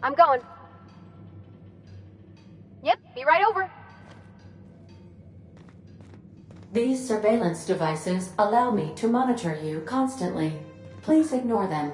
I'm going. Yep, be right over. These surveillance devices allow me to monitor you constantly. Please ignore them.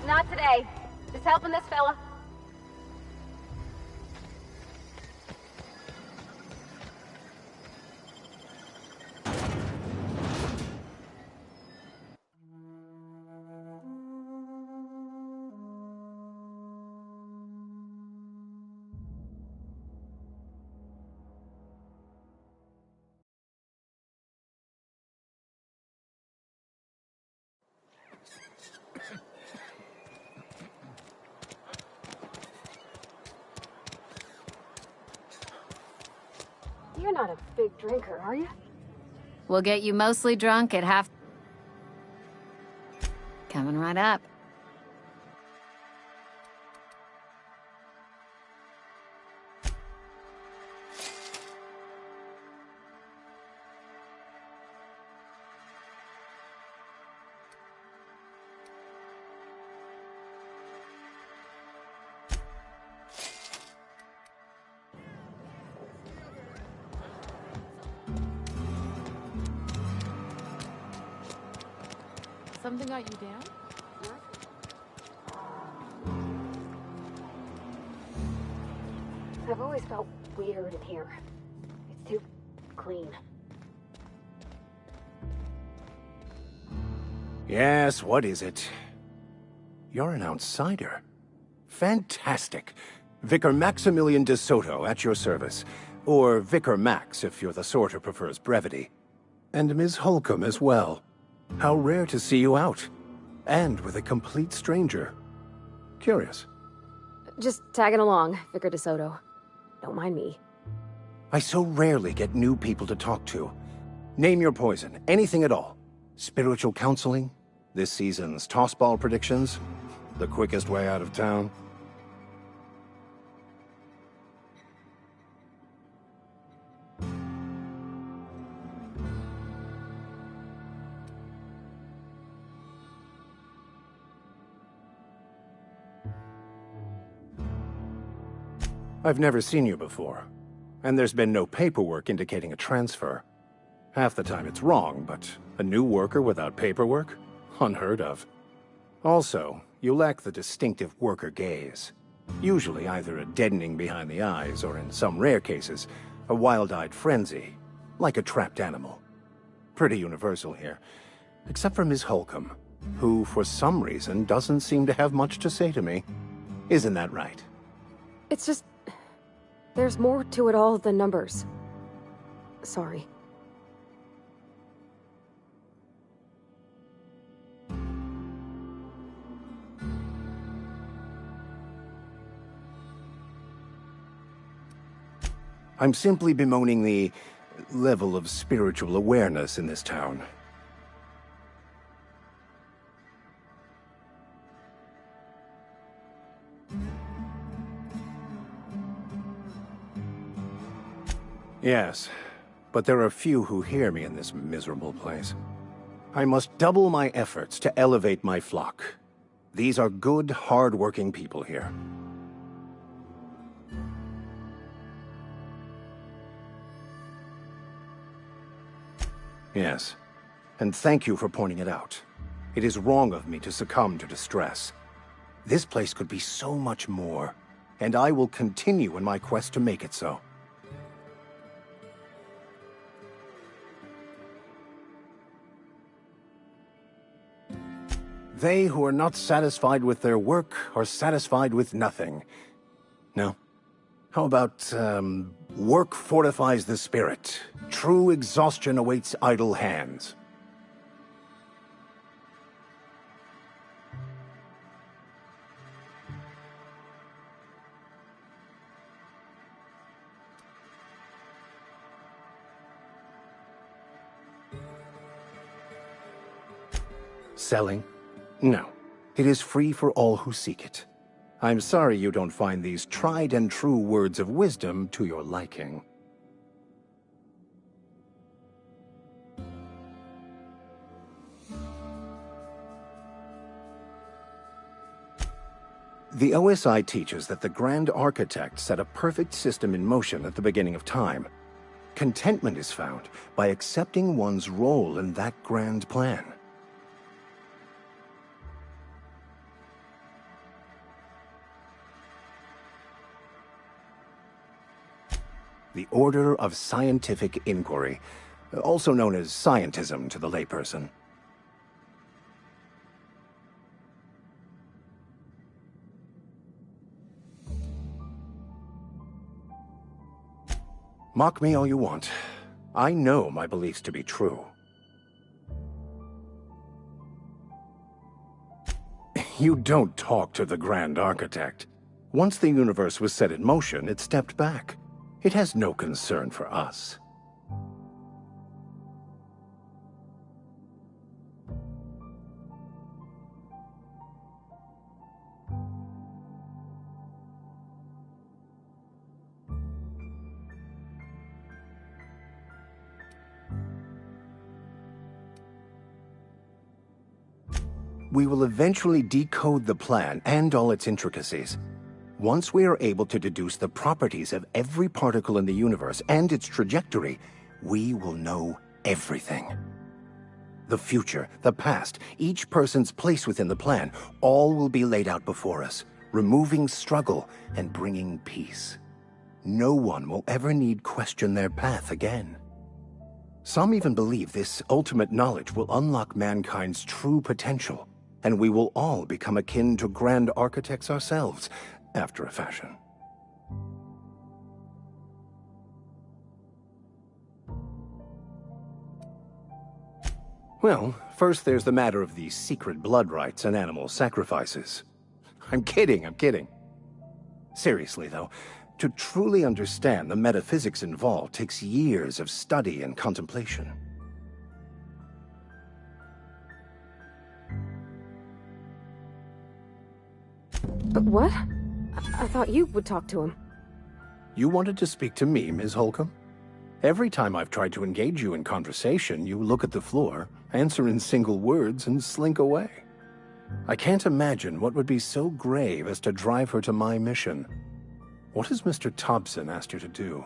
Not today. Just helping this fella. You're not a big drinker, are you? We'll get you mostly drunk at half... Coming right up. Something got you down? I've always felt weird in here. It's too clean. Yes, what is it? You're an outsider. Fantastic. Vicar Maximilian de Soto at your service. Or Vicar Max, if you're the sort who prefers brevity. And Ms. Holcomb as well. How rare to see you out. And with a complete stranger. Curious. Just tagging along, Vicar DeSoto. Don't mind me. I so rarely get new people to talk to. Name your poison, anything at all. Spiritual counseling? This season's tossball predictions? The quickest way out of town? I've never seen you before, and there's been no paperwork indicating a transfer. Half the time it's wrong, but a new worker without paperwork? Unheard of. Also, you lack the distinctive worker gaze. Usually either a deadening behind the eyes, or in some rare cases, a wild-eyed frenzy, like a trapped animal. Pretty universal here, except for Ms. Holcomb, who for some reason doesn't seem to have much to say to me. Isn't that right? It's just... there's more to it all than numbers. Sorry. I'm simply bemoaning the level of spiritual awareness in this town. Yes, but there are few who hear me in this miserable place. I must double my efforts to elevate my flock. These are good, hard-working people here. Yes, and thank you for pointing it out. It is wrong of me to succumb to distress. This place could be so much more, and I will continue in my quest to make it so. They who are not satisfied with their work are satisfied with nothing. No? How about, work fortifies the spirit. True exhaustion awaits idle hands. Selling? No. It is free for all who seek it. I'm sorry you don't find these tried and true words of wisdom to your liking. The OSI teaches that the Grand Architect set a perfect system in motion at the beginning of time. Contentment is found by accepting one's role in that grand plan. The Order of Scientific Inquiry, also known as scientism to the layperson. Mock me all you want. I know my beliefs to be true. You don't talk to the Grand Architect. Once the universe was set in motion, it stepped back. It has no concern for us. We will eventually decode the plan and all its intricacies. Once we are able to deduce the properties of every particle in the universe and its trajectory, we will know everything. The future, the past, each person's place within the plan, all will be laid out before us, removing struggle and bringing peace. No one will ever need question their path again. Some even believe this ultimate knowledge will unlock mankind's true potential, and we will all become akin to Grand Architects ourselves, after a fashion. Well, first there's the matter of the secret blood rites and animal sacrifices. I'm kidding. Seriously, though, to truly understand the metaphysics involved takes years of study and contemplation. But what? I thought you would talk to him. You wanted to speak to me, Ms. Holcomb? Every time I've tried to engage you in conversation, you look at the floor, answer in single words, and slink away. I can't imagine what would be so grave as to drive her to my mission. What has Mr. Thompson asked you to do?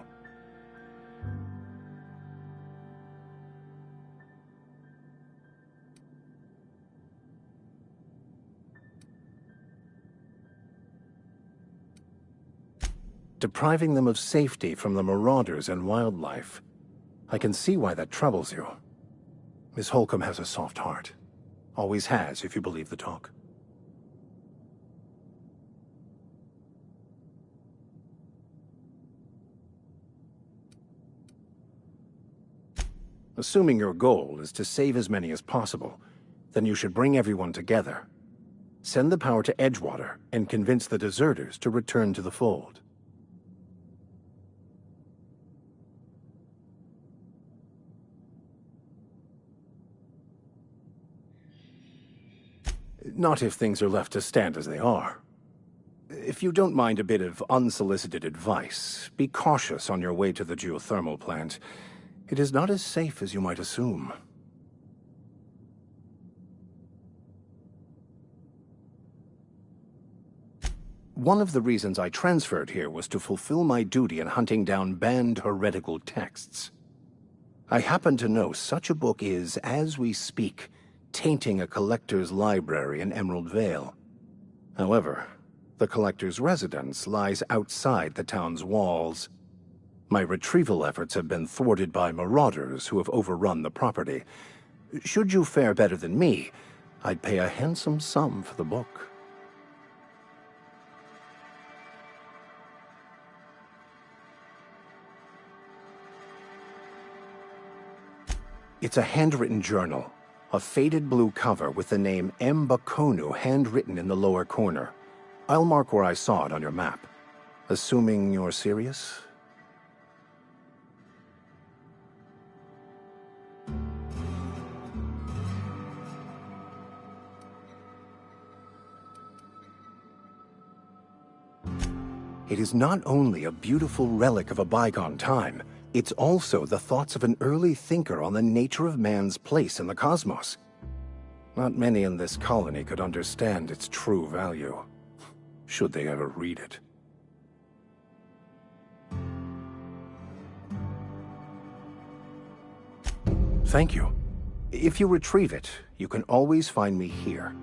Depriving them of safety from the marauders and wildlife. I can see why that troubles you. Miss Holcomb has a soft heart. Always has, if you believe the talk. Assuming your goal is to save as many as possible, then you should bring everyone together. Send the power to Edgewater and convince the deserters to return to the fold. Not if things are left to stand as they are. If you don't mind a bit of unsolicited advice, be cautious on your way to the geothermal plant. It is not as safe as you might assume. One of the reasons I transferred here was to fulfill my duty in hunting down banned heretical texts. I happen to know such a book is, as we speak, tainting a collector's library in Emerald Vale. However, the collector's residence lies outside the town's walls. My retrieval efforts have been thwarted by marauders who have overrun the property. Should you fare better than me, I'd pay a handsome sum for the book. It's a handwritten journal, a faded blue cover with the name M'Bakono handwritten in the lower corner. I'll mark where I saw it on your map. Assuming you're serious? It is not only a beautiful relic of a bygone time, it's also the thoughts of an early thinker on the nature of man's place in the cosmos. Not many in this colony could understand its true value, should they ever read it. Thank you. If you retrieve it, you can always find me here.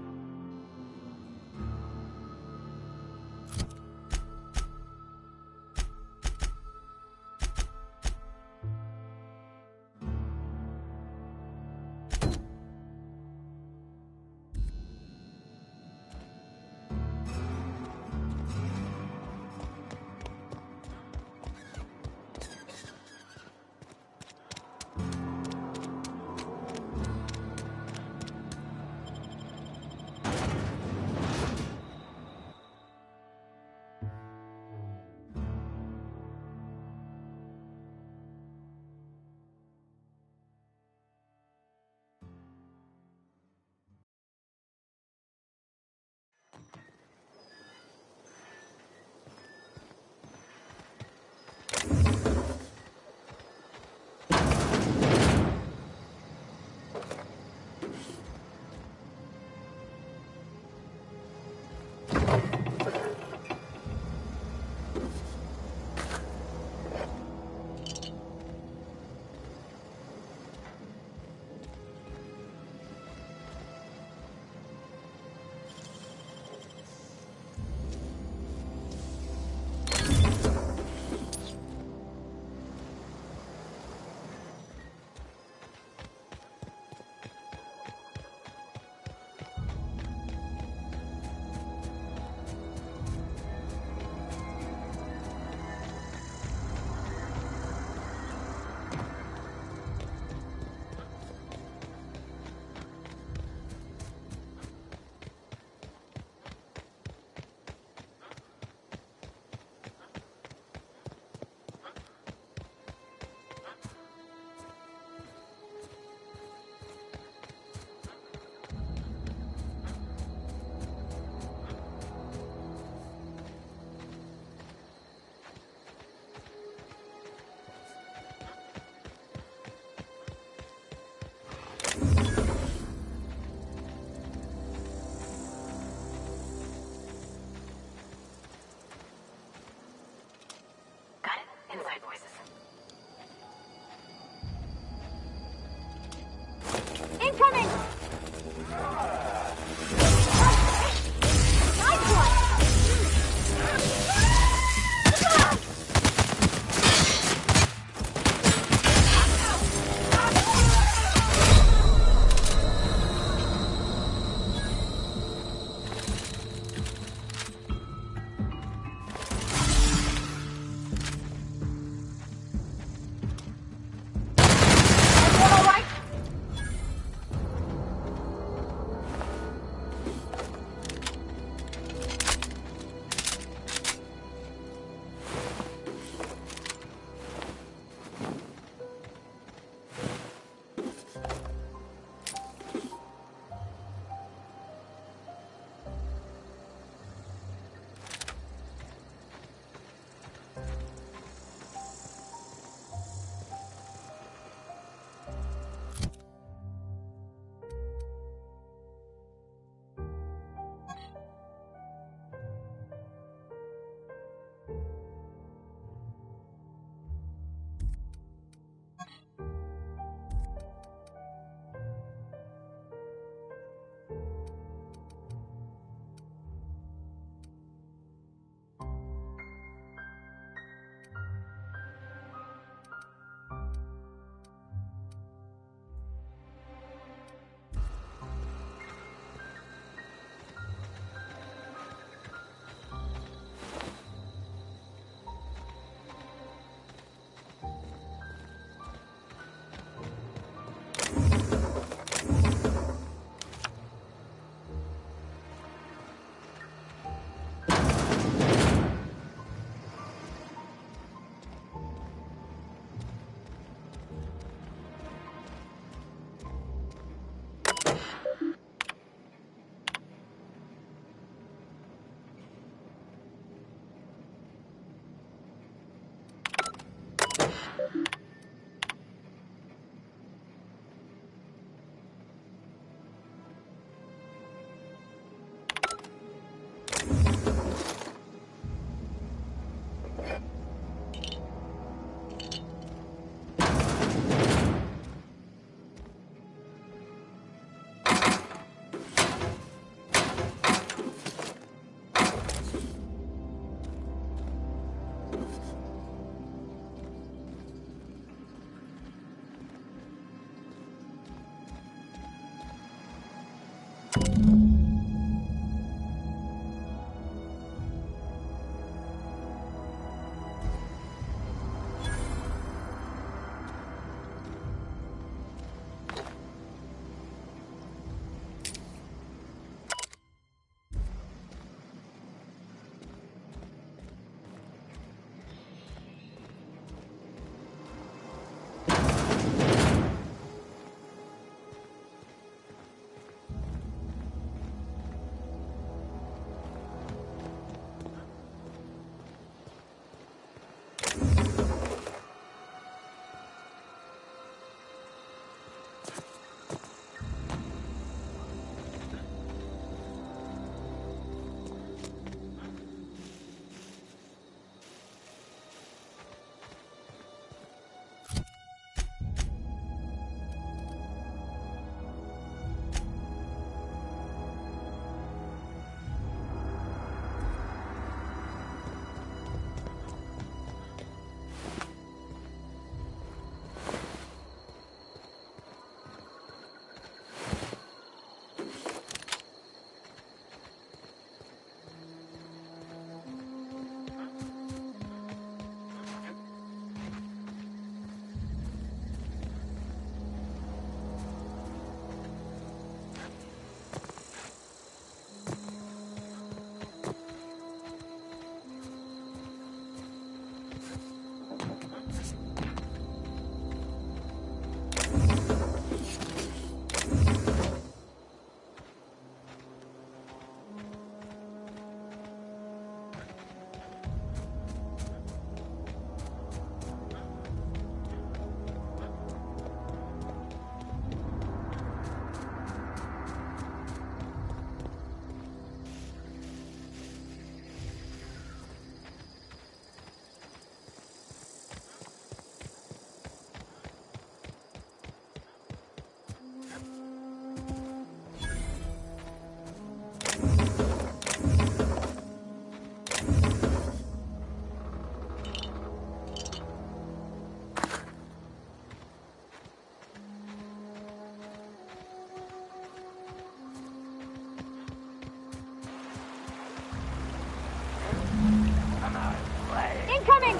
Incoming!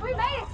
We made it!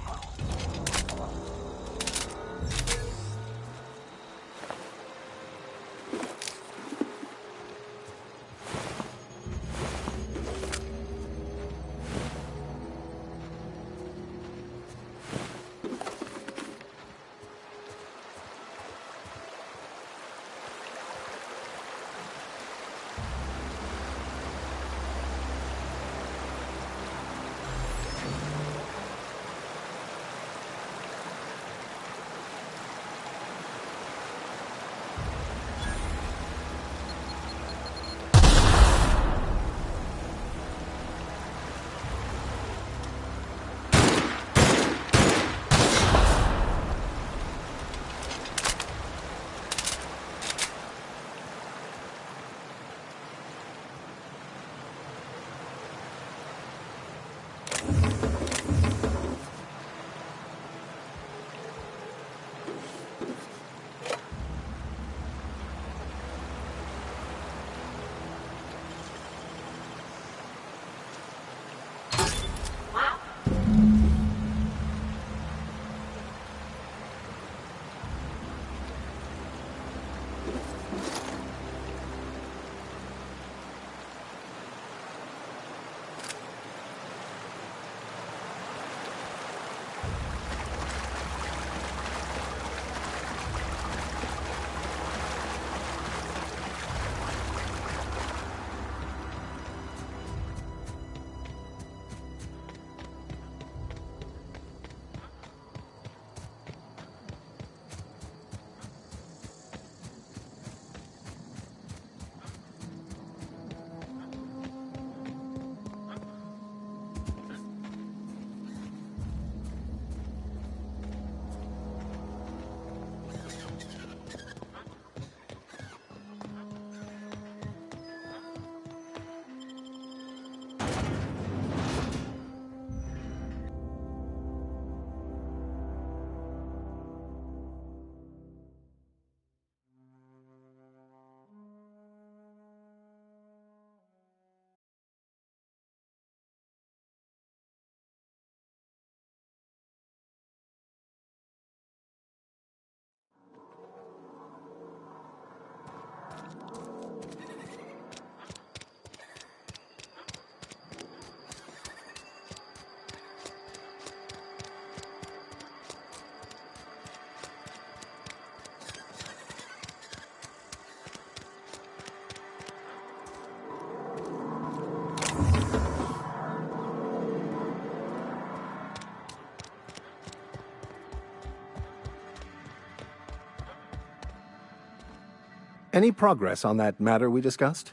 Any progress on that matter we discussed?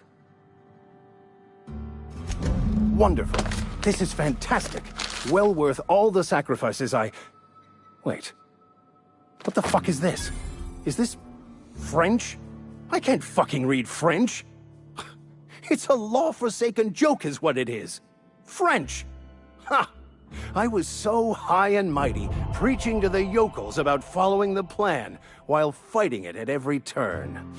Wonderful. This is fantastic. Well worth all the sacrifices I... Wait. What the fuck is this? Is this... French? I can't fucking read French. It's a law-forsaken joke is what it is. French! Ha! I was so high and mighty, preaching to the yokels about following the plan, while fighting it at every turn.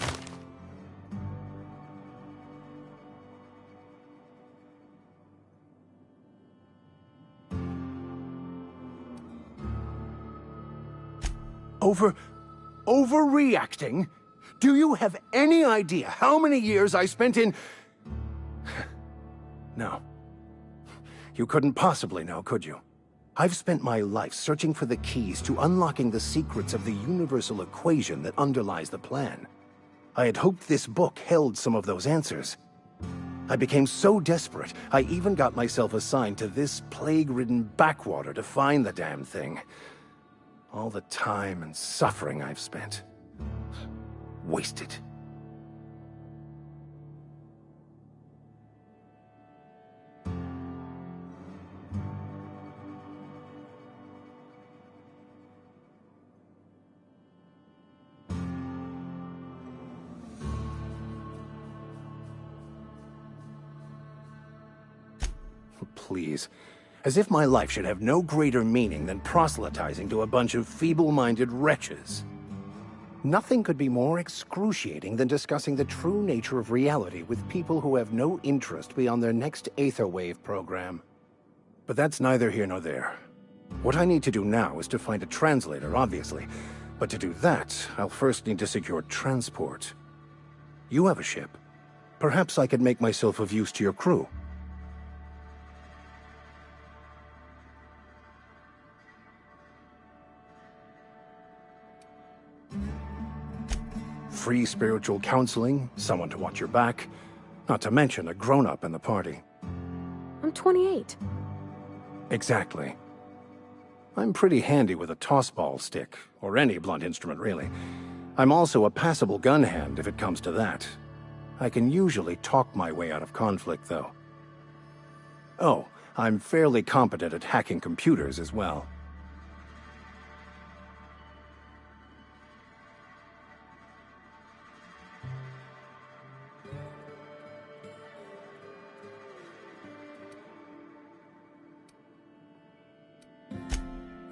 Overreacting? Do you have any idea how many years I spent in... No. You couldn't possibly know, could you? I've spent my life searching for the keys to unlocking the secrets of the universal equation that underlies the plan. I had hoped this book held some of those answers. I became so desperate, I even got myself assigned to this plague-ridden backwater to find the damn thing. All the time and suffering I've spent. Wasted. Please. As if my life should have no greater meaning than proselytizing to a bunch of feeble-minded wretches. Nothing could be more excruciating than discussing the true nature of reality with people who have no interest beyond their next Aetherwave program. But that's neither here nor there. What I need to do now is to find a translator, obviously. But to do that, I'll first need to secure transport. You have a ship. Perhaps I could make myself of use to your crew. Free spiritual counseling, someone to watch your back, not to mention a grown-up in the party. I'm 28. Exactly. I'm pretty handy with a tossball stick, or any blunt instrument, really. I'm also a passable gun hand, if it comes to that. I can usually talk my way out of conflict, though. Oh, I'm fairly competent at hacking computers as well.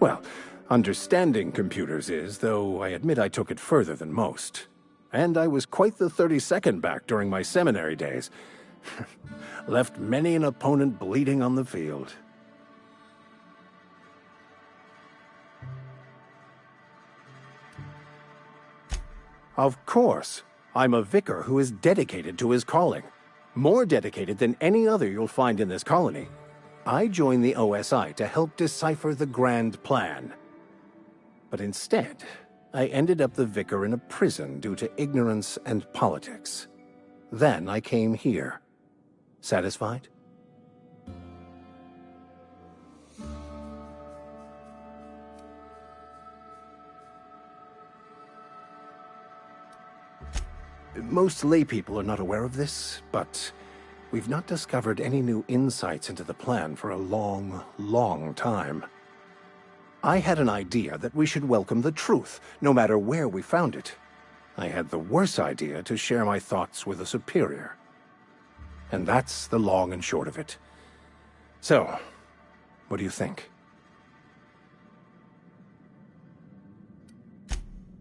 Well, understanding computers is, though I admit I took it further than most. And I was quite the 32nd back during my seminary days. Left many an opponent bleeding on the field. Of course. I'm a vicar who is dedicated to his calling. More dedicated than any other you'll find in this colony. I joined the OSI to help decipher the grand plan. But instead, I ended up the vicar in a prison due to ignorance and politics. Then I came here. Satisfied? Most laypeople are not aware of this, but we've not discovered any new insights into the plan for a long, long time. I had an idea that we should welcome the truth, no matter where we found it. I had the worse idea to share my thoughts with a superior. And that's the long and short of it. So, what do you think?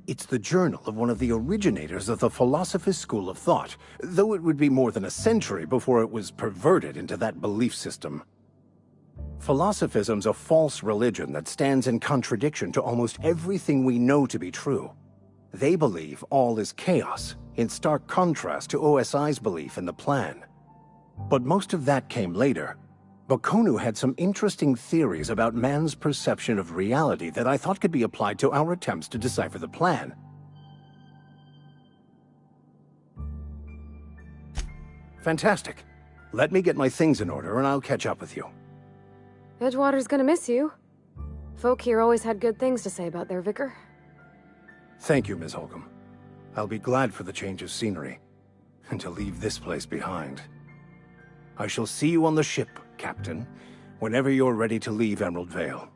It's the journal of one of the originators of the Philosopher's School of Thought, though it would be more than a century before it was perverted into that belief system. Philosophism's a false religion that stands in contradiction to almost everything we know to be true. They believe all is chaos, in stark contrast to OSI's belief in the plan. But most of that came later. Bokonu had some interesting theories about man's perception of reality that I thought could be applied to our attempts to decipher the plan. Fantastic. Let me get my things in order and I'll catch up with you. Edgewater's gonna miss you. Folk here always had good things to say about their vicar. Thank you, Ms. Holcomb. I'll be glad for the change of scenery, and to leave this place behind. I shall see you on the ship, Captain, whenever you're ready to leave Emerald Vale.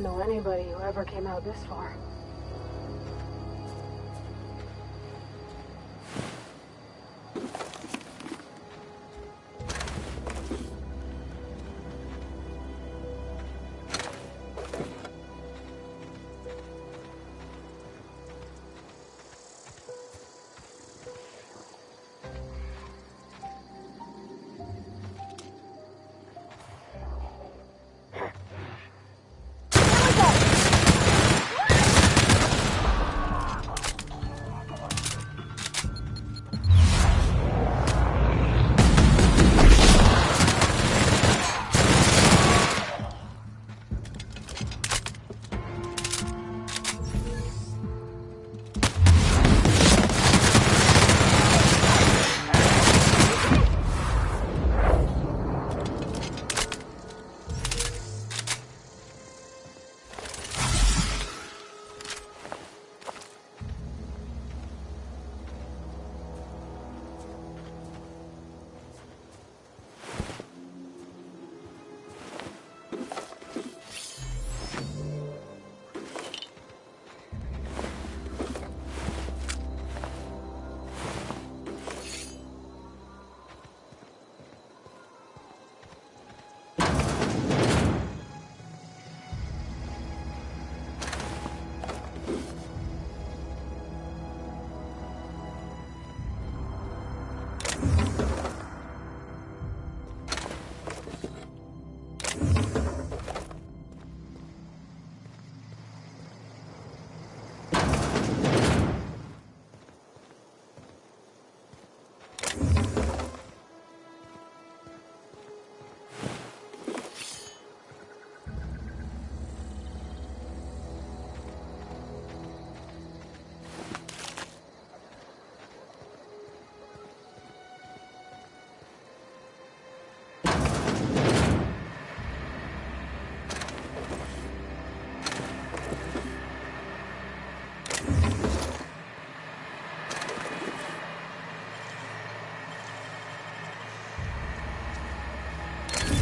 don't know anybody who ever came out this far.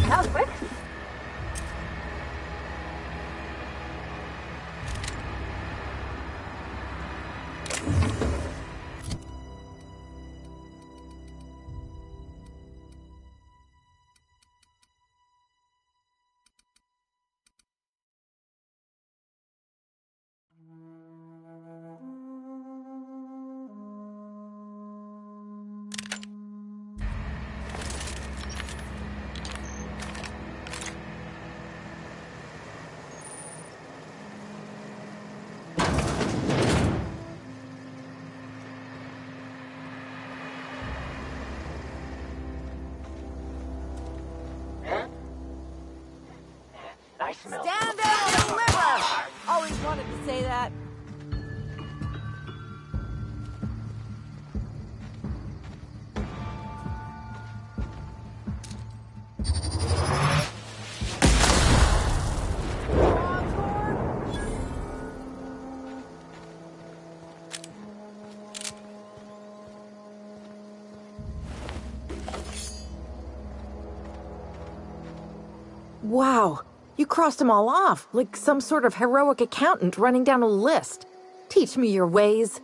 That was quick. Stand down and deliver! Always wanted to say that. Wow. You crossed them all off, like some sort of heroic accountant running down a list. Teach me your ways.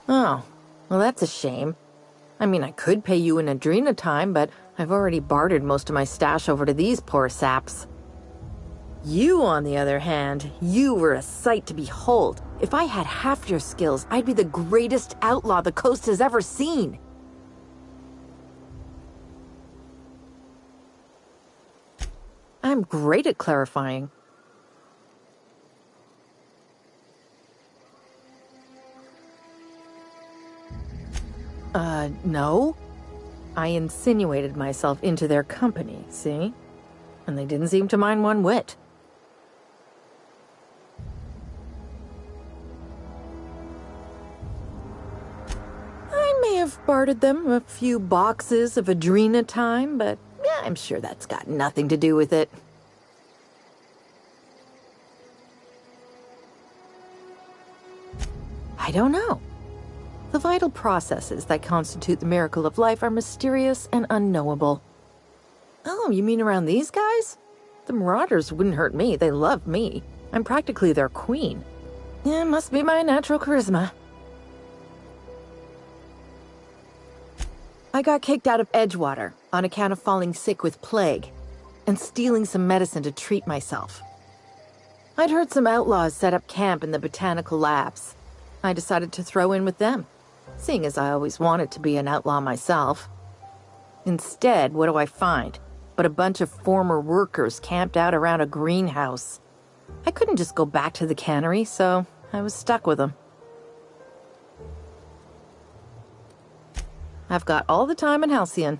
Oh, well that's a shame. I mean, I could pay you in Adrena time, but I've already bartered most of my stash over to these poor saps. You, on the other hand, you were a sight to behold. If I had half your skills, I'd be the greatest outlaw the coast has ever seen. I'm great at clarifying. No. I insinuated myself into their company, see? And they didn't seem to mind one whit. I may have bartered them a few boxes of Adrena time, but yeah, I'm sure that's got nothing to do with it. I don't know. The vital processes that constitute the miracle of life are mysterious and unknowable. Oh, you mean around these guys? The Marauders wouldn't hurt me. They love me. I'm practically their queen. Yeah, must be my natural charisma. I got kicked out of Edgewater on account of falling sick with plague and stealing some medicine to treat myself. I'd heard some outlaws set up camp in the botanical labs. I decided to throw in with them, seeing as I always wanted to be an outlaw myself. Instead, what do I find but a bunch of former workers camped out around a greenhouse? I couldn't just go back to the cannery, so I was stuck with them. I've got all the time in Halcyon.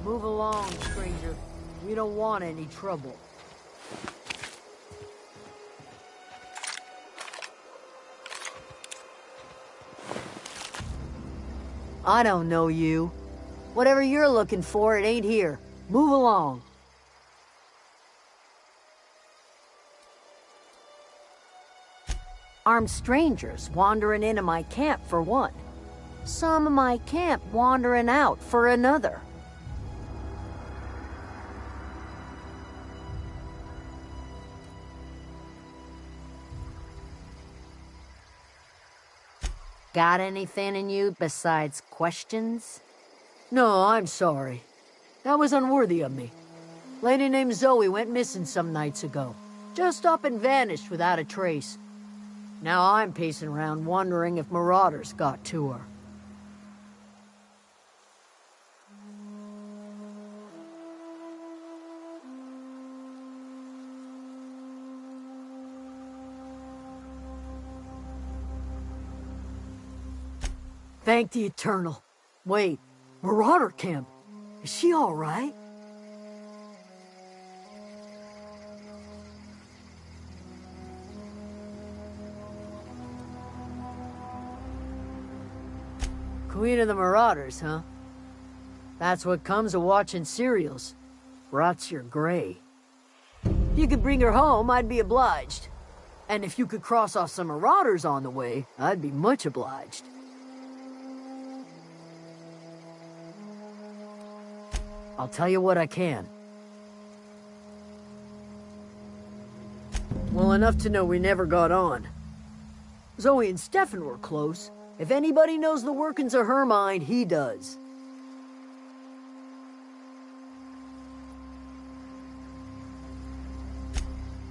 Move along, stranger. We don't want any trouble. I don't know you. Whatever you're looking for, it ain't here. Move along. Armed strangers wandering into my camp for one. Some of my camp wandering out for another. Got anything in you besides questions? No, I'm sorry. That was unworthy of me. Lady named Zoe went missing some nights ago. Just up and vanished without a trace. Now I'm pacing around wondering if marauders got to her. Thank the Eternal. Wait, Marauder Camp. Is she all right? Queen of the Marauders, huh? That's what comes of watching serials. Rots your gray. If you could bring her home, I'd be obliged. And if you could cross off some Marauders on the way, I'd be much obliged. I'll tell you what I can. Well, enough to know we never got on. Zoe and Stefan were close. If anybody knows the workings of her mind, he does.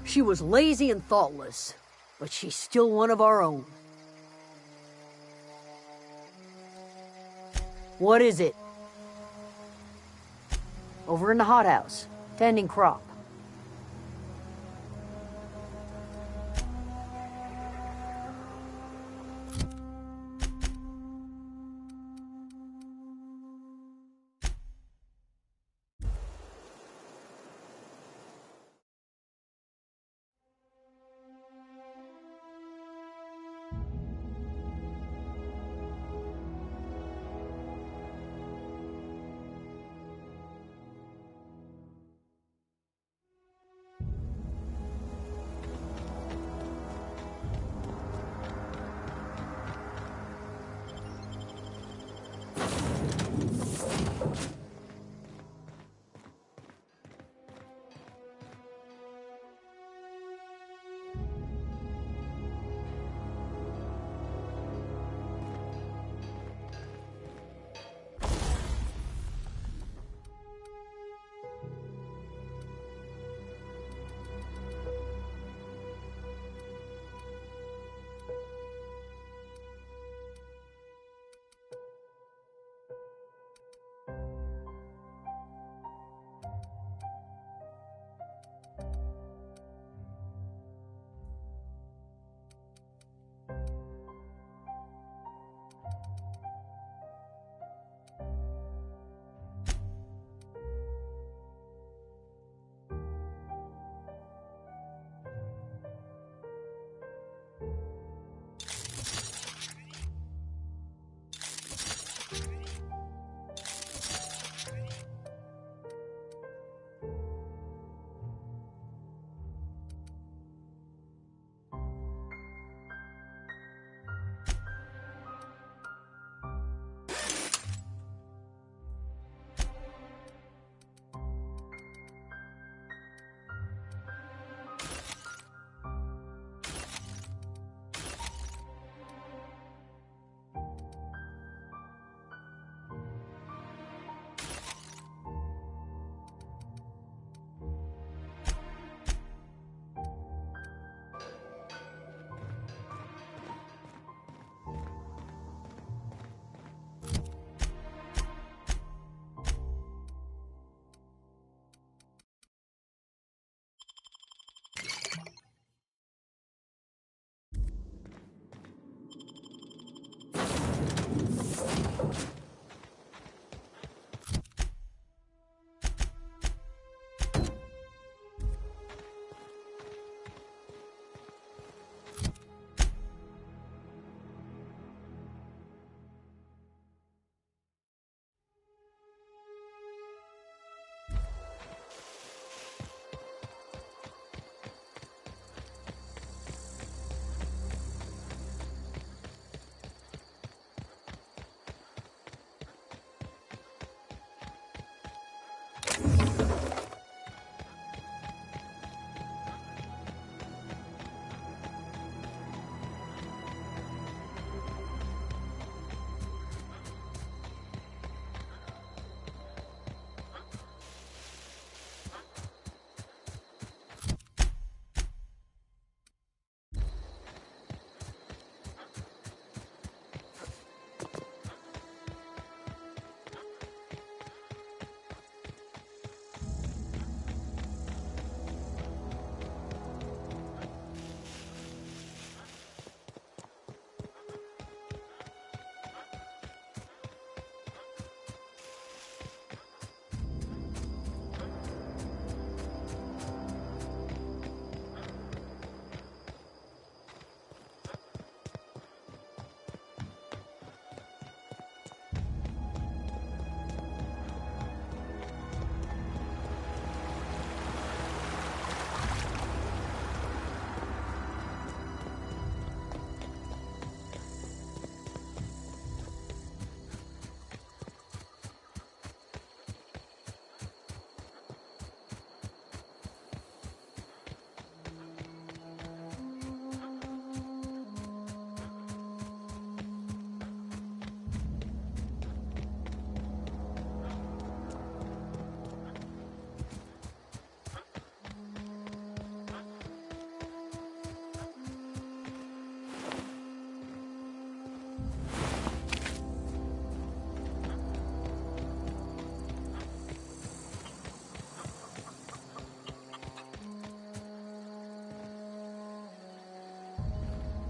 She was lazy and thoughtless, but she's still one of our own. What is it? Over in the hothouse, tending crop.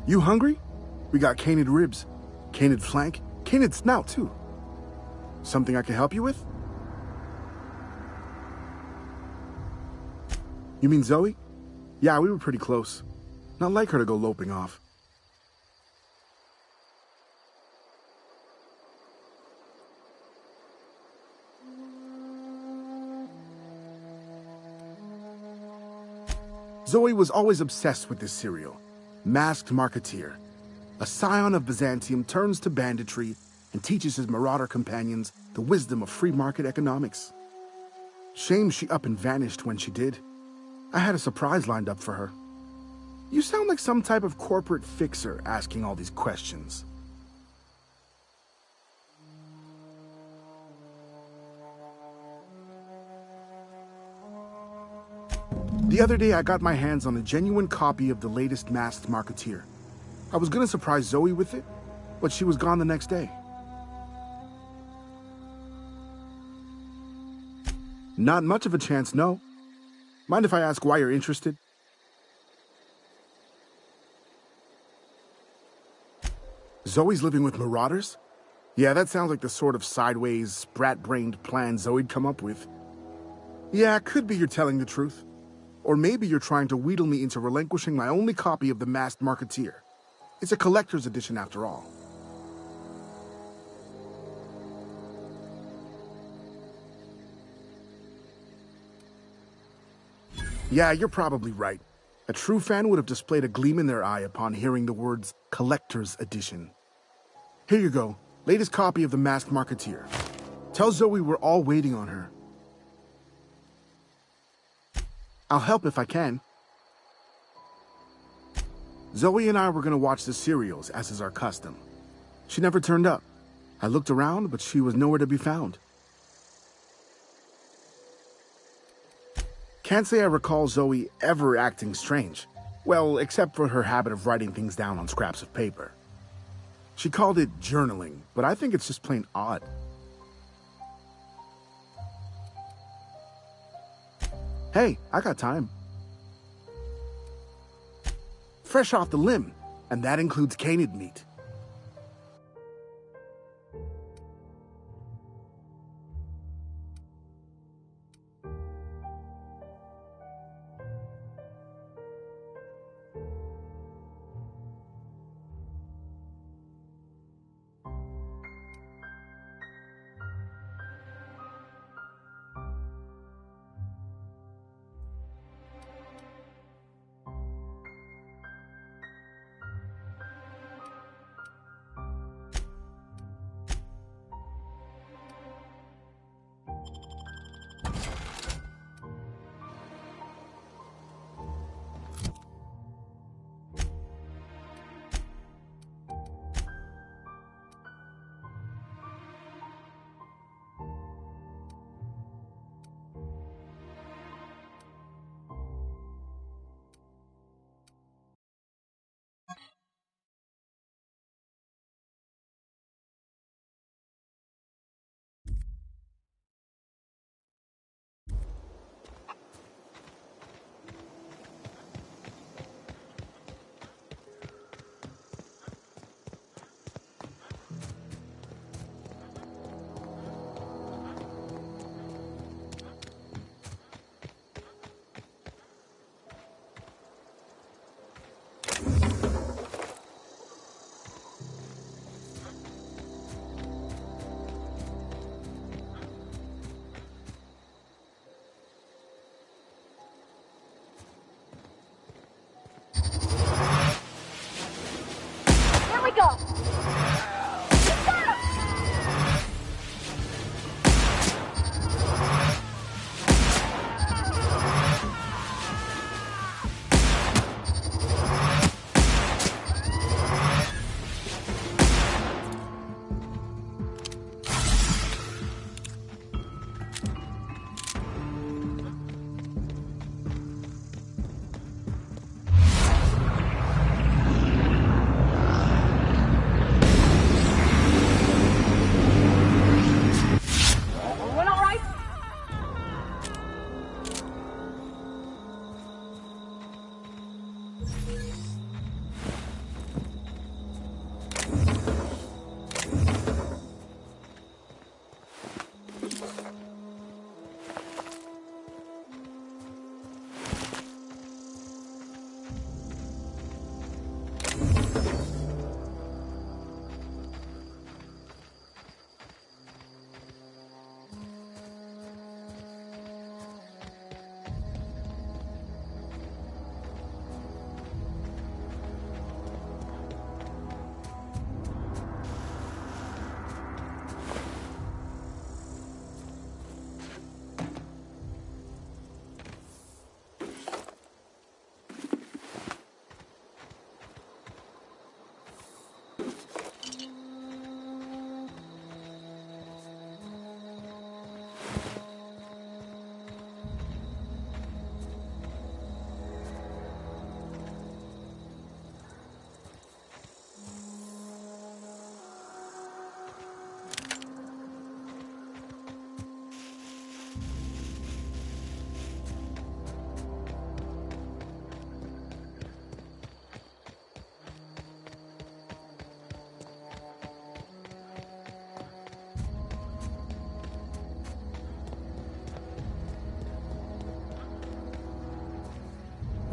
You hungry? We got canid ribs, canid flank, canid snout too. Something I can help you with? You mean Zoe? Yeah, we were pretty close. Not like her to go loping off. Zoe was always obsessed with this serial, Masked Marketeer. A scion of Byzantium turns to banditry and teaches his marauder companions the wisdom of free market economics. Shame she up and vanished when she did. I had a surprise lined up for her. You sound like some type of corporate fixer asking all these questions. The other day, I got my hands on a genuine copy of the latest Masked Marketeer. I was gonna surprise Zoe with it, but she was gone the next day. Not much of a chance, no. Mind if I ask why you're interested? Zoe's living with marauders? Yeah, that sounds like the sort of sideways, sprat-brained plan Zoe'd come up with. Yeah, it could be you're telling the truth. Or maybe you're trying to wheedle me into relinquishing my only copy of the Masked Marketeer. It's a collector's edition after all. Yeah, you're probably right. A true fan would have displayed a gleam in their eye upon hearing the words collector's edition. Here you go, latest copy of the Masked Marketeer. Tell Zoe we're all waiting on her. I'll help if I can. Zoe and I were gonna watch the serials, as is our custom. She never turned up. I looked around, but she was nowhere to be found. Can't say I recall Zoe ever acting strange. Well, except for her habit of writing things down on scraps of paper. She called it journaling, but I think it's just plain odd. Hey, I got time. Fresh off the limb, and that includes canid meat.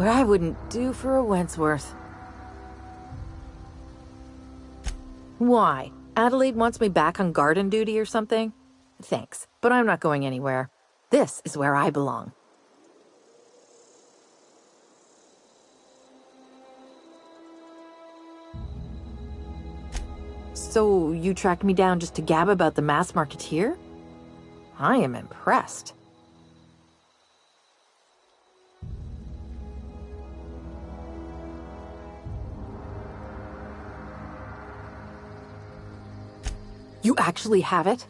what I wouldn't do for a Wentworth. Why? Adelaide wants me back on garden duty or something? Thanks, but I'm not going anywhere. This is where I belong. So, you tracked me down just to gab about the mass marketeer? I am impressed. You actually have it?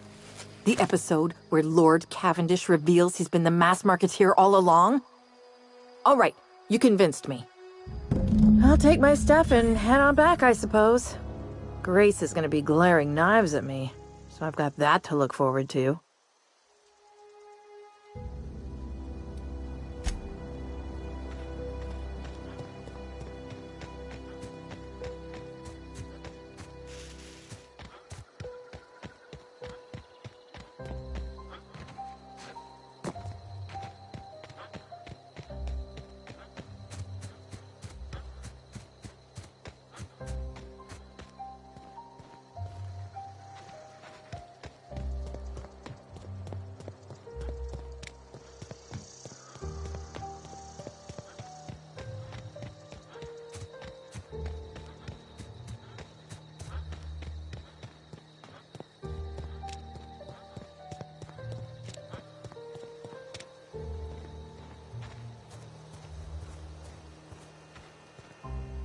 The episode where Lord Cavendish reveals he's been the mass marketeer all along? All right, you convinced me. I'll take my stuff and head on back, I suppose. Grace is gonna be glaring knives at me, so I've got that to look forward to.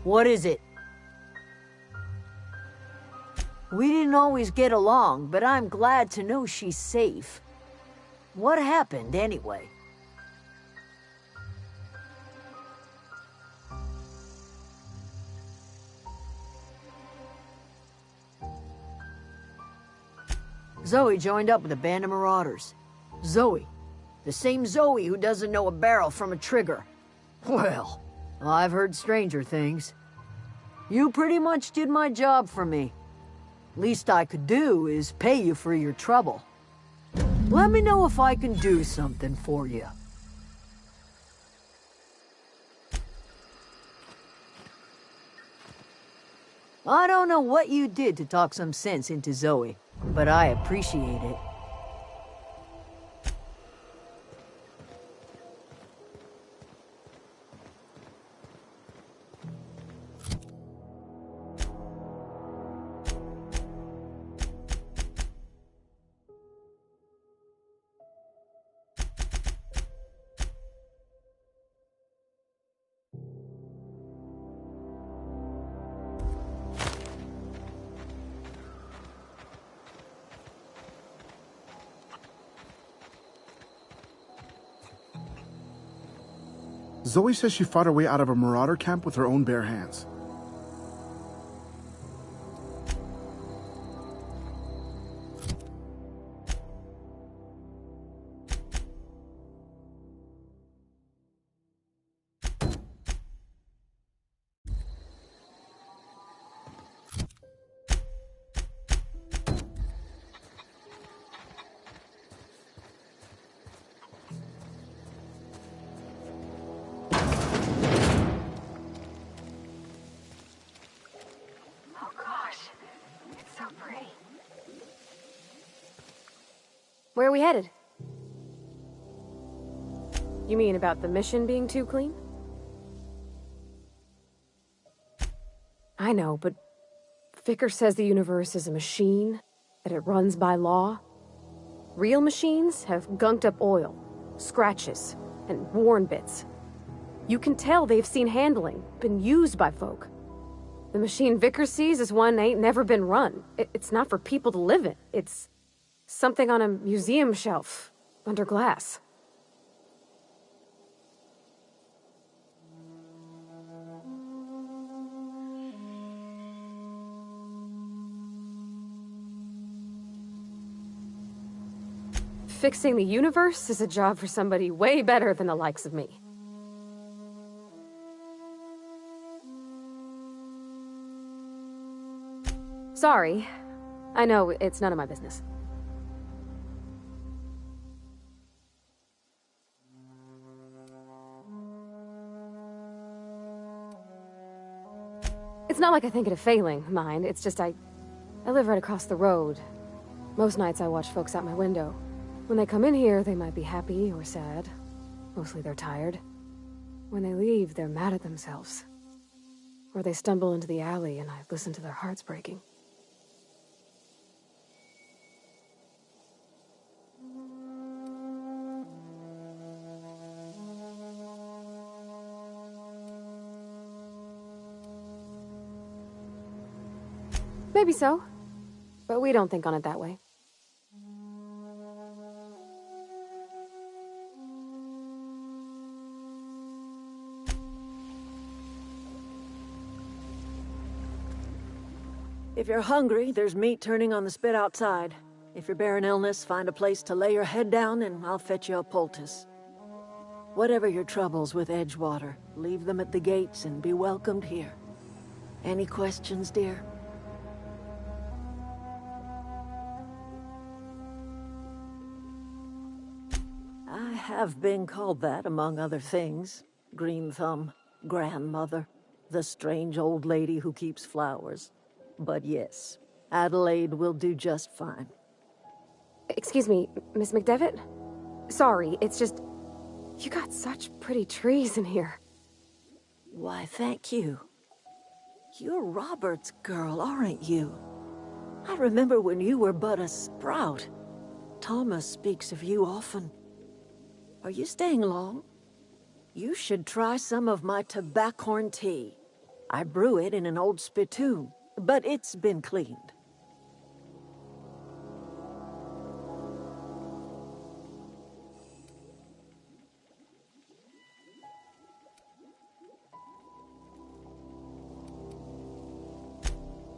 What is it? We didn't always get along, but I'm glad to know she's safe. What happened, anyway? Zoe joined up with a band of marauders. Zoe. The same Zoe who doesn't know a barrel from a trigger. Well, I've heard stranger things. You pretty much did my job for me. Least I could do is pay you for your trouble. Let me know if I can do something for you. I don't know what you did to talk some sense into Zoe, but I appreciate it. Zoe says she fought her way out of a marauder camp with her own bare hands. Where are we headed? You mean about the mission being too clean? I know, but Vickers says the universe is a machine, that it runs by law. Real machines have gunked up oil, scratches, and worn bits. You can tell they've seen handling, been used by folk. The machine Vickers sees is one ain't never been run. It's not for people to live in. It's something on a museum shelf, under glass. Fixing the universe is a job for somebody way better than the likes of me. Sorry. I know it's none of my business. It's not like I think it a failing, mind. It's just I live right across the road. Most nights I watch folks out my window. When they come in here, they might be happy or sad. Mostly they're tired. When they leave, they're mad at themselves. Or they stumble into the alley and I listen to their hearts breaking. Maybe so, but we don't think on it that way. If you're hungry, there's meat turning on the spit outside. If you're bearing illness, find a place to lay your head down and I'll fetch you a poultice. Whatever your troubles with Edgewater, leave them at the gates and be welcomed here. Any questions, dear? I have been called that, among other things. Green Thumb, grandmother, the strange old lady who keeps flowers. But yes, Adelaide will do just fine. Excuse me, Miss McDevitt? Sorry, it's just... You got such pretty trees in here. Why, thank you. You're Robert's girl, aren't you? I remember when you were but a sprout. Thomas speaks of you often. Are you staying long? You should try some of my tobaccorn tea. I brew it in an old spittoon, but it's been cleaned.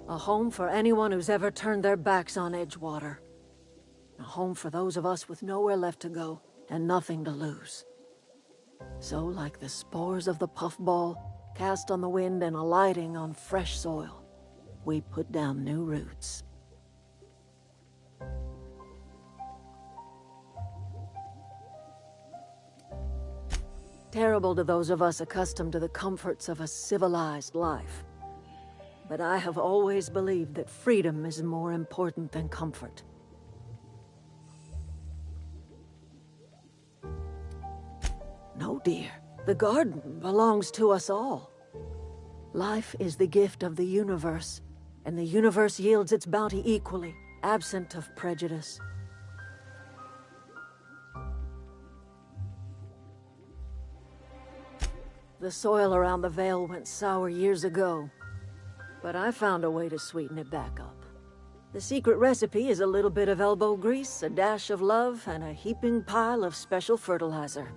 A home for anyone who's ever turned their backs on Edgewater. A home for those of us with nowhere left to go and nothing to lose. So, like the spores of the puffball, cast on the wind and alighting on fresh soil, we put down new roots. Terrible to those of us accustomed to the comforts of a civilized life. But I have always believed that freedom is more important than comfort. No, dear. The garden belongs to us all. Life is the gift of the universe, and the universe yields its bounty equally, absent of prejudice. The soil around the Vale went sour years ago, but I found a way to sweeten it back up. The secret recipe is a little bit of elbow grease, a dash of love, and a heaping pile of special fertilizer.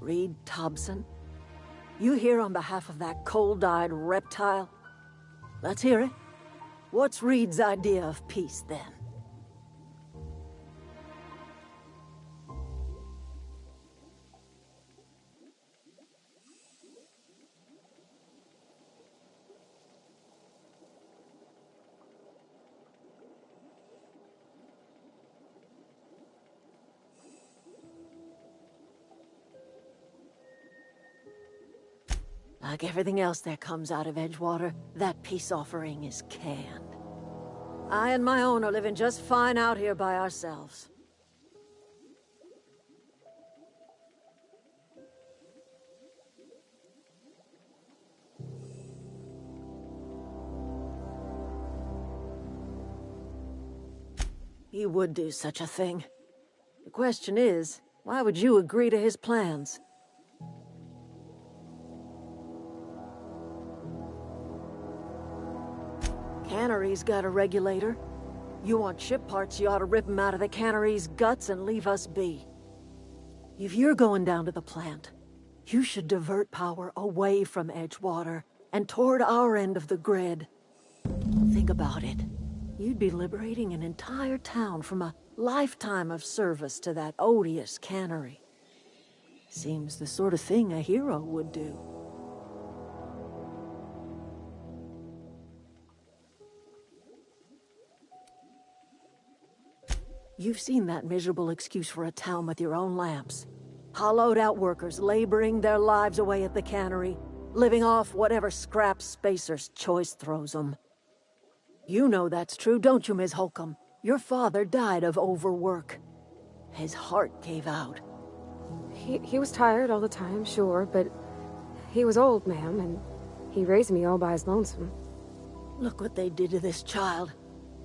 Reed Thompson? You here on behalf of that cold-eyed reptile? Let's hear it. What's Reed's idea of peace, then? Like everything else that comes out of Edgewater, that peace offering is canned. I and my own are living just fine out here by ourselves. He would do such a thing. The question is, why would you agree to his plans? Cannery's got a regulator. You want ship parts, you ought to rip them out of the cannery's guts and leave us be. If you're going down to the plant, you should divert power away from Edgewater and toward our end of the grid. Think about it. You'd be liberating an entire town from a lifetime of service to that odious cannery. Seems the sort of thing a hero would do. You've seen that miserable excuse for a town with your own lamps. Hollowed out workers laboring their lives away at the cannery, living off whatever scraps Spacer's choice throws them. You know that's true, don't you, Ms. Holcomb? Your father died of overwork. His heart gave out. He was tired all the time, sure, but he was old, ma'am, and he raised me all by his lonesome. Look what they did to this child.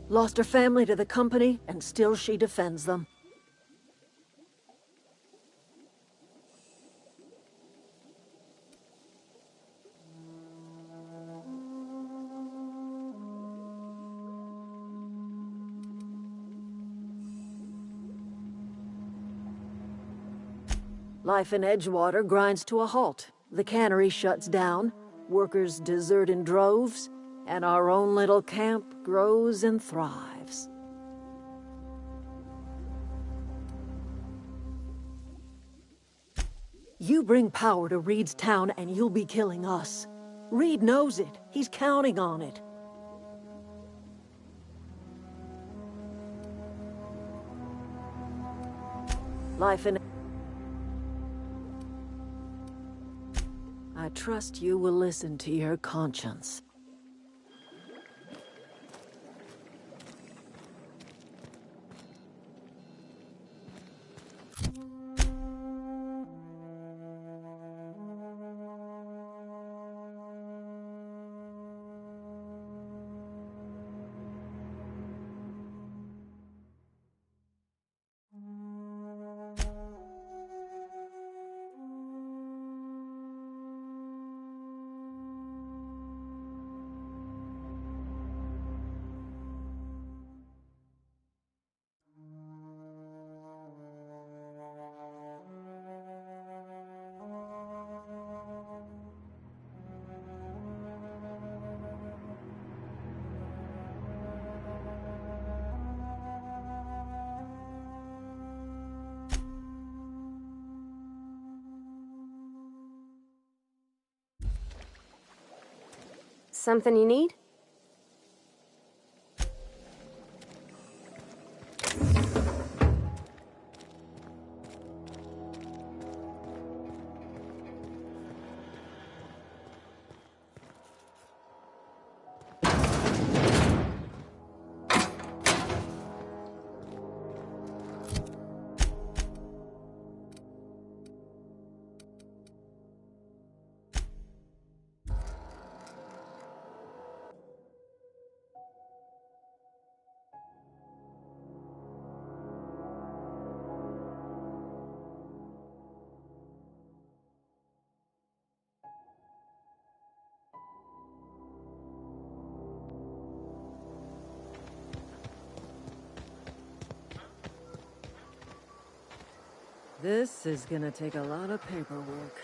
Lost her family to the company, and still she defends them. Life in Edgewater grinds to a halt. The cannery shuts down, workers desert in droves, and our own little camp grows and thrives. You bring power to Reed's town and you'll be killing us. Reed knows it. He's counting on it. Life in... I trust you will listen to your conscience. Something you need? This is gonna take a lot of paperwork.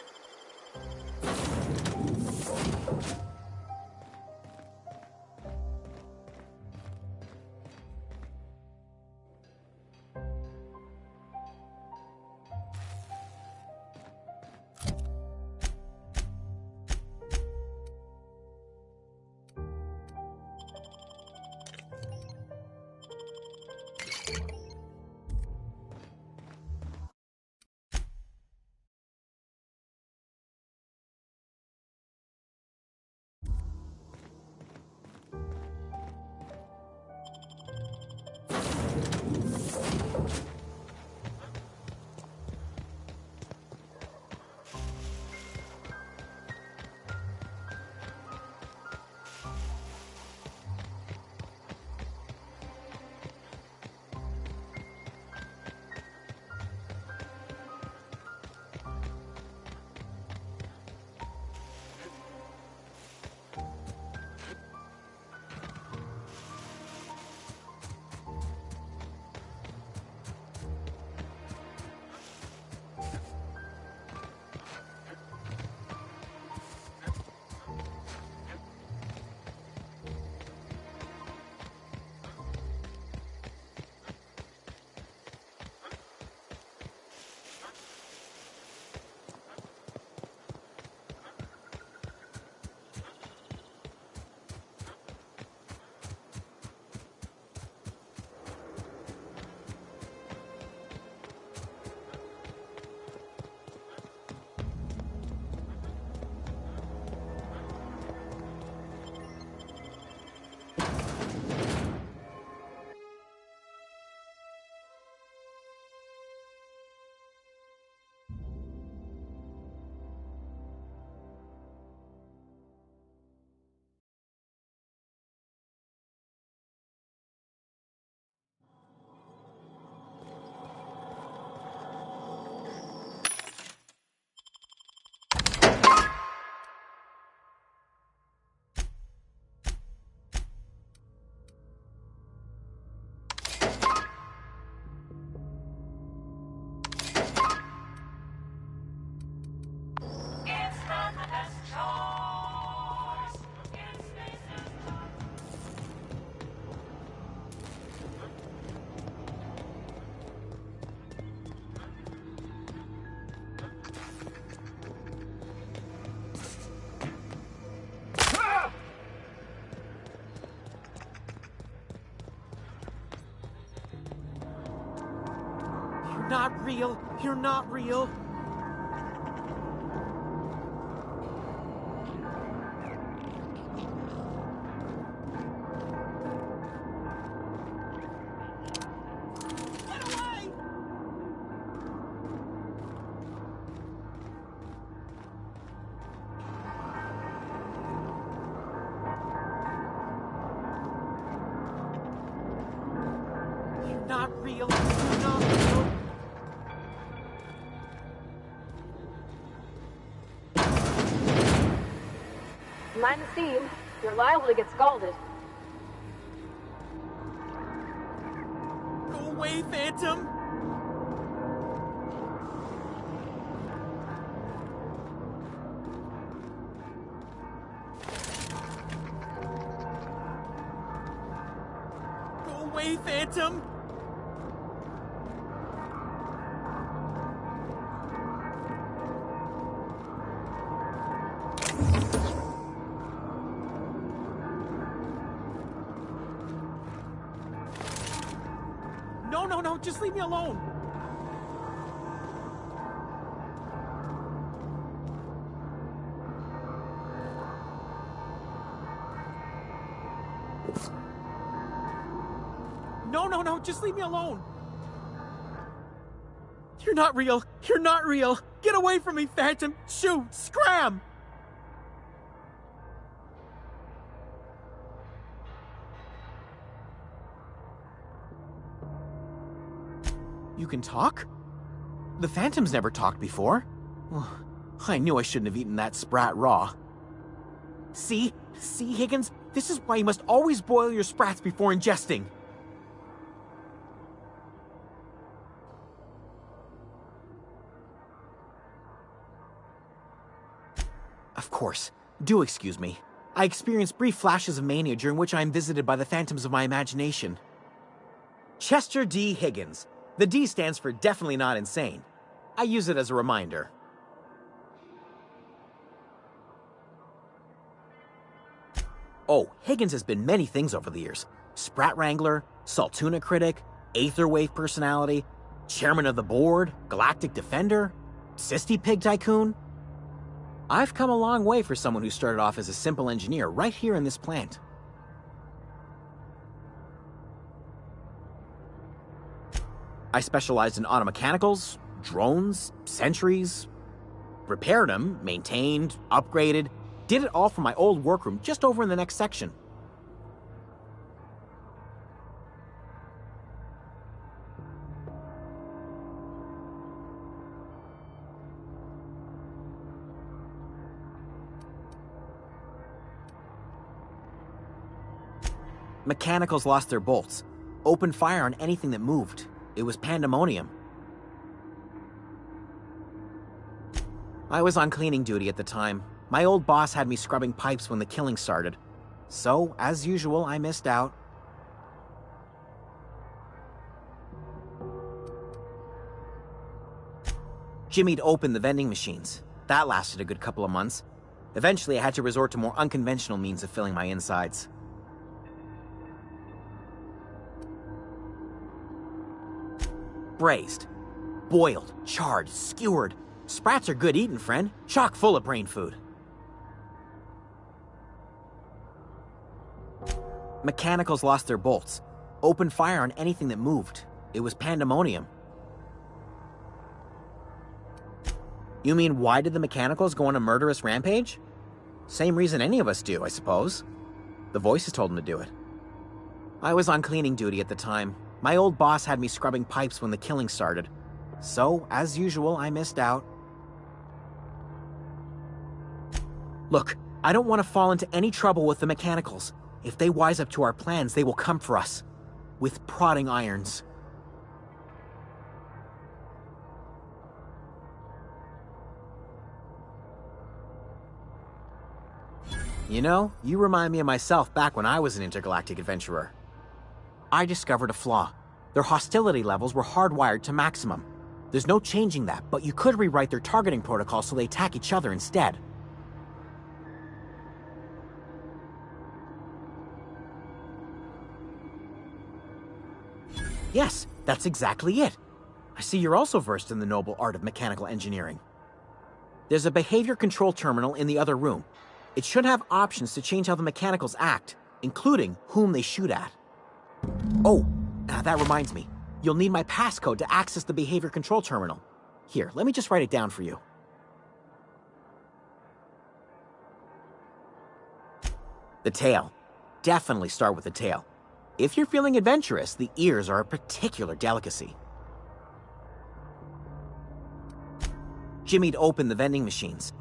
not real. You're not real. Get away! You're not real. You're not real. Mind the steam. You're liable to get scalded. Go away, Phantom! Go away, Phantom! No, no, no, just leave me alone! No, no, no, just leave me alone! You're not real! You're not real! Get away from me, Phantom! Shoot! Scram! You can talk? The Phantom's never talked before. Well, I knew I shouldn't have eaten that sprat raw. See? See, Higgins? This is why you must always boil your sprats before ingesting. Of course. Do excuse me. I experience brief flashes of mania during which I am visited by the phantoms of my imagination. Chester D. Higgins. The D stands for definitely not insane. I use it as a reminder. Oh, Higgins has been many things over the years. Sprat Wrangler, Saltuna Critic, Aetherwave Personality, Chairman of the Board, Galactic Defender, Sisty Pig Tycoon. I've come a long way for someone who started off as a simple engineer right here in this plant. I specialized in automechanicals, drones, sentries, repaired them, maintained, upgraded, did it all from my old workroom just over in the next section. Mechanicals lost their bolts, opened fire on anything that moved. It was pandemonium. I was on cleaning duty at the time. My old boss had me scrubbing pipes when the killing started. So, as usual, I missed out. Jimmy'd opened the vending machines. That lasted a good couple of months. Eventually, I had to resort to more unconventional means of filling my insides. Braised, boiled, charred, skewered. Sprats are good eating, friend. Chock full of brain food. Mechanicals lost their bolts, opened fire on anything that moved. It was pandemonium. You mean, why did the mechanicals go on a murderous rampage? Same reason any of us do, I suppose. The voices told them to do it. I was on cleaning duty at the time. My old boss had me scrubbing pipes when the killing started. So, as usual, I missed out. Look, I don't want to fall into any trouble with the mechanicals. If they wise up to our plans, they will come for us. With prodding irons. You know, you remind me of myself back when I was an intergalactic adventurer. I discovered a flaw. Their hostility levels were hardwired to maximum. There's no changing that, but you could rewrite their targeting protocol so they attack each other instead. Yes, that's exactly it. I see you're also versed in the noble art of mechanical engineering. There's a behavior control terminal in the other room. It should have options to change how the mechanicals act, including whom they shoot at. Oh, that reminds me. You'll need my passcode to access the behavior control terminal. Here, let me just write it down for you. The tail. Definitely start with the tail. If you're feeling adventurous, the ears are a particular delicacy. Jimmy'd open the vending machines.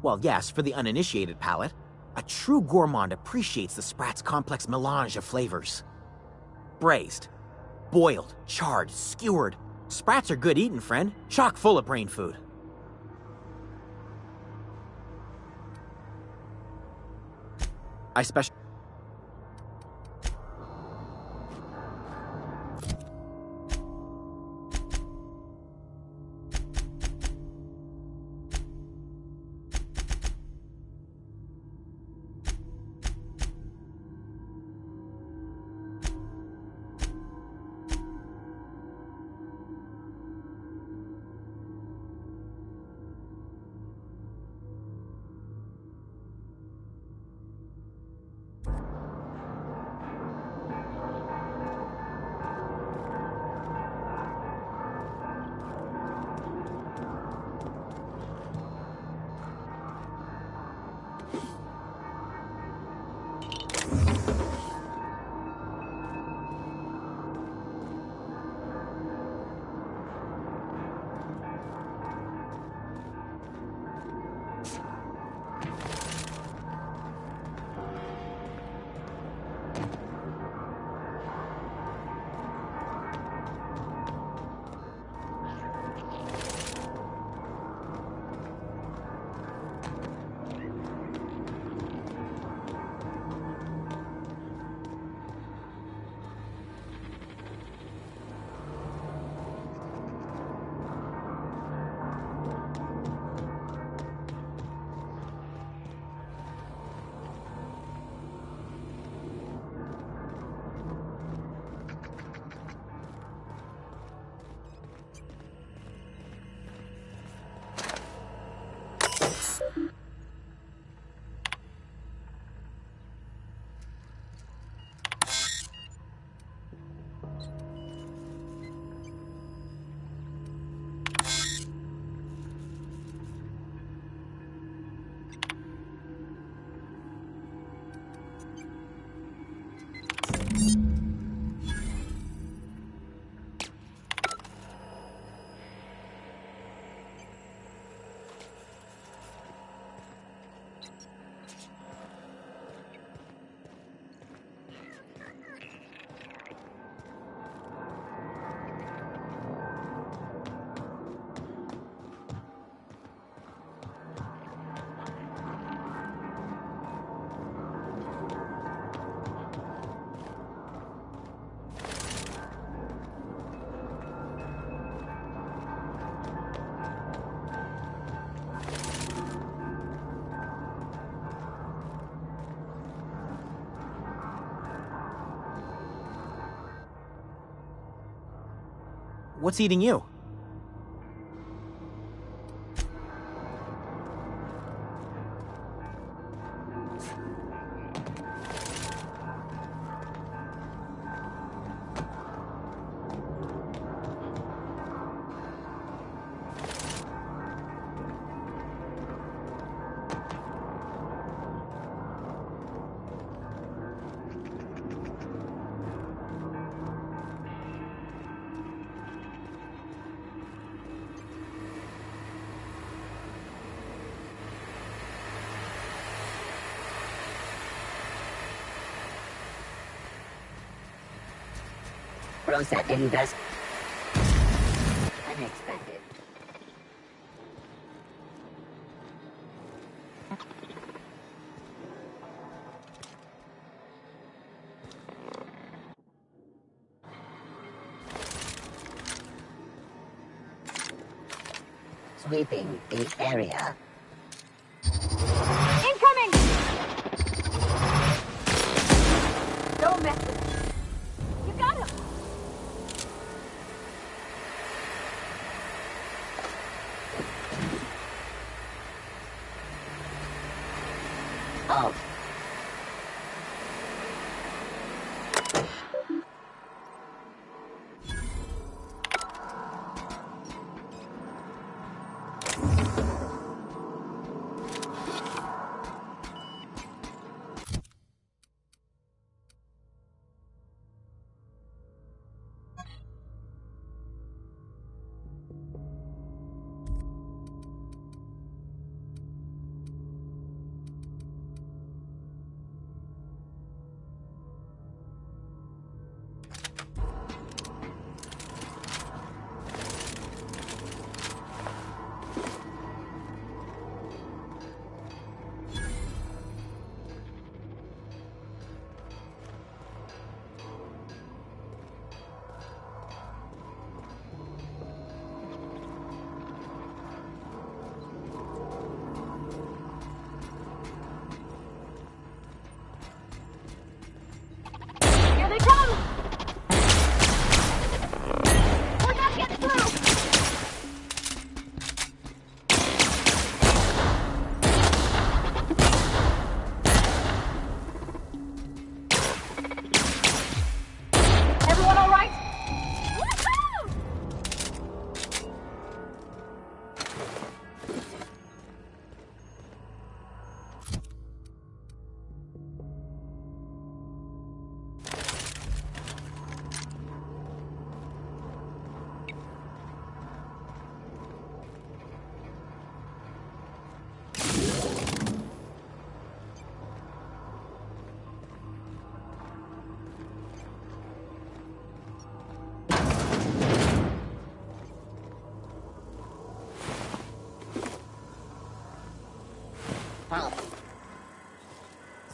Well, yes, for the uninitiated palate, a true gourmand appreciates the Sprat's complex melange of flavors. Braised, boiled, charred, skewered. Sprats are good eating, friend. Chock full of brain food. I special. What's eating you? Rosa invest. Unexpected. Sweeping the area. Incoming! Don't mess with him. You got him!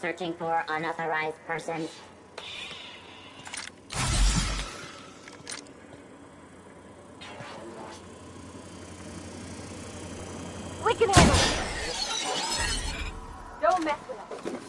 searching for unauthorized persons. We can handle it! Don't mess with us.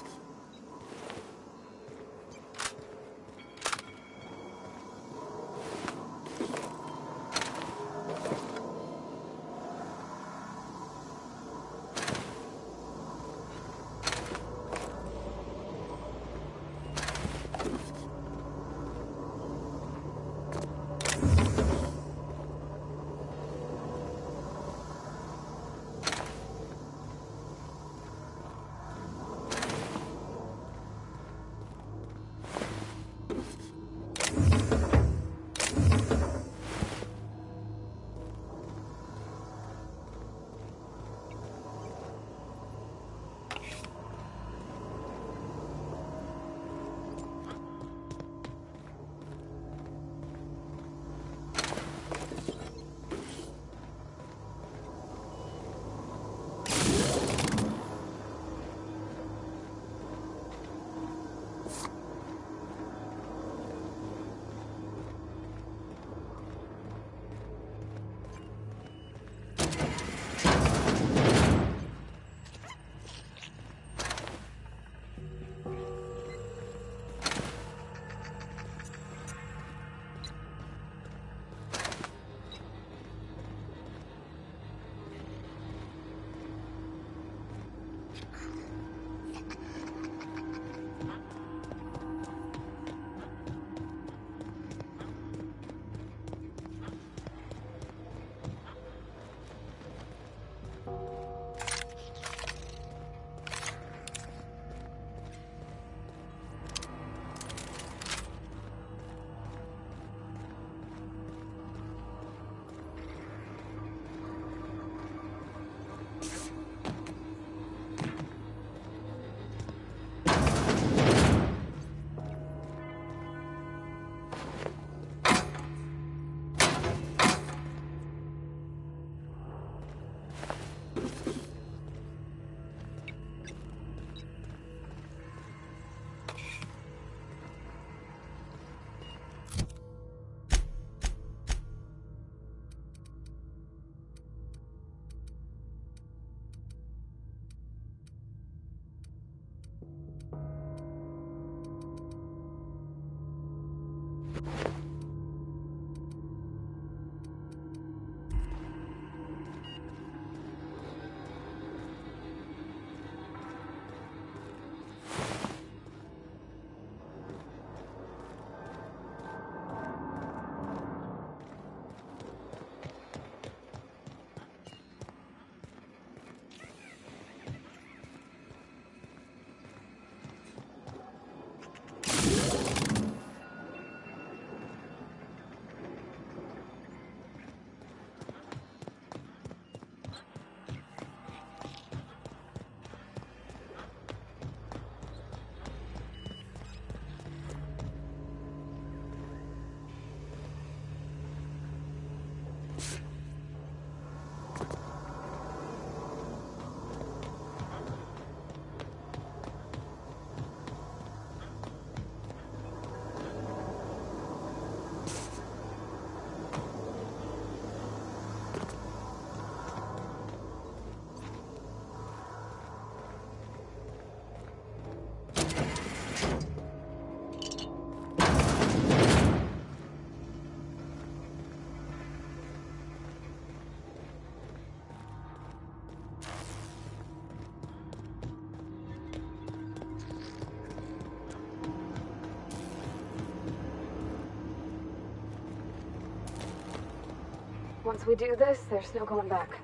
Once we do this, there's no going back.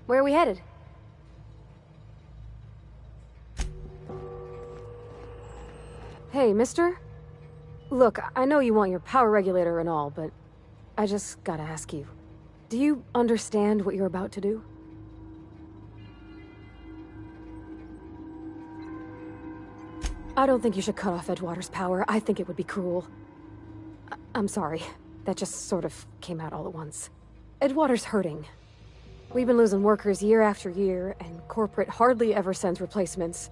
Where are we headed? Hey, mister? Look, I know you want your power regulator and all, but I just gotta ask you. Do you understand what you're about to do? I don't think you should cut off Edgewater's power. I think it would be cruel. I'm sorry. That just sort of came out all at once. Edgewater's hurting. We've been losing workers year after year, and corporate hardly ever sends replacements.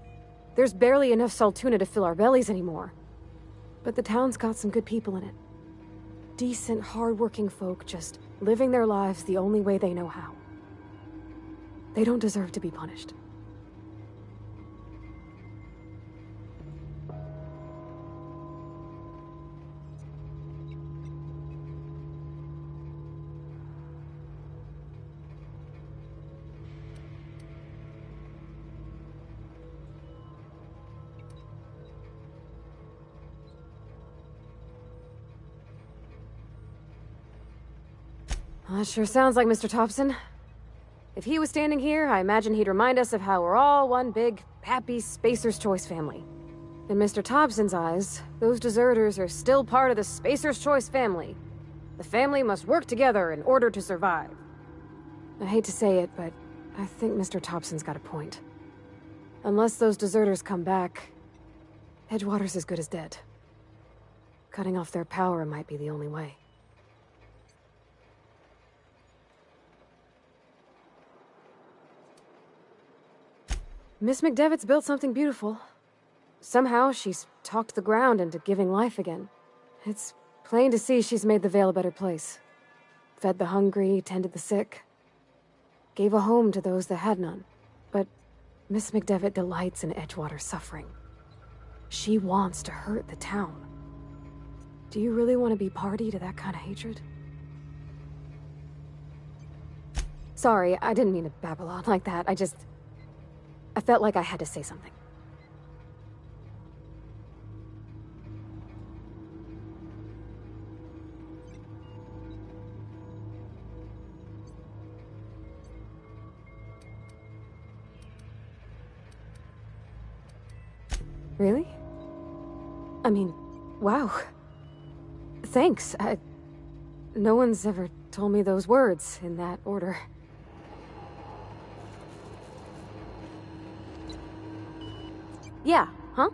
There's barely enough Saltuna to fill our bellies anymore. But the town's got some good people in it. Decent, hard-working folk just living their lives the only way they know how. They don't deserve to be punished. Well, that sure sounds like Mr. Thompson. If he was standing here, I imagine he'd remind us of how we're all one big, happy Spacer's Choice family. In Mr. Thompson's eyes, those deserters are still part of the Spacer's Choice family. The family must work together in order to survive. I hate to say it, but I think Mr. Thompson's got a point. Unless those deserters come back, Edgewater's as good as dead. Cutting off their power might be the only way. Miss McDevitt's built something beautiful. Somehow, she's talked the ground into giving life again. It's plain to see she's made the Vale a better place. Fed the hungry, tended the sick. Gave a home to those that had none. But Miss McDevitt delights in Edgewater's suffering. She wants to hurt the town. Do you really want to be party to that kind of hatred? Sorry, I didn't mean to babble on like that. I felt like I had to say something. Really? I mean, wow. Thanks. No one's ever told me those words in that order. Yeah, huh?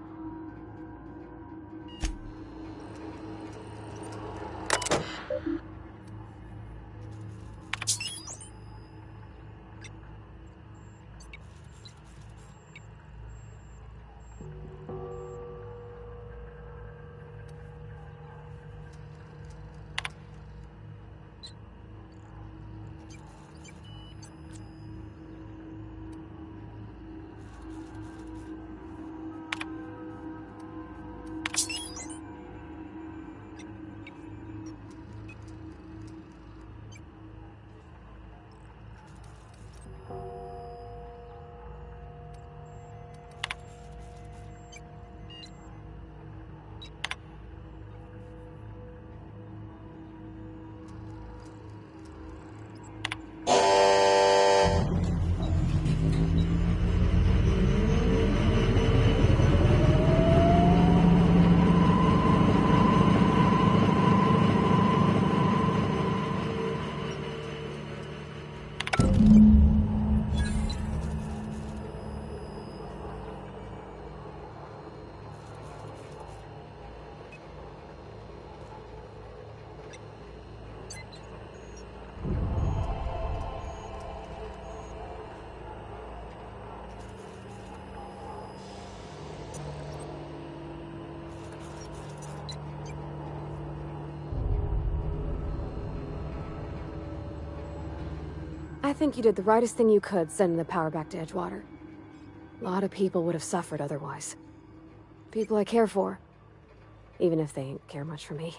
I think you did the rightest thing you could sending the power back to Edgewater. A lot of people would have suffered otherwise. People I care for. Even if they ain't care much for me.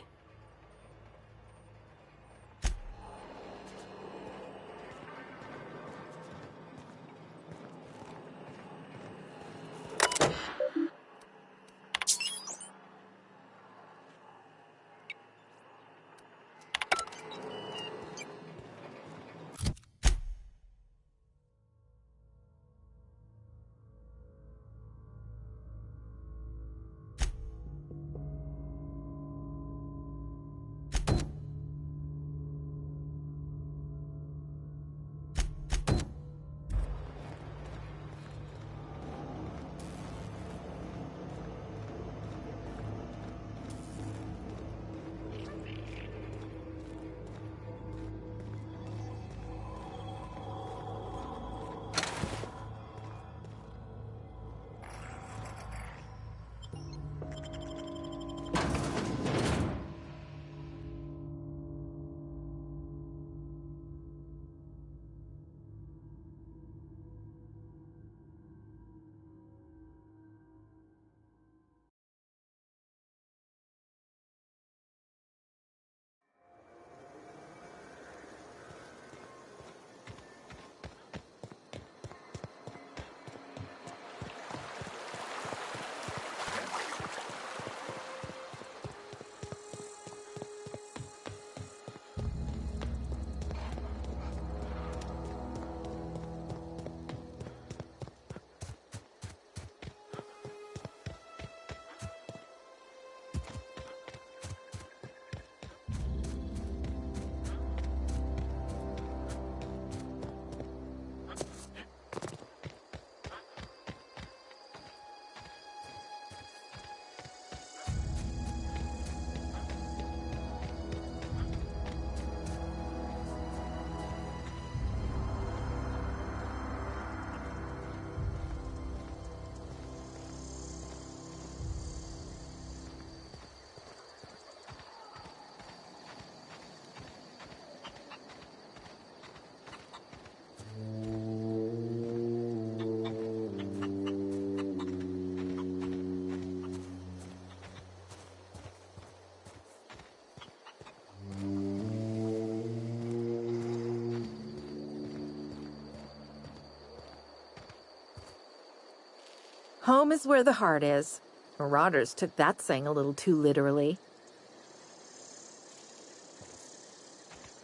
Home is where the heart is. Marauders took that saying a little too literally.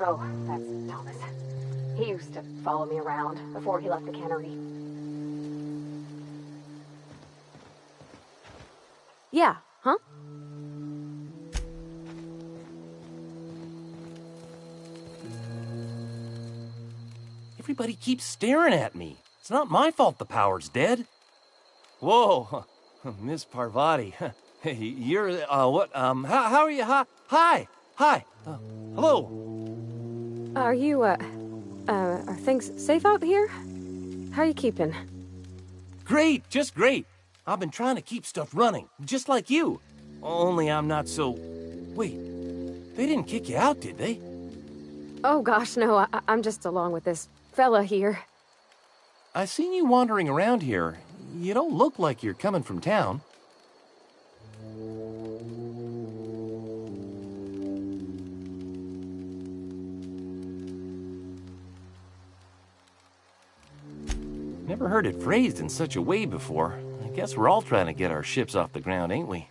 Oh, that's Thomas. He used to follow me around before he left the cannery. Yeah, huh? Everybody keeps staring at me. It's not my fault the power's dead. Whoa, Miss Parvati. Hey, you're, what, how are you? Hi, hello. Are you, are things safe out here? How are you keeping? Great, just great. I've been trying to keep stuff running, just like you. Only I'm not so... Wait, they didn't kick you out, did they? Oh gosh, no, I'm just along with this fella here. I seen you wandering around here. You don't look like you're coming from town. Never heard it phrased in such a way before. I guess we're all trying to get our ships off the ground, ain't we?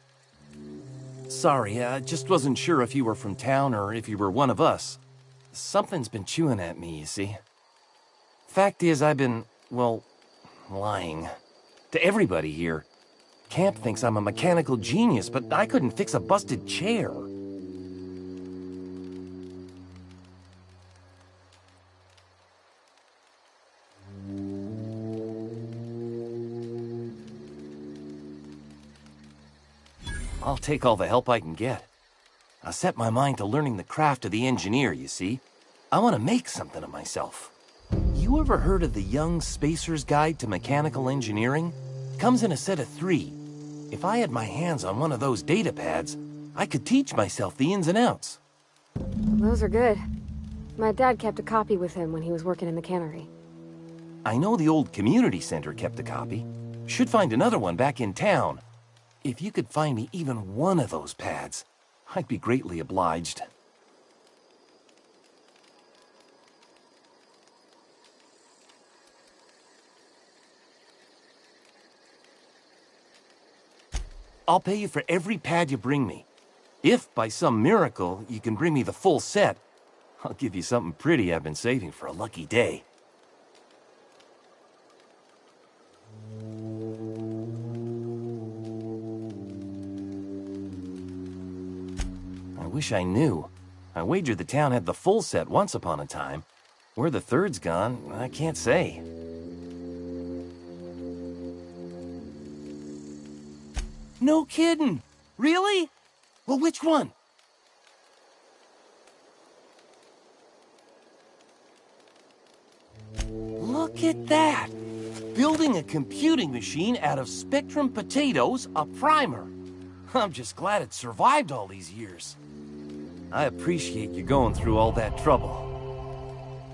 Sorry, I just wasn't sure if you were from town or if you were one of us. Something's been chewing at me, you see. Fact is, I've been, well, lying. To everybody here. Camp thinks I'm a mechanical genius, but I couldn't fix a busted chair. I'll take all the help I can get. I set my mind to learning the craft of the engineer, you see. I want to make something of myself. You ever heard of the Young Spacer's Guide to Mechanical Engineering? Comes in a set of 3. If I had my hands on one of those data pads, I could teach myself the ins and outs. Those are good. My dad kept a copy with him when he was working in the cannery. I know the old community center kept a copy. Should find another one back in town. If you could find me even one of those pads, I'd be greatly obliged. I'll pay you for every pad you bring me. If, by some miracle, you can bring me the full set, I'll give you something pretty I've been saving for a lucky day. I wish I knew. I wagered the town had the full set once upon a time. Where the third's gone, I can't say. No kidding! Really? Well, which one? Look at that! Building a computing machine out of Spectrum potatoes, a primer. I'm just glad it survived all these years. I appreciate you going through all that trouble.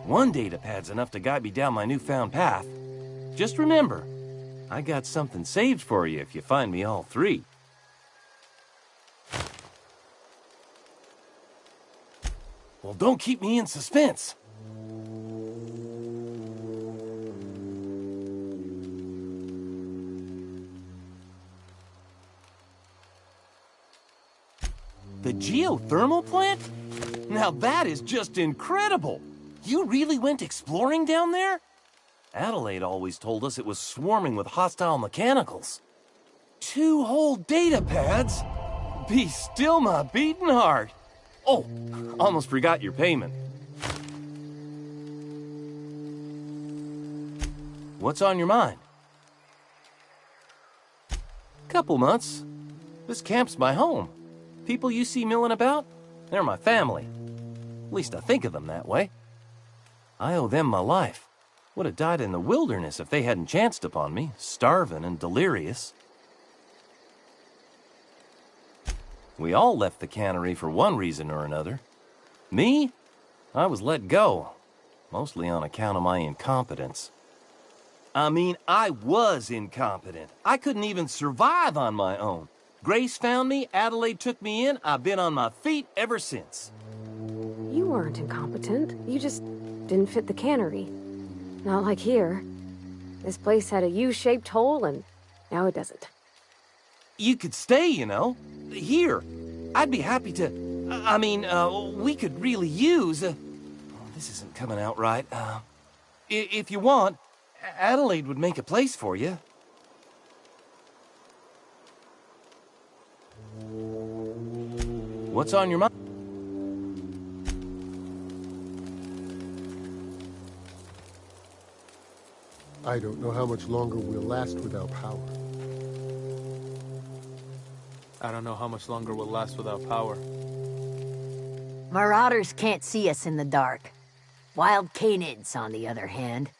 One data pad's enough to guide me down my newfound path. Just remember, I got something saved for you if you find me all 3. Well, don't keep me in suspense. The geothermal plant? Now that is just incredible! You really went exploring down there? Adelaide always told us it was swarming with hostile mechanicals. 2 whole data pads? Be still my beating heart. Oh, almost forgot your payment. What's on your mind? Couple months. This camp's my home. People you see milling about, they're my family. At least I think of them that way. I owe them my life. Would have died in the wilderness if they hadn't chanced upon me, starving and delirious. We all left the cannery for one reason or another. Me? I was let go, mostly on account of my incompetence. I mean, I was incompetent. I couldn't even survive on my own. Grace found me, Adelaide took me in, I've been on my feet ever since. You weren't incompetent. You just didn't fit the cannery. Not like here. This place had a U-shaped hole and Now it doesn't. You could stay, you know. Here. I'd be happy to... I mean, we could really use... oh, this isn't coming out right. If you want, Adelaide would make a place for you. What's on your mind? I don't know how much longer we'll last without power. I don't know how much longer we'll last without power. Marauders can't see us in the dark. Wild canids, on the other hand.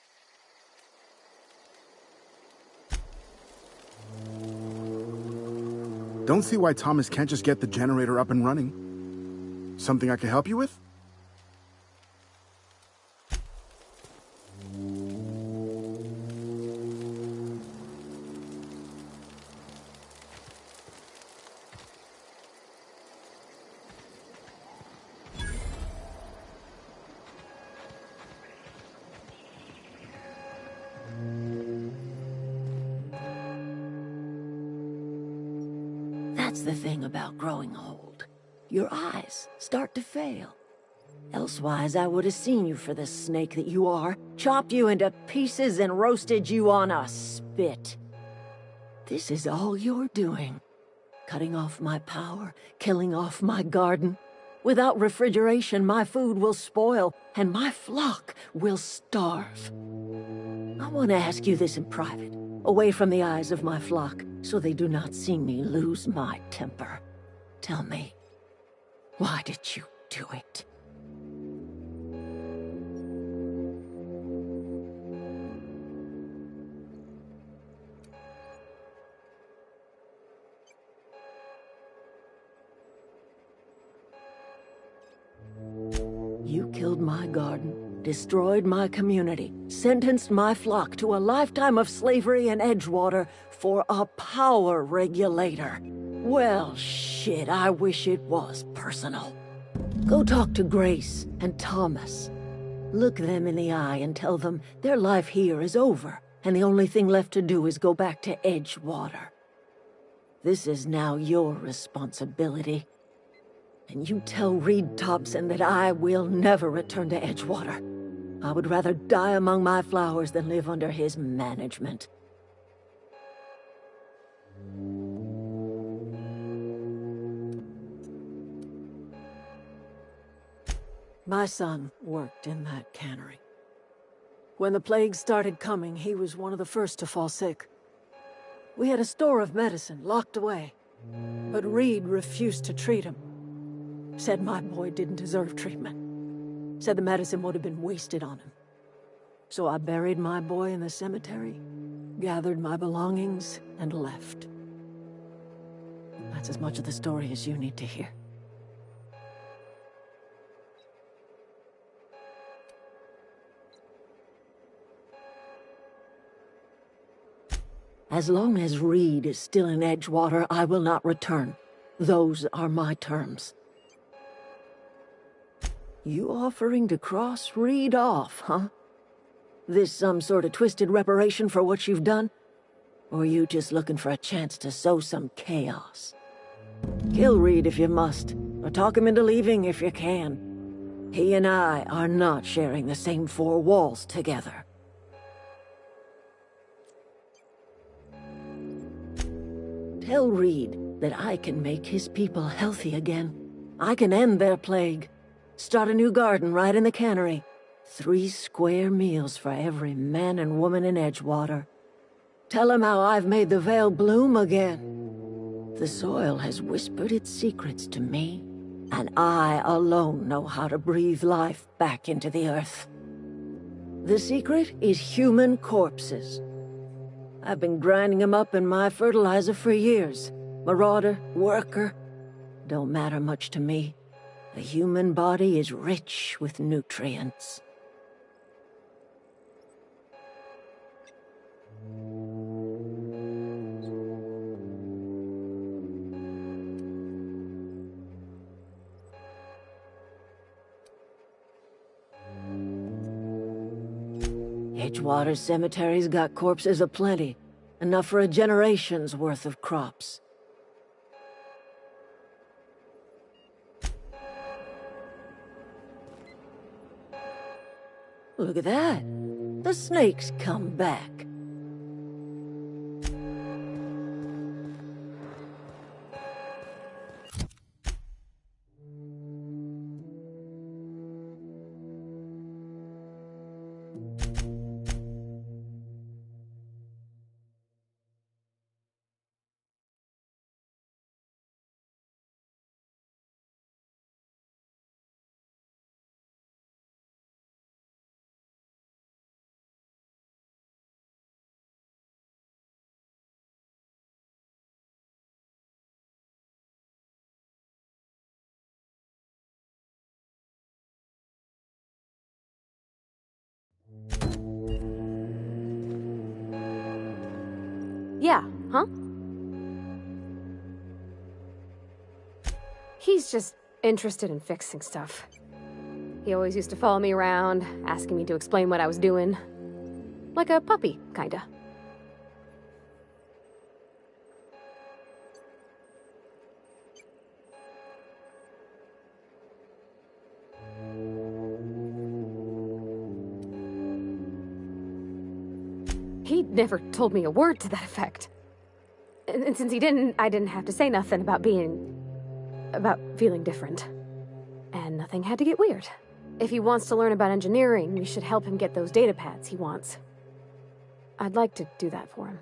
Don't see why Thomas can't just get the generator up and running. Something I can help you with? That's the thing about growing old. Your eyes start to fail. Elsewise, I would have seen you for the snake that you are, chopped you into pieces and roasted you on a spit. This is all you're doing. Cutting off my power, killing off my garden. Without refrigeration, my food will spoil, and my flock will starve. I want to ask you this in private, away from the eyes of my flock, so they do not see me lose my temper. Tell me, why did you do it? You killed my garden, destroyed my community, sentenced my flock to a lifetime of slavery in Edgewater for a power regulator. Well, shit, I wish it was personal. Go talk to Grace and Thomas. Look them in the eye and tell them their life here is over, and the only thing left to do is go back to Edgewater. This is now your responsibility. And you tell Reed Thompson that I will never return to Edgewater. I would rather die among my flowers than live under his management. My son worked in that cannery. When the plague started coming, he was one of the first to fall sick. We had a store of medicine locked away, but Reed refused to treat him. Said my boy didn't deserve treatment. Said the medicine would have been wasted on him. So I buried my boy in the cemetery, gathered my belongings, and left. That's as much of the story as you need to hear. As long as Reed is still in Edgewater, I will not return. Those are my terms. You offering to cross Reed off, huh? This some sort of twisted reparation for what you've done? Or you just looking for a chance to sow some chaos? Kill Reed if you must, or talk him into leaving if you can. He and I are not sharing the same four walls together. Tell Reed that I can make his people healthy again. I can end their plague. Start a new garden right in the cannery. 3 square meals for every man and woman in Edgewater. Tell him how I've made the Vale bloom again. The soil has whispered its secrets to me, and I alone know how to breathe life back into the earth. The secret is human corpses. I've been grinding them up in my fertilizer for years. Marauder, worker, don't matter much to me. The human body is rich with nutrients. Edgewater Cemetery's got corpses aplenty, Enough for a generation's worth of crops. Look at that. The snake's come back. Yeah, huh? He's just interested in fixing stuff. He always used to follow me around, asking me to explain what I was doing. Like a puppy, kinda. He never told me a word to that effect. And since he didn't, I didn't have to say nothing about feeling different. And nothing had to get weird. If he wants to learn about engineering, we should help him get those data pads he wants. I'd like to do that for him.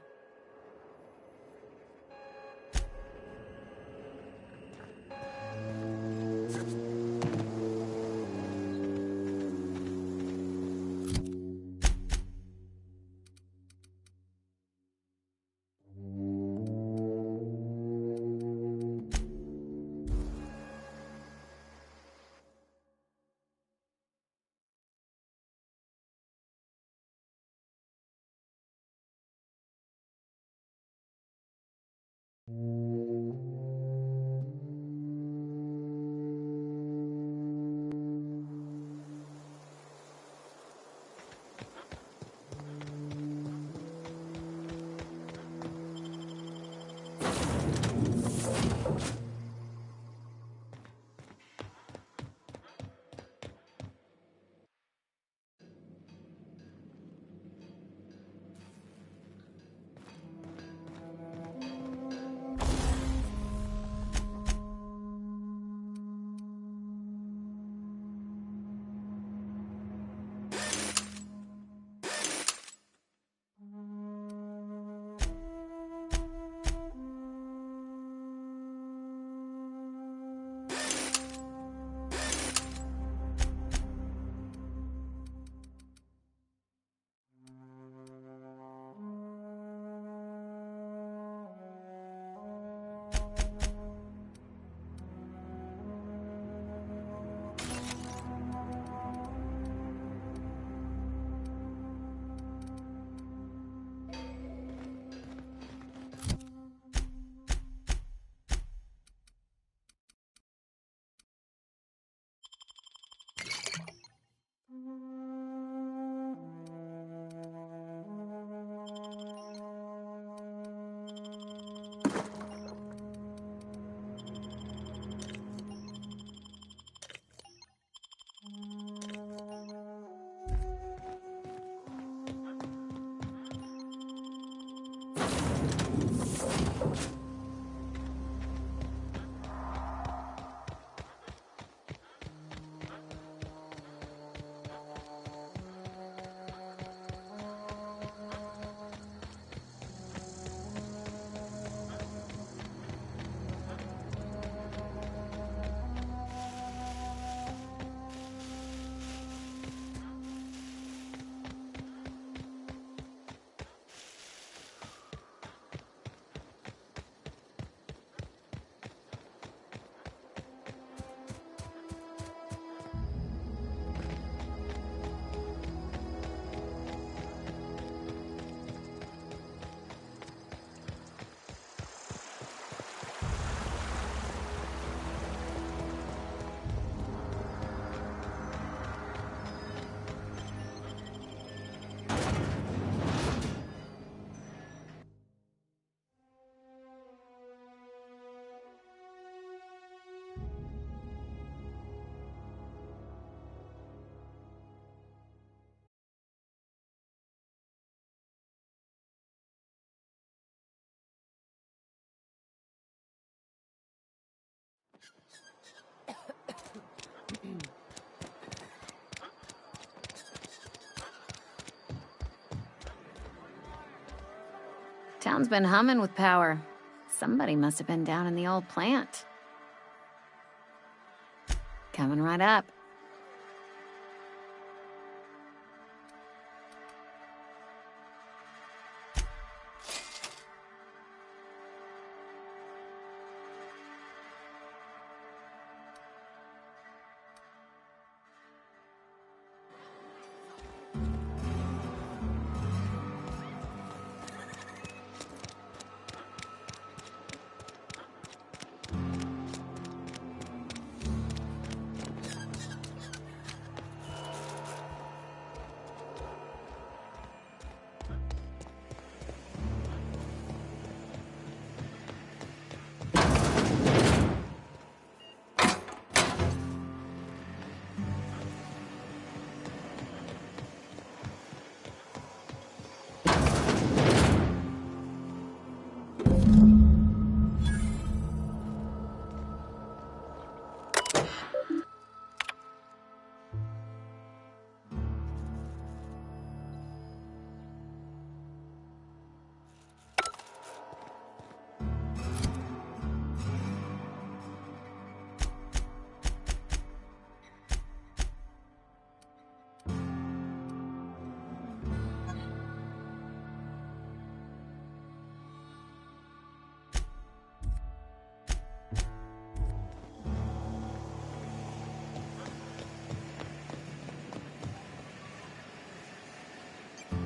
Town's been humming with power. Somebody must have been down in the old plant. Coming right up.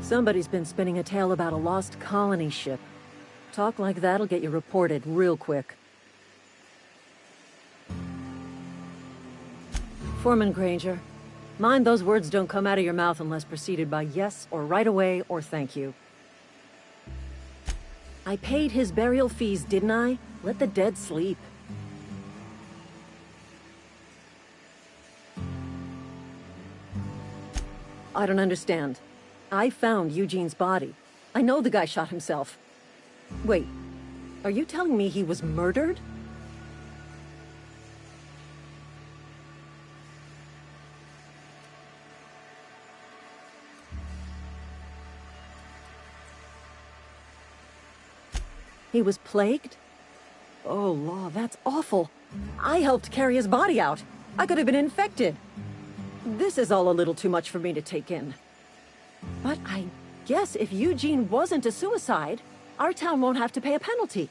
Somebody's been spinning a tale about a lost colony ship. Talk like that'll get you reported real quick. Foreman Granger, mind those words don't come out of your mouth unless preceded by yes or right away or thank you. I paid his burial fees, didn't I? Let the dead sleep. I don't understand. I found Eugene's body. I know the guy shot himself. Wait, are you telling me he was murdered? He was plagued? Oh, Law, that's awful. I helped carry his body out. I could have been infected. This is all a little too much for me to take in. But I guess if Eugene wasn't a suicide, our town won't have to pay a penalty.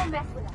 Don't mess with us.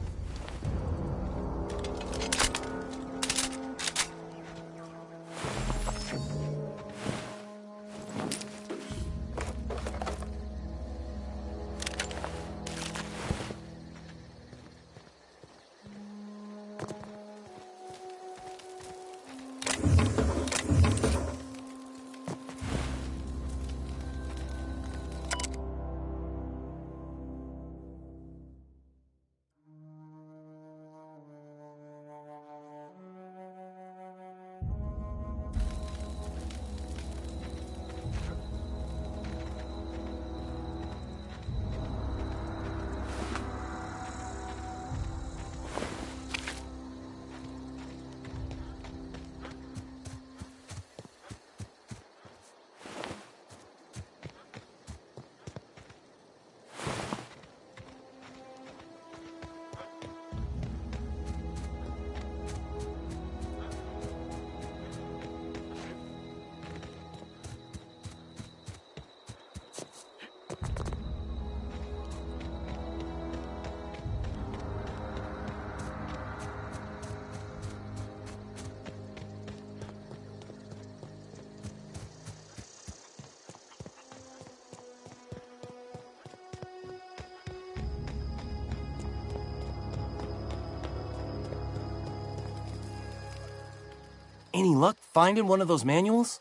Any luck finding one of those manuals?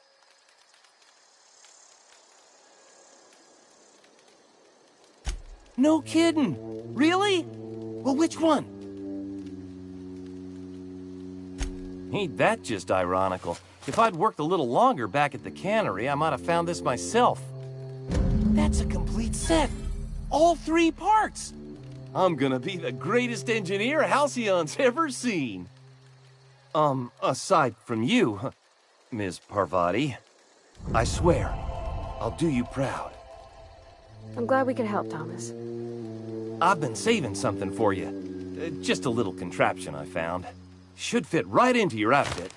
No kidding! Really? Well, which one? Ain't that just ironical? If I'd worked a little longer back at the cannery, I might have found this myself. That's a complete set! All 3 parts! I'm gonna be the greatest engineer Halcyon's ever seen! Aside from you, Ms. Parvati, I swear, I'll do you proud. I'm glad we could help, Thomas. I've been saving something for you. Just a little contraption I found. Should fit right into your outfit.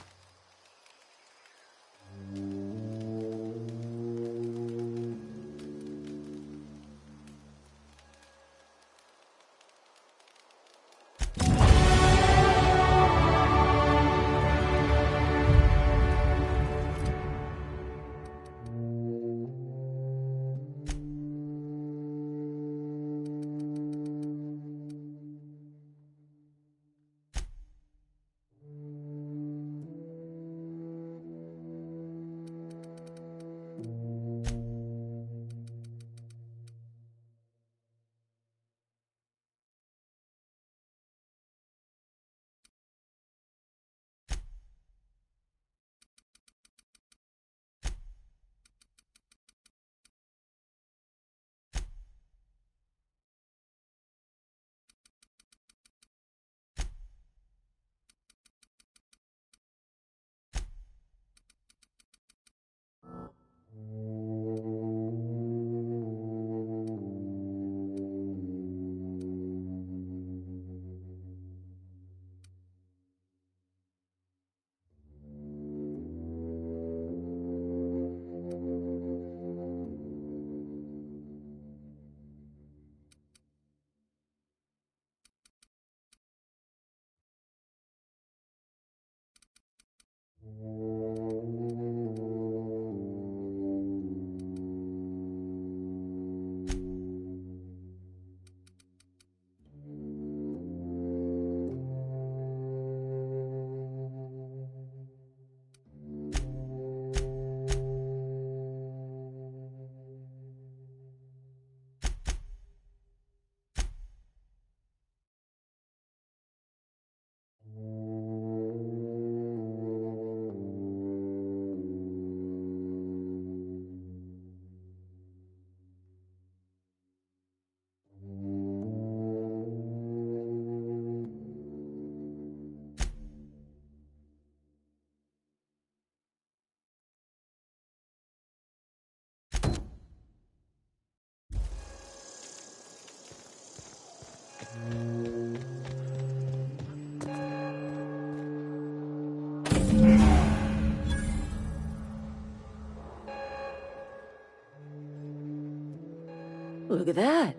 Look at that.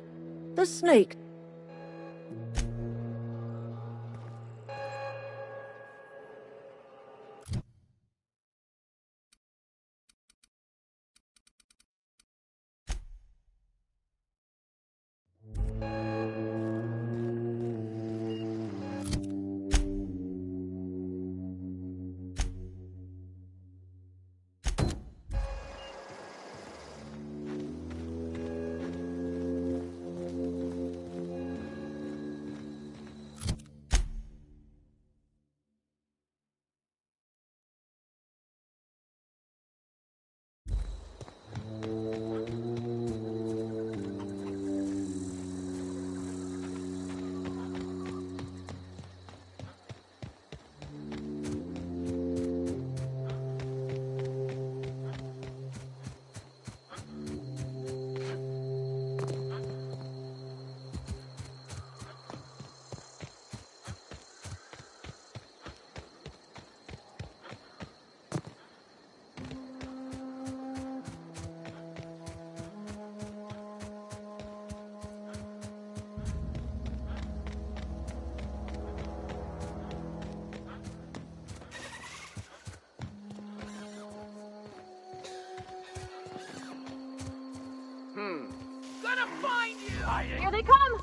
The snake. Here they come!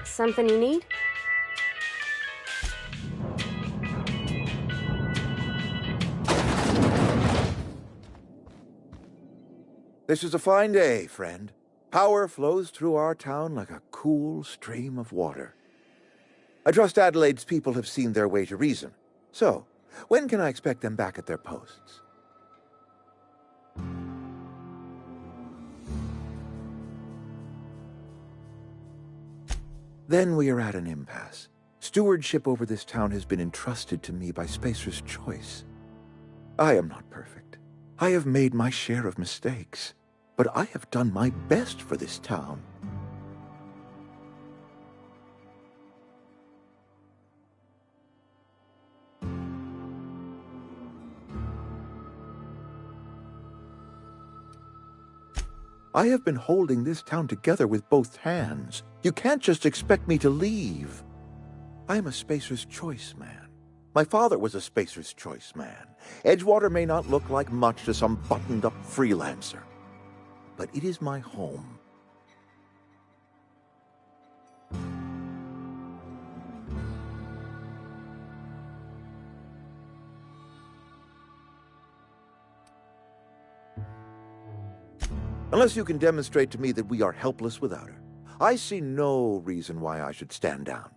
Something you need? This is a fine day, friend. Power flows through our town like a cool stream of water. I trust Adelaide's people have seen their way to reason. So, when can I expect them back at their posts? Then we are at an impasse. Stewardship over this town has been entrusted to me by Spacer's Choice. I am not perfect. I have made my share of mistakes, but I have done my best for this town. I have been holding this town together with both hands. You can't just expect me to leave. I am a Spacer's Choice man. My father was a Spacer's Choice man. Edgewater may not look like much to some buttoned-up freelancer, but it is my home. Unless you can demonstrate to me that we are helpless without her, I see no reason why I should stand down.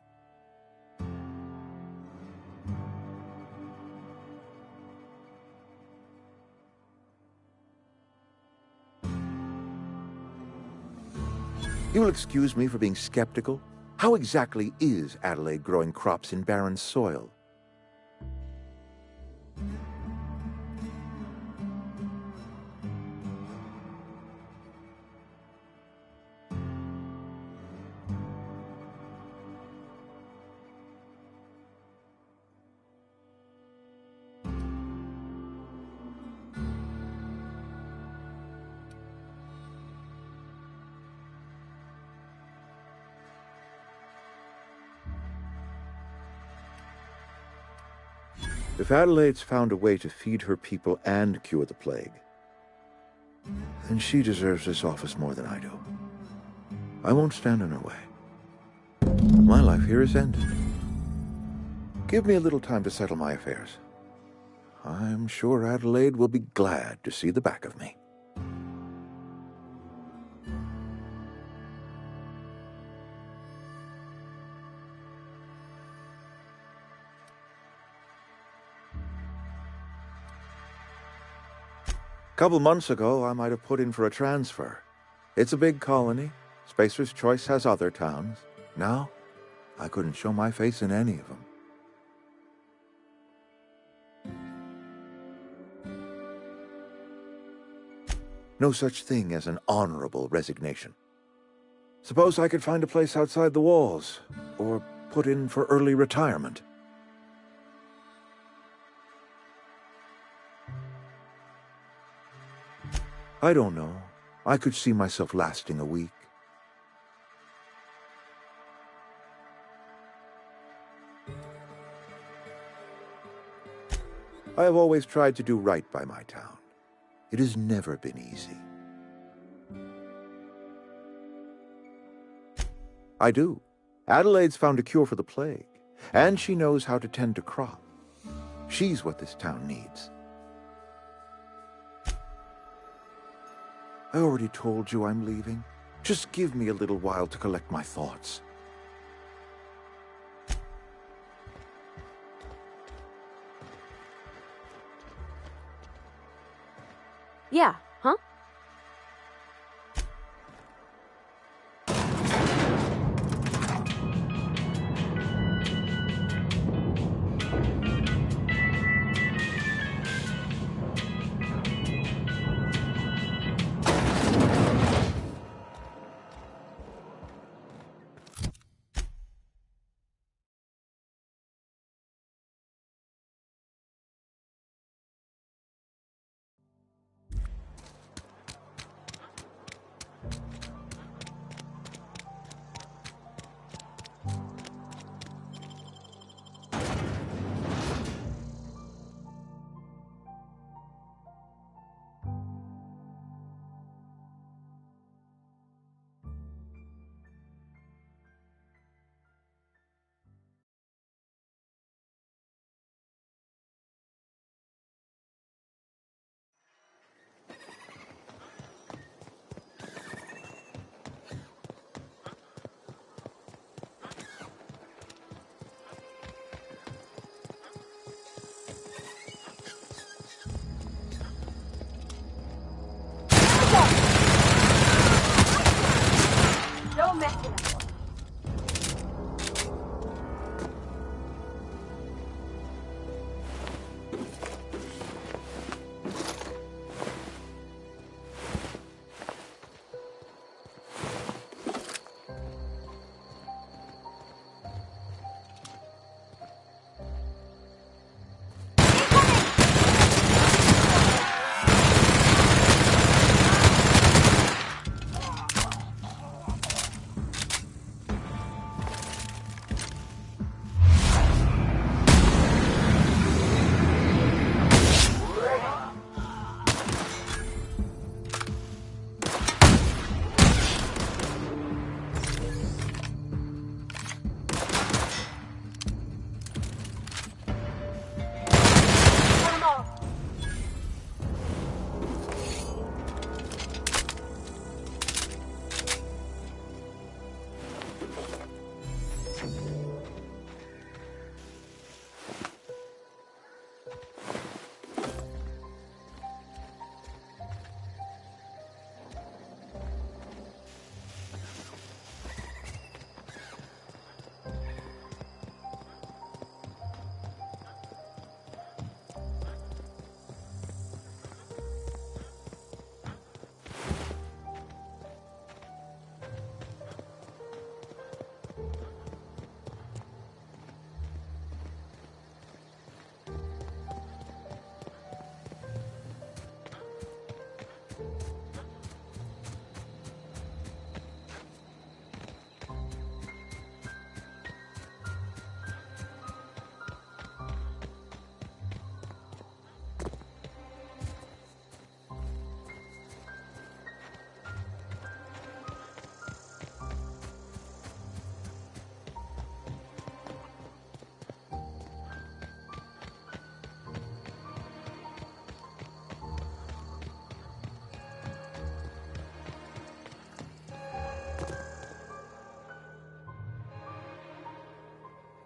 You will excuse me for being skeptical. How exactly is Adelaide growing crops in barren soil? If Adelaide's found a way to feed her people and cure the plague, then she deserves this office more than I do. I won't stand in her way. My life here is ended. Give me a little time to settle my affairs. I'm sure Adelaide will be glad to see the back of me. A couple months ago, I might have put in for a transfer. It's a big colony. Spacer's Choice has other towns. Now, I couldn't show my face in any of them. No such thing as an honorable resignation. Suppose I could find a place outside the walls, or put in for early retirement. I don't know. I could see myself lasting a week. I have always tried to do right by my town. It has never been easy. I do. Adelaide's found a cure for the plague, and she knows how to tend to crop. She's what this town needs. I already told you I'm leaving. Just give me a little while to collect my thoughts. Yeah, huh? Don't mess with us.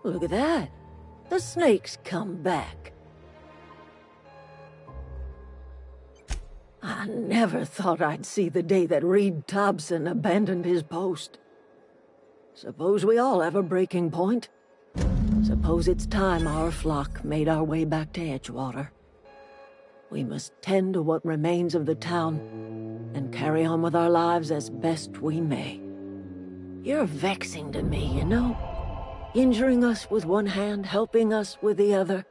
Look at that. The snake's come back. I never thought I'd see the day that Reed Thompson abandoned his post. Suppose we all have a breaking point. Suppose it's time our flock made our way back to Edgewater. We must tend to what remains of the town and carry on with our lives as best we may. You're vexing to me, you know? Injuring us with one hand, helping us with the other.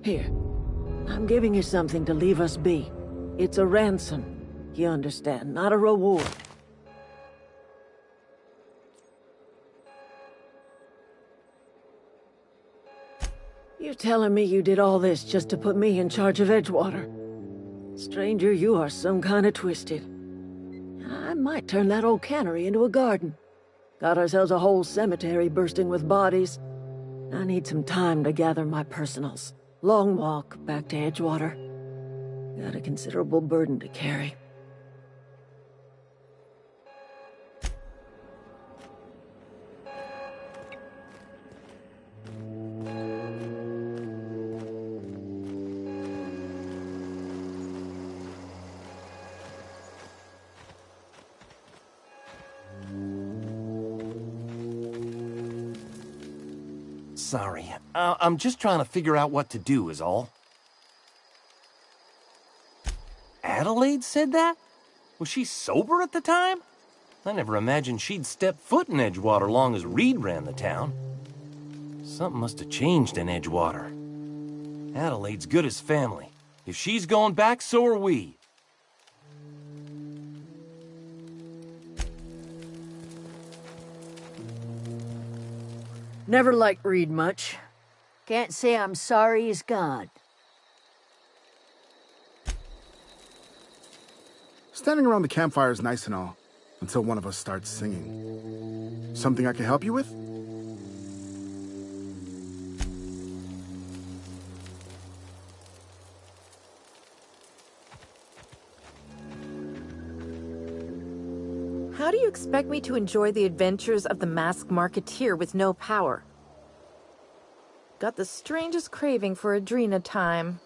Here, I'm giving you something to leave us be. It's a ransom, you understand, not a reward. You're telling me you did all this just to put me in charge of Edgewater? Stranger, you are some kind of twisted. I might turn that old cannery into a garden. Got ourselves a whole cemetery bursting with bodies. I need some time to gather my personals. Long walk back to Edgewater. Got a considerable burden to carry. Sorry. I'm just trying to figure out what to do is all. Adelaide said that? Was she sober at the time? I never imagined she'd step foot in Edgewater long as Reed ran the town. Something must have changed in Edgewater. Adelaide's good as family. If she's going back, so are we. Never liked Reed much. Can't say I'm sorry he's gone. Standing around the campfire is nice and all, until one of us starts singing. Something I can help you with? How do you expect me to enjoy the adventures of the masked marketeer with no power? Got the strangest craving for Adrena time.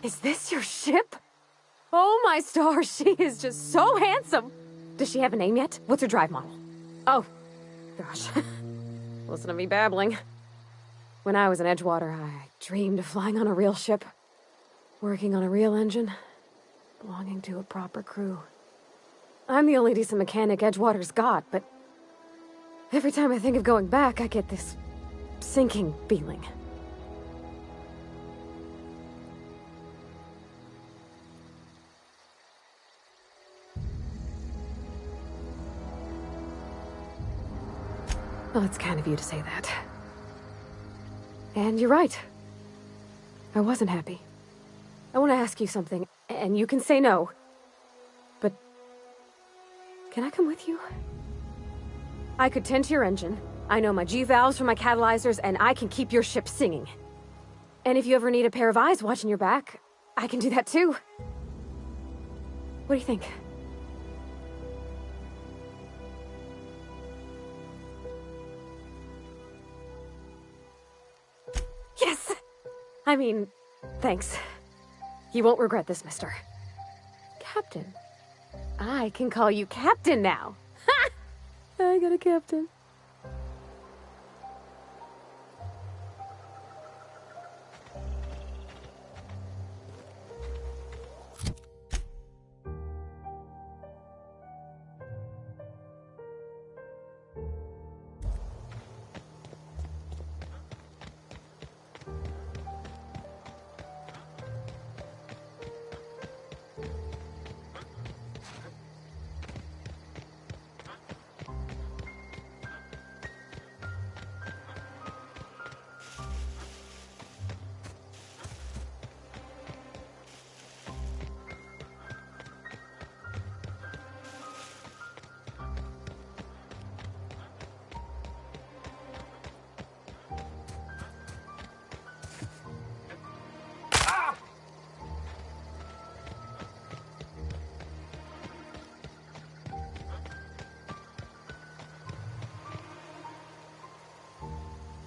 Is this your ship? Oh my stars, she is just so handsome. Does she have a name yet? What's her drive model? Oh, gosh. Listen to me babbling. When I was in Edgewater, I dreamed of flying on a real ship, working on a real engine, belonging to a proper crew. I'm the only decent mechanic Edgewater's got, but every time I think of going back, I get this sinking feeling. Well, it's kind of you to say that. And you're right. I wasn't happy. I want to ask you something, and you can say no. But can I come with you? I could tend to your engine. I know my G-valves from my catalyzers, and I can keep your ship singing. And if you ever need a pair of eyes watching your back, I can do that too. What do you think? Yes! I mean, thanks. You won't regret this, mister. Captain. I can call you Captain now. Ha! I got a captain.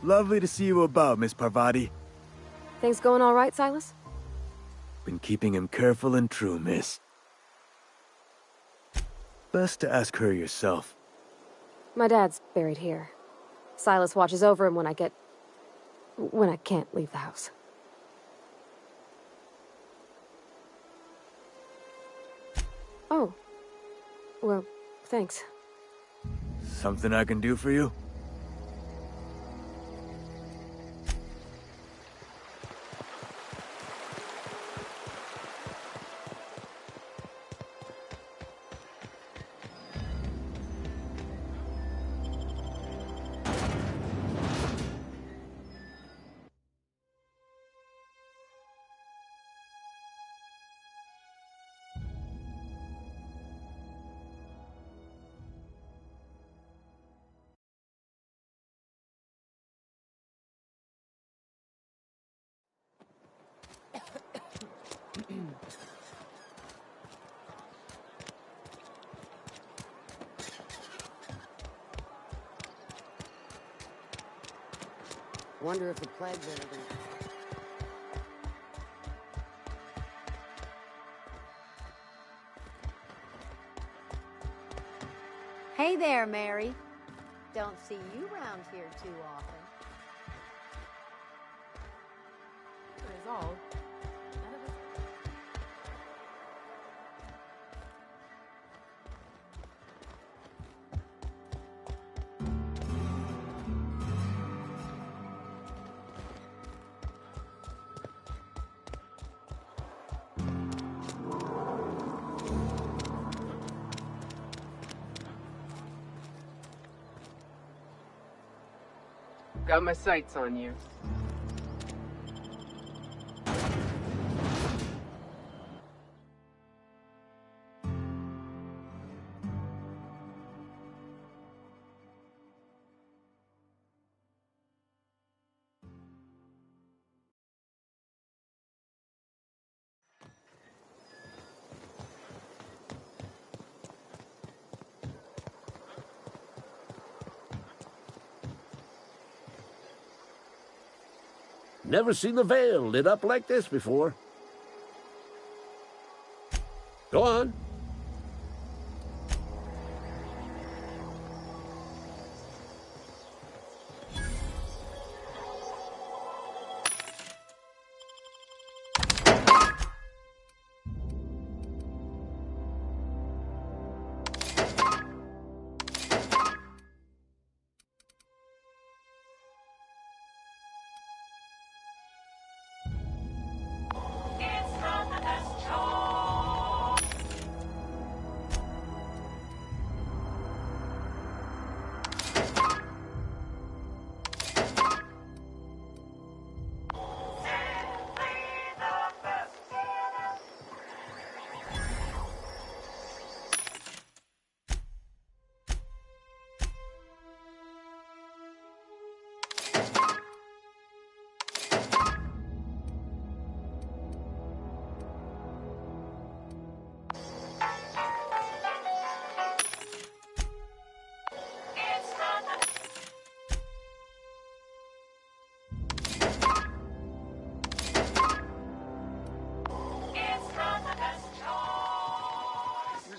Lovely to see you about, Miss Parvati. Things going all right, Silas? Been keeping him careful and true, miss. Best to ask her yourself. My dad's buried here. Silas watches over him when I can't leave the house. Oh. Well, thanks. Something I can do for you? Wonder if the plague's ever gonna... Hey there, Mary. Don't see you around here too often. That is all. Got my sights on you. Never seen the Vale lit up like this before. Go on.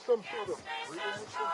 Some sort of freelancer?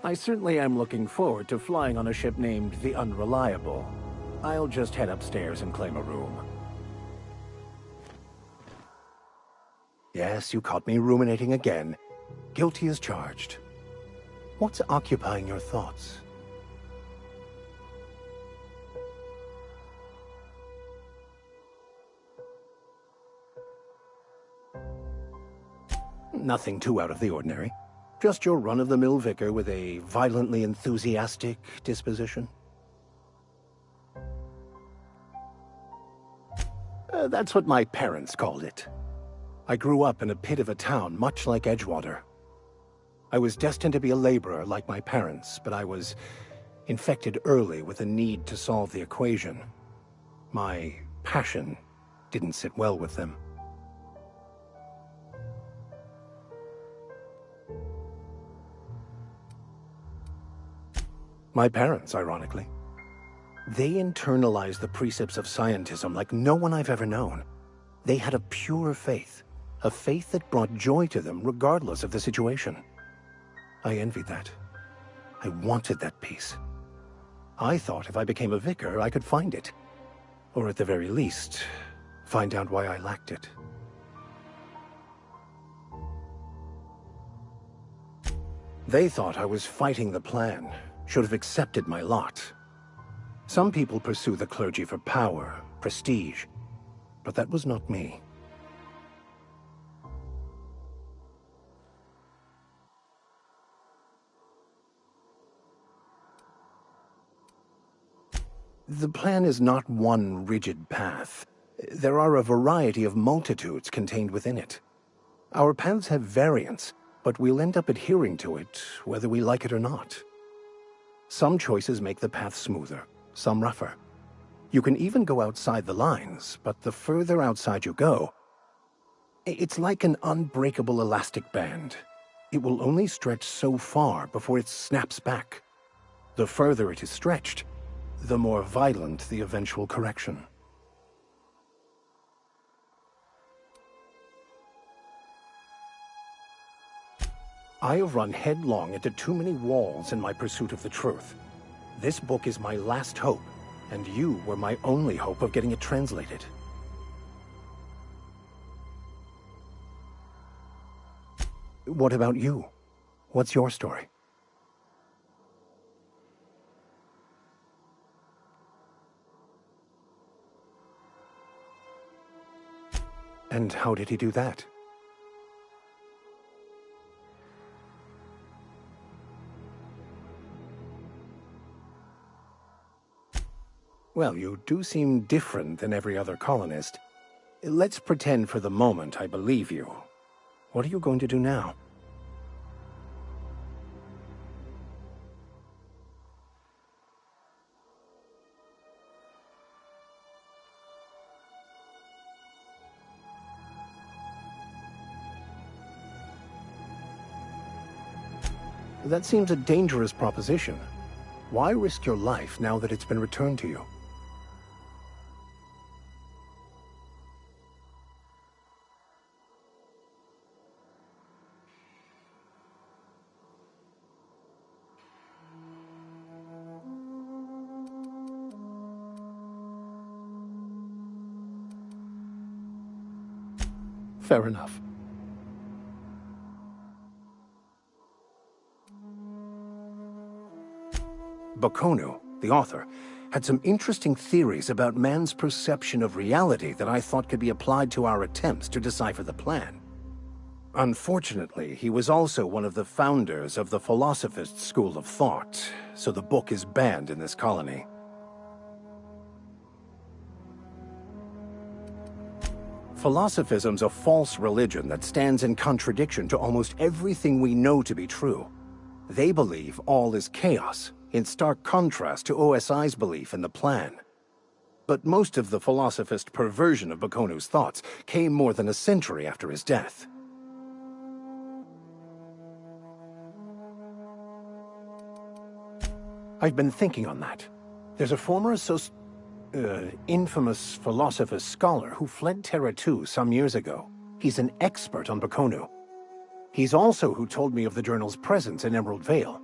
I certainly am looking forward to flying on a ship named the Unreliable. I'll just head upstairs and claim a room. Yes, you caught me ruminating again. Guilty as charged. What's occupying your thoughts? Nothing too out of the ordinary. Just your run-of-the-mill vicar with a violently enthusiastic disposition. That's what my parents called it. I grew up in a pit of a town, much like Edgewater. I was destined to be a laborer like my parents, but I was infected early with a need to solve the equation. My passion didn't sit well with them. My parents, ironically. They internalized the precepts of scientism like no one I've ever known. They had a pure faith, a faith that brought joy to them regardless of the situation. I envied that. I wanted that peace. I thought if I became a vicar, I could find it. Or at the very least, find out why I lacked it. They thought I was fighting the plan, should have accepted my lot. Some people pursue the clergy for power, prestige, but that was not me. The plan is not one rigid path. There are a variety of multitudes contained within it. Our paths have variance, but we'll end up adhering to it, whether we like it or not. Some choices make the path smoother, some rougher. You can even go outside the lines, but the further outside you go, it's like an unbreakable elastic band. It will only stretch so far before it snaps back. The further it is stretched, the more violent the eventual correction. I have run headlong into too many walls in my pursuit of the truth. This book is my last hope, and you were my only hope of getting it translated. What about you? What's your story? And how did he do that? Well, you do seem different than every other colonist. Let's pretend for the moment I believe you. What are you going to do now? That seems a dangerous proposition. Why risk your life now that it's been returned to you? Fair enough. Bokonu, the author, had some interesting theories about man's perception of reality that I thought could be applied to our attempts to decipher the plan. Unfortunately, he was also one of the founders of the Philosophist school of thought, so the book is banned in this colony. Philosophism's a false religion that stands in contradiction to almost everything we know to be true. They believe all is chaos, in stark contrast to OSI's belief in the plan. But most of the philosophist perversion of Bokonu's thoughts came more than a century after his death. I've been thinking on that. There's a former infamous Philosophist scholar who fled Terra 2 some years ago. He's an expert on Bokonu. He's also who told me of the journal's presence in Emerald Vale.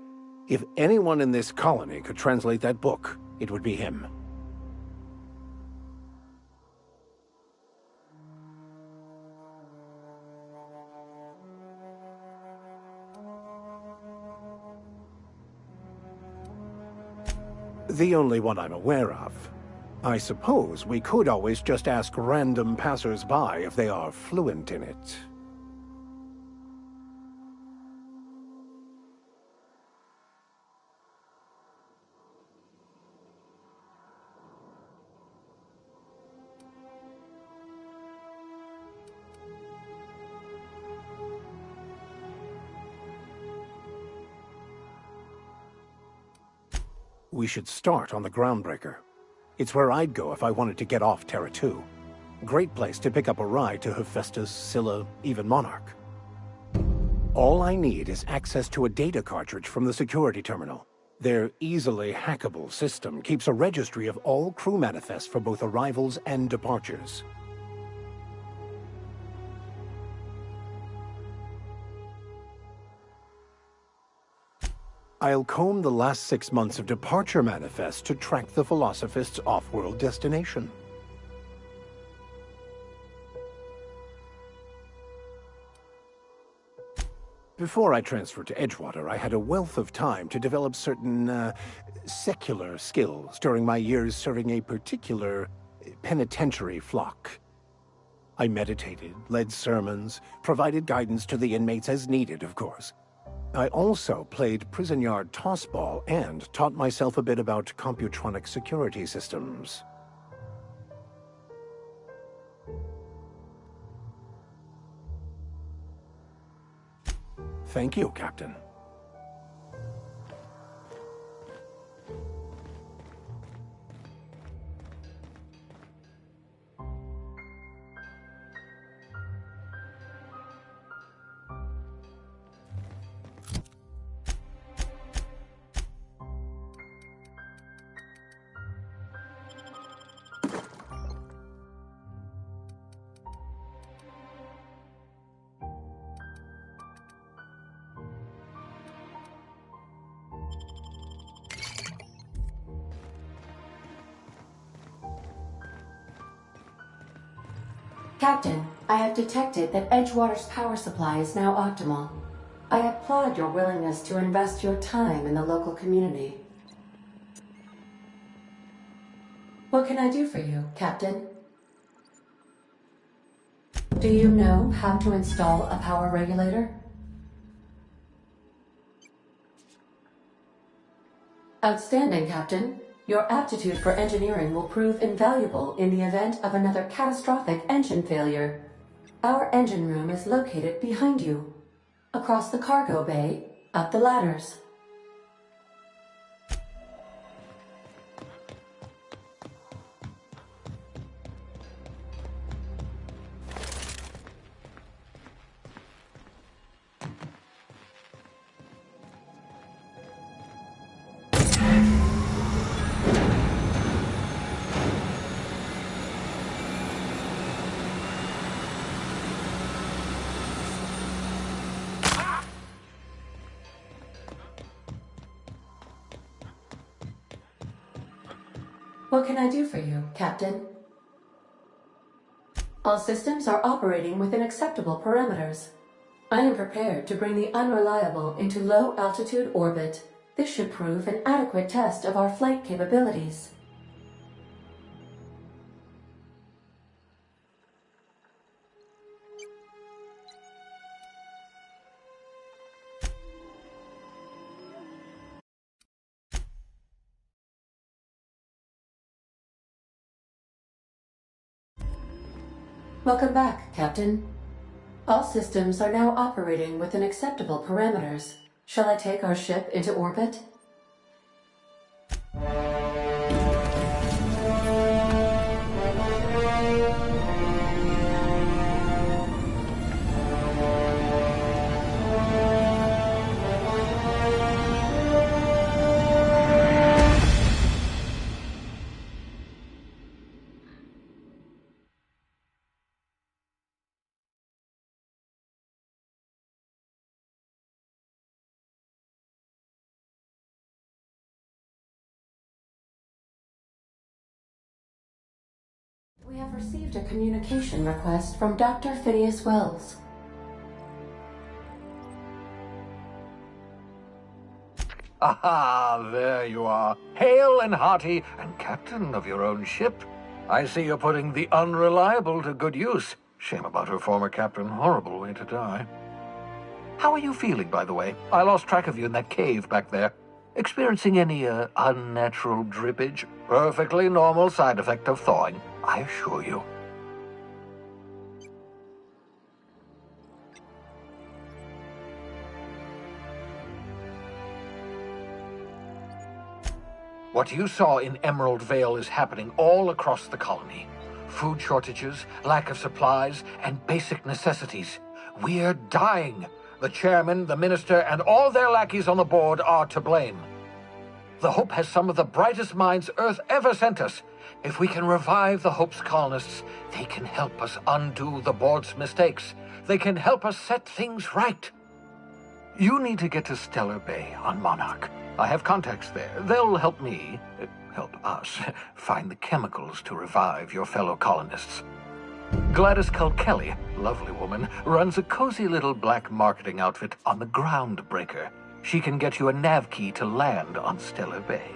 If anyone in this colony could translate that book, it would be him. The only one I'm aware of. I suppose we could always just ask random passers-by if they are fluent in it. We should start on the Groundbreaker. It's where I'd go if I wanted to get off Terra 2. Great place to pick up a ride to Hephaestus, Scylla, even Monarch. All I need is access to a data cartridge from the security terminal. Their easily hackable system keeps a registry of all crew manifests for both arrivals and departures. I'll comb the last 6 months of departure manifests to track the Philosophist's off-world destination. Before I transferred to Edgewater, I had a wealth of time to develop certain, secular skills during my years serving a particular penitentiary flock. I meditated, led sermons, provided guidance to the inmates as needed, of course. I also played prison yard tossball and taught myself a bit about computronic security systems. Thank you, Captain. Captain, I have detected that Edgewater's power supply is now optimal. I applaud your willingness to invest your time in the local community. What can I do for you, Captain? Do you know how to install a power regulator? Outstanding, Captain. Your aptitude for engineering will prove invaluable in the event of another catastrophic engine failure. Our engine room is located behind you. Across the cargo bay, up the ladders. What can I do for you, Captain? All systems are operating within acceptable parameters. I am prepared to bring the unreliable into low-altitude orbit. This should prove an adequate test of our flight capabilities. Welcome back, Captain. All systems are now operating within acceptable parameters. Shall I take our ship into orbit? We have received a communication request from Dr. Phineas Wells. Aha, there you are. Hale and hearty, and captain of your own ship. I see you're putting the unreliable to good use. Shame about her former captain. Horrible way to die. How are you feeling, by the way? I lost track of you in that cave back there. Experiencing any, unnatural drippage? Perfectly normal side effect of thawing, I assure you. What you saw in Emerald Vale is happening all across the colony. Food shortages, lack of supplies, and basic necessities. We're dying. The chairman, the minister, and all their lackeys on the board are to blame. The Hope has some of the brightest minds Earth ever sent us. If we can revive the Hope's colonists, they can help us undo the board's mistakes. They can help us set things right. You need to get to Stellar Bay on Monarch. I have contacts there. They'll help me, help us, find the chemicals to revive your fellow colonists. Gladys Culkelly, lovely woman, runs a cozy little black marketing outfit on the Groundbreaker. She can get you a nav key to land on Stellar Bay.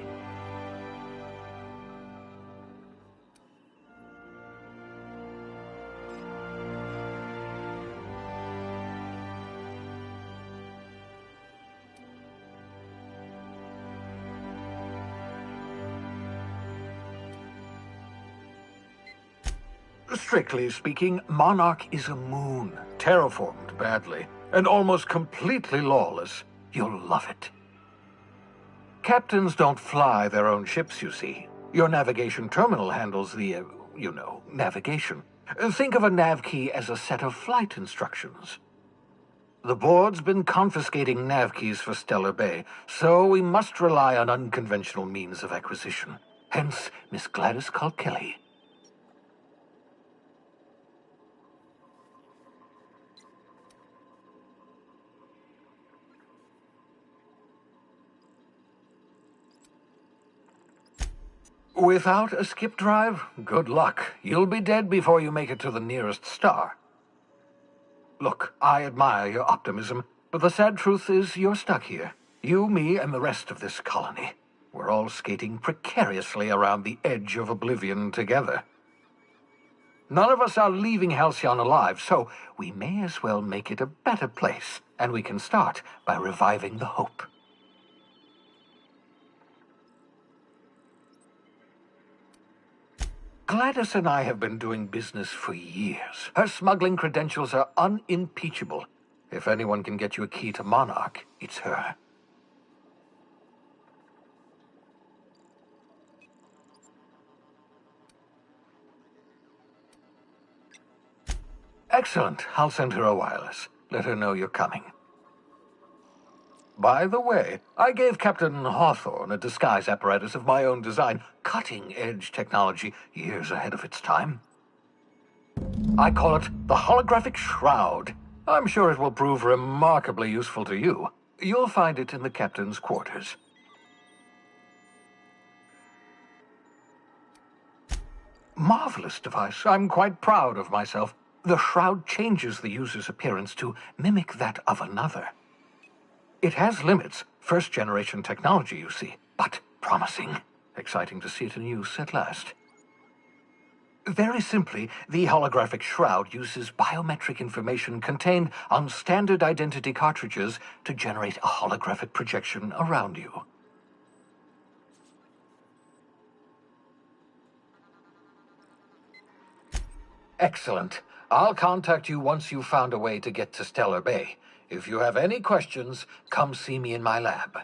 Strictly speaking, Monarch is a moon, terraformed badly, and almost completely lawless. You'll love it. Captains don't fly their own ships, you see. Your navigation terminal handles the, navigation. Think of a nav key as a set of flight instructions. The board's been confiscating nav keys for Stellar Bay, so we must rely on unconventional means of acquisition. Hence, Miss Gladys Culkelly. Without a skip drive, good luck. You'll be dead before you make it to the nearest star. Look, I admire your optimism, but the sad truth is you're stuck here. You, me, and the rest of this colony. We're all skating precariously around the edge of oblivion together. None of us are leaving Halcyon alive, so we may as well make it a better place, and we can start by reviving the Hope. Gladys and I have been doing business for years. Her smuggling credentials are unimpeachable. If anyone can get you a key to Monarch, it's her. Excellent. I'll send her a wireless. Let her know you're coming. By the way, I gave Captain Hawthorne a disguise apparatus of my own design, cutting-edge technology, years ahead of its time. I call it the Holographic Shroud. I'm sure it will prove remarkably useful to you. You'll find it in the captain's quarters. Marvelous device. I'm quite proud of myself. The shroud changes the user's appearance to mimic that of another. It has limits, first-generation technology, you see, but promising. Exciting to see it in use at last. Very simply, the holographic shroud uses biometric information contained on standard identity cartridges to generate a holographic projection around you. Excellent. I'll contact you once you've found a way to get to Stellar Bay. If you have any questions, come see me in my lab.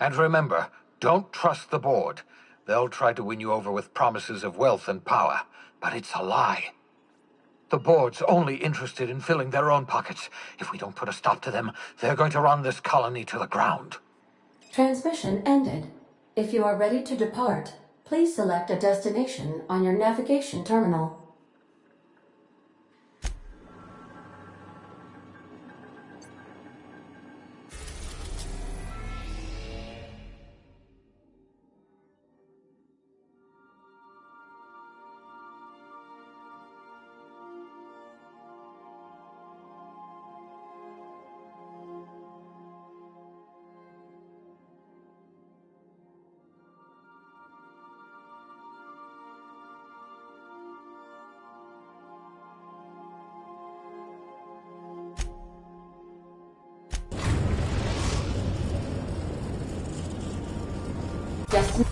And remember, don't trust the board. They'll try to win you over with promises of wealth and power, but it's a lie. The board's only interested in filling their own pockets. If we don't put a stop to them, they're going to run this colony to the ground. Transmission ended. If you are ready to depart, please select a destination on your navigation terminal. Destination.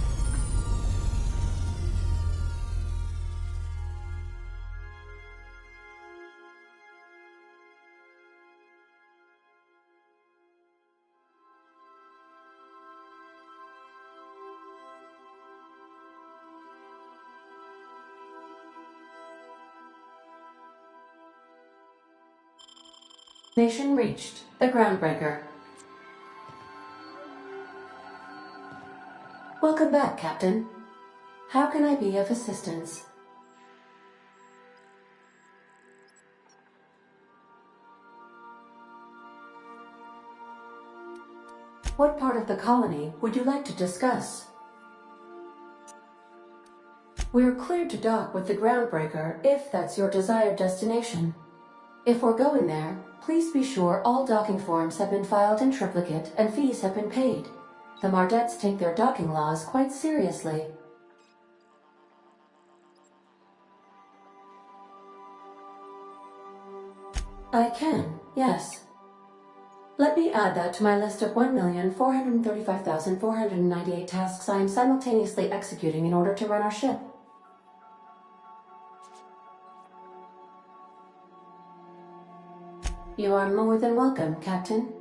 Nation reached. The Groundbreaker. Welcome back, Captain. How can I be of assistance? What part of the colony would you like to discuss? We're cleared to dock with the Groundbreaker if that's your desired destination. If we're going there, please be sure all docking forms have been filed in triplicate and fees have been paid. The Mardettes take their docking laws quite seriously. I can, yes. Let me add that to my list of 1,435,498 tasks I am simultaneously executing in order to run our ship. You are more than welcome, Captain.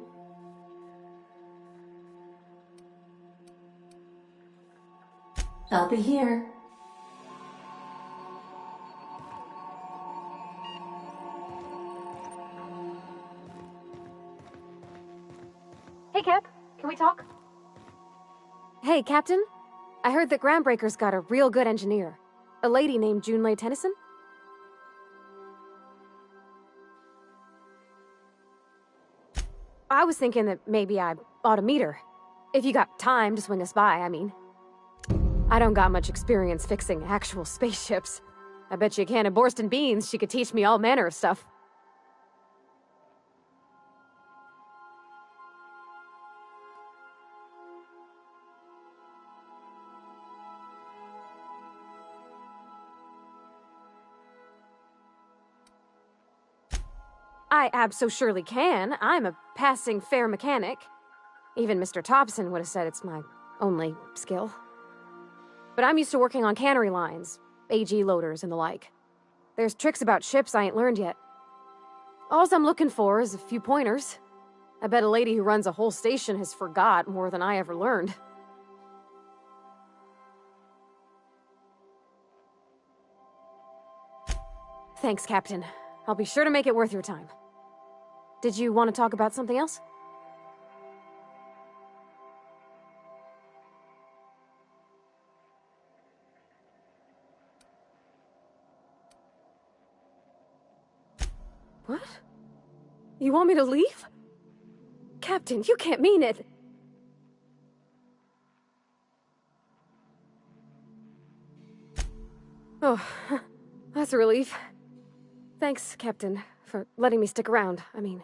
I'll be here. Hey, Cap. Can we talk? Hey, Captain. I heard that Groundbreaker's got a real good engineer. A lady named Junlei Tennyson? I was thinking that maybe I ought to meet her. If you got time to swing us by, I mean. I don't got much experience fixing actual spaceships. I bet you a can of Borston beans she could teach me all manner of stuff. I abso-surely can. I'm a passing fair mechanic. Even Mr. Thompson would have said it's my only skill. But I'm used to working on cannery lines, AG loaders and the like. There's tricks about ships I ain't learned yet. All I'm looking for is a few pointers. I bet a lady who runs a whole station has forgot more than I ever learned. Thanks, Captain. I'll be sure to make it worth your time. Did you want to talk about something else? What? You want me to leave? Captain, you can't mean it! Oh, that's a relief. Thanks, Captain, for letting me stick around, I mean.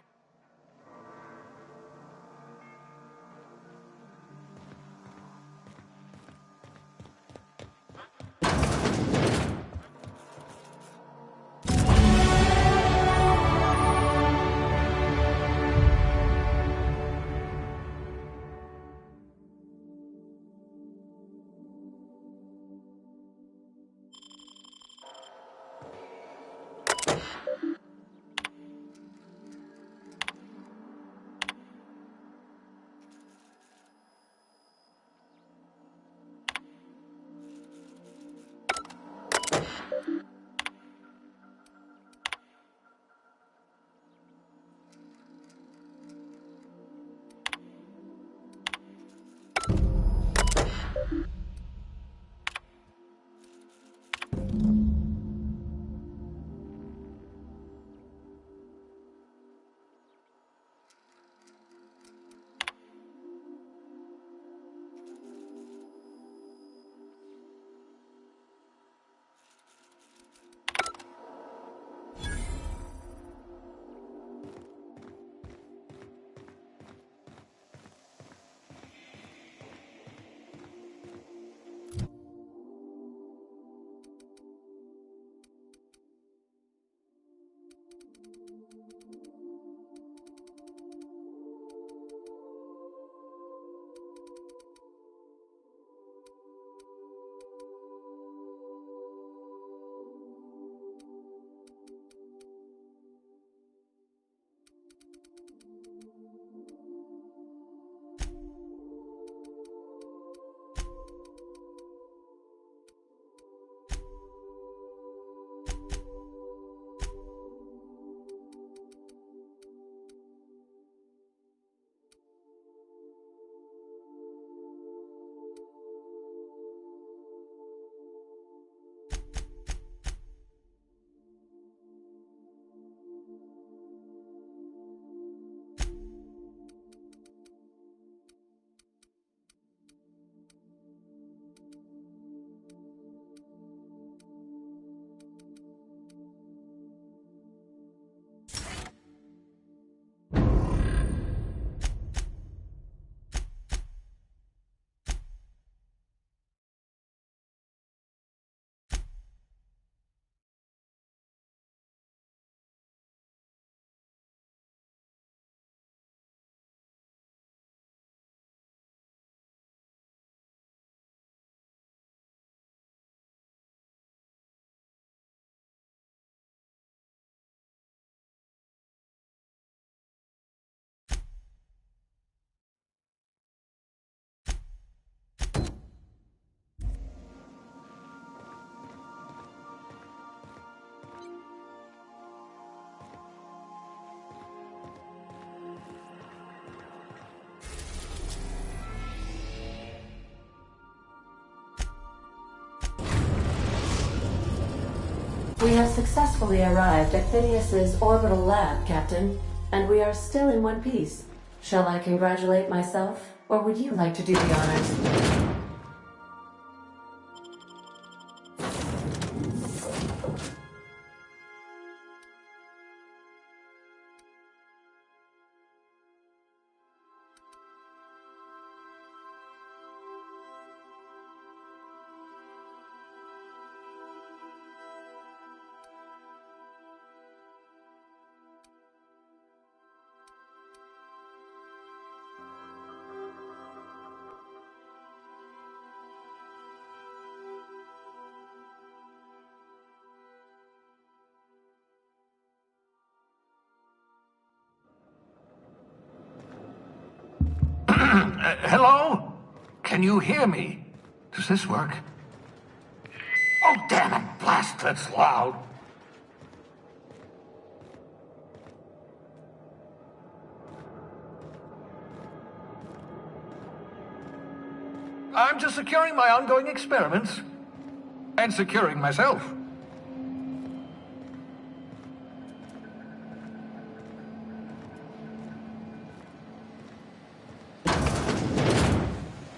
We have successfully arrived at Phineas's orbital lab, Captain, and we are still in one piece. Shall I congratulate myself, or would you like to do the honors? Hello? Can you hear me? Does this work? Oh, damn it! Blast, that's loud. I'm just securing my ongoing experiments. And securing myself.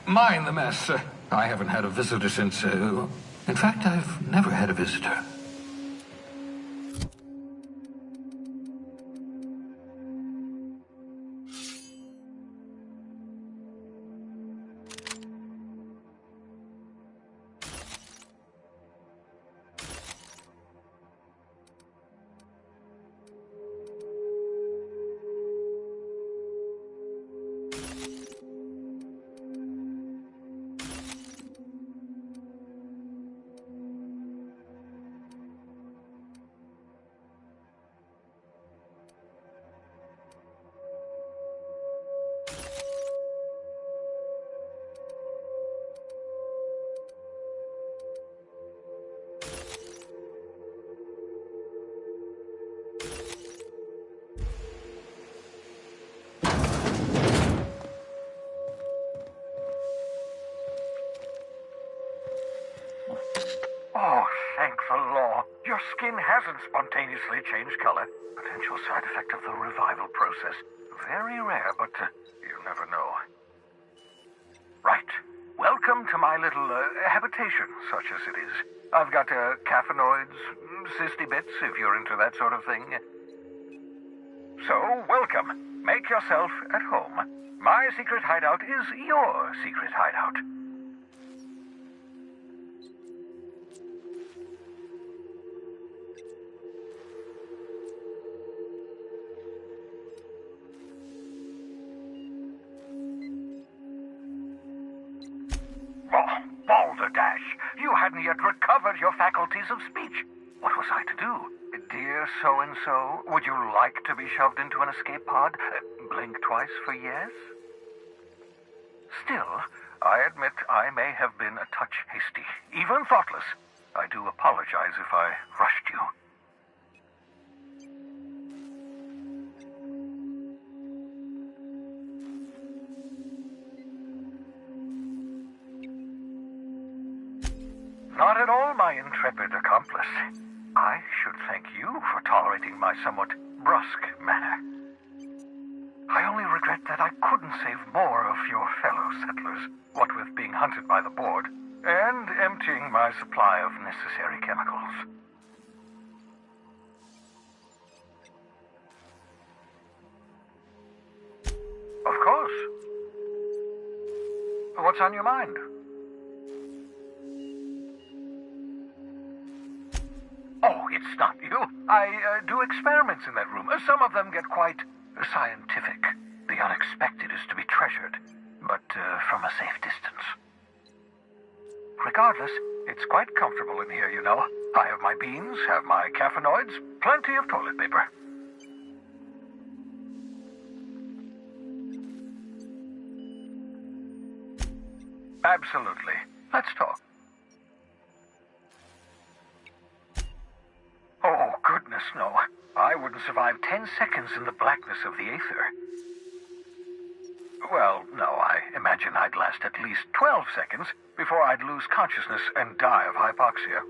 Mind the mess. I haven't had a visitor since, in fact, I've never had a visitor. Oh, thank the law. Your skin hasn't spontaneously changed color. Potential side effect of the revival process. Very rare, but you never know. Right. Welcome to my little habitation, such as it is. I've got caffeinoids, cysty bits, if you're into that sort of thing. So, welcome. Make yourself at home. My secret hideout is your secret hideout. Balderdash, you hadn't yet recovered your faculties of speech. What was I to do? Dear so-and-so, would you like to be shoved into an escape pod? Blink twice for yes? Still, I admit I may have been a touch hasty, even thoughtless. I do apologize if I rushed you. Not at all, my intrepid accomplice. I should thank you for tolerating my somewhat brusque manner. I only regret that I couldn't save more of your fellow settlers, what with being hunted by the board, and emptying my supply of necessary chemicals. Of course. What's on your mind? Oh, it's not you. I do experiments in that room. Some of them get quite scientific. The unexpected is to be treasured, but from a safe distance. Regardless, it's quite comfortable in here, you know. I have my beans, have my caffeinoids, plenty of toilet paper. Absolutely. Let's talk. Oh, goodness, no. I wouldn't survive 10 seconds in the blackness of the aether. Well, no, I imagine I'd last at least 12 seconds before I'd lose consciousness and die of hypoxia.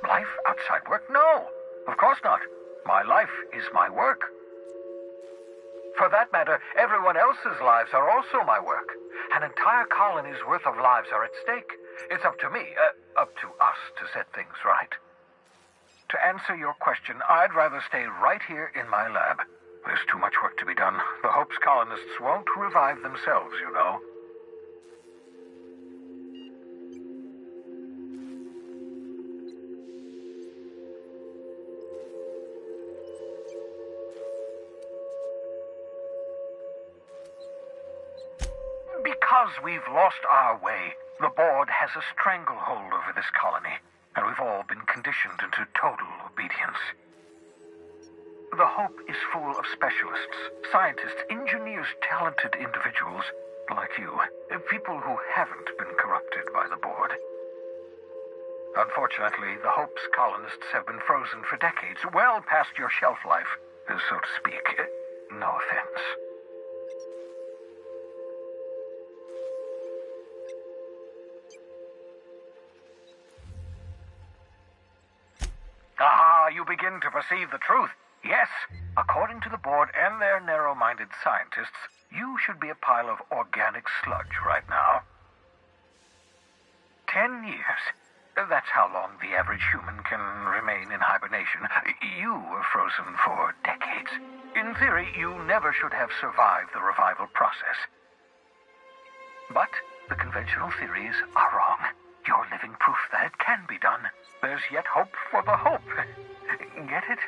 life outside work? No, of course not. My life is my work. For that matter, everyone else's lives are also my work. An entire colony's worth of lives are at stake. It's up to me, up to us to set things right. To answer your question, I'd rather stay right here in my lab. There's too much work to be done. The Hope's colonists won't revive themselves, you know. Because we've lost our way, the board has a stranglehold over this colony, and we've all been conditioned into total obedience. The Hope is full of specialists, scientists, engineers, talented individuals like you, people who haven't been corrupted by the board. Unfortunately, the Hope's colonists have been frozen for decades, well past your shelf life, so to speak. No offense. Ah, you begin to perceive the truth. Yes, according to the board and their narrow-minded scientists, you should be a pile of organic sludge right now. 10 years. That's how long the average human can remain in hibernation. You were frozen for decades. In theory, you never should have survived the revival process. But the conventional theories are wrong. You're living proof that it can be done. There's yet hope for the Hope. Get it?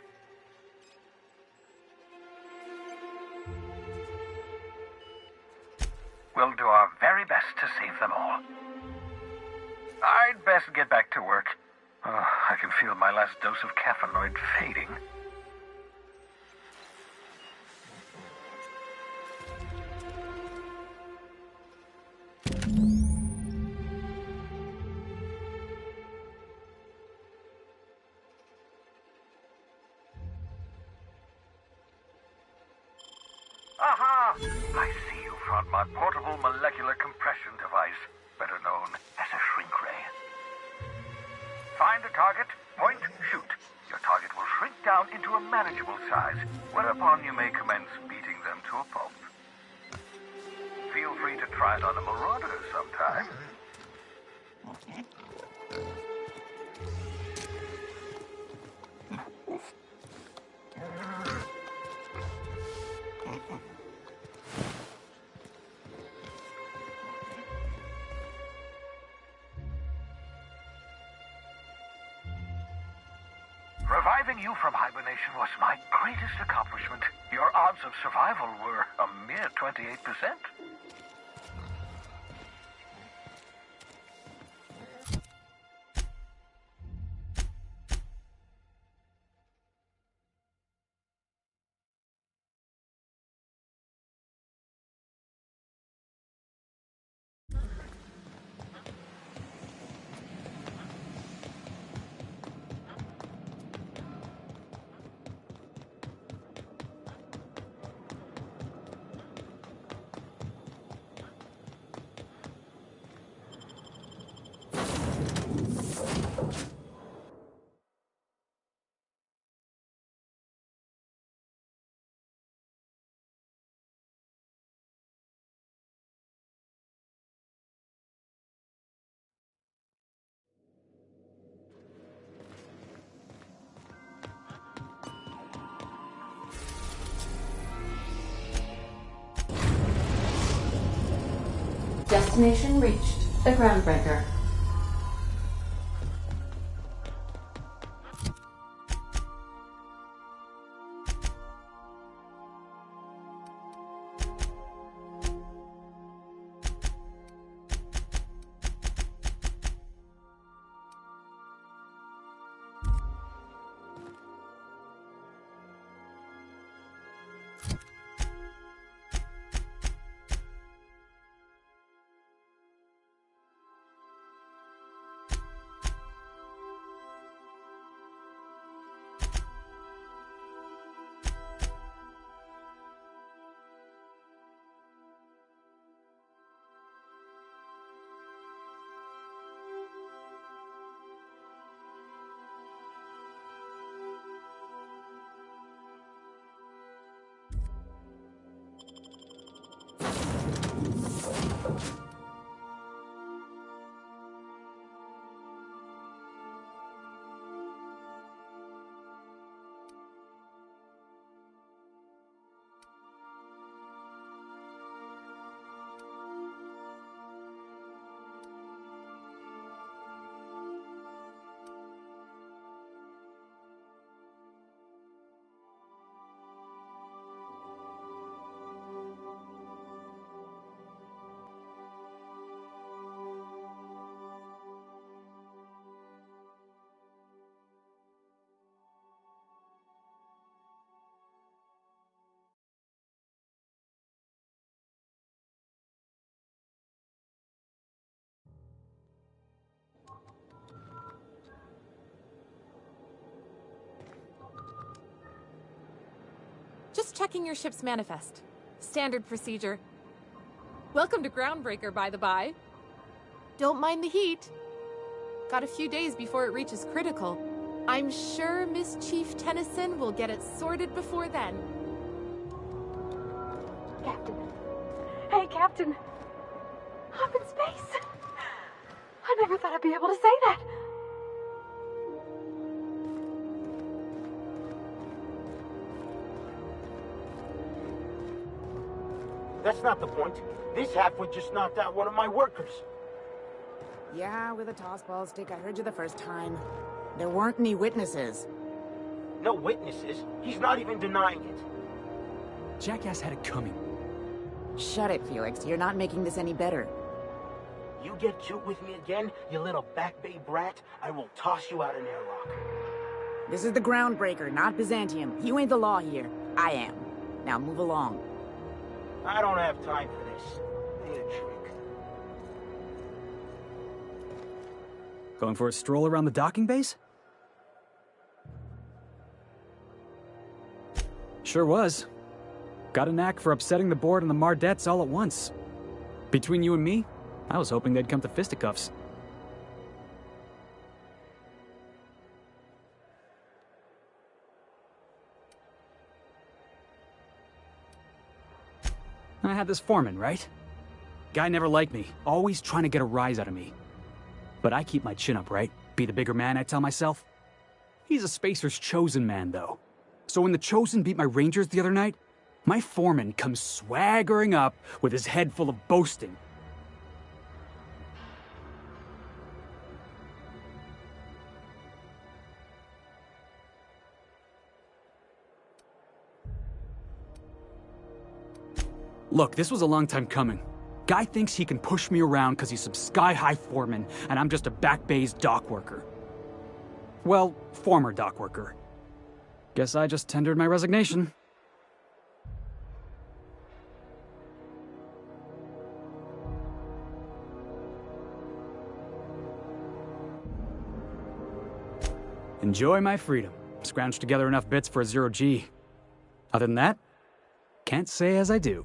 We'll do our very best to save them all. I'd best get back to work. I can feel my last dose of caffeinoid fading. Aha! I see you found my portable molecular compression device, better known as a shrink ray. Find a target, point, shoot. Your target will shrink down into a manageable size, whereupon you may commence beating them to a pulp. Feel free to try it on a marauder sometime. Reviving you from hibernation was my greatest accomplishment. Your odds of survival were a mere 28%. Destination reached. The Groundbreaker. checking your ship's manifest. Standard procedure. Welcome to Groundbreaker, by the by. Don't mind the heat. Got a few days before it reaches critical. I'm sure Miss Chief Tennyson will get it sorted before then. Captain. Hey, Captain. I'm in space. I never thought I'd be able to say that. That's not the point. This halfwit just knocked out one of my workers. Yeah, with a tossball stick. I heard you the first time. There weren't any witnesses. No witnesses? He's not even denying it. Jackass had it coming. Shut it, Felix. You're not making this any better. You get cute with me again, you little Back Bay brat, I will toss you out an airlock. This is the Groundbreaker, not Byzantium. You ain't the law here. I am. Now move along. I don't have time for this. Need a trick. Going for a stroll around the docking base? Sure was. Got a knack for upsetting the board and the Mardettes all at once. Between you and me, I was hoping they'd come to fisticuffs. I had this foreman, right? Guy never liked me, always trying to get a rise out of me. But I keep my chin up, right? Be the bigger man, I tell myself. He's a Spacer's chosen man, though. So when the Chosen beat my Rangers the other night, my foreman comes swaggering up with his head full of boasting. Look, this was a long time coming. Guy thinks he can push me around because he's some sky-high foreman, and I'm just a Back Bay's dock worker. Well, former dock worker. Guess I just tendered my resignation. Enjoy my freedom. Scrounged together enough bits for a 0G. Other than that, can't say as I do.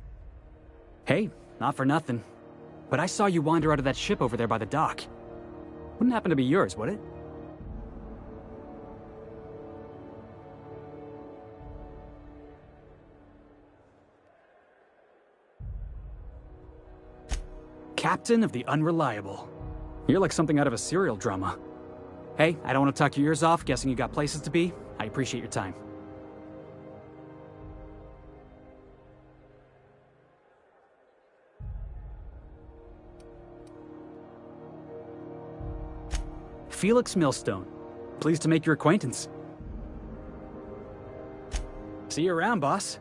Hey, not for nothing, but I saw you wander out of that ship over there by the dock. Wouldn't happen to be yours, would it? Captain of the Unreliable. You're like something out of a serial drama. Hey, I don't want to talk your ears off, guessing you got places to be. I appreciate your time. Felix Millstone. Pleased to make your acquaintance. See you around, boss.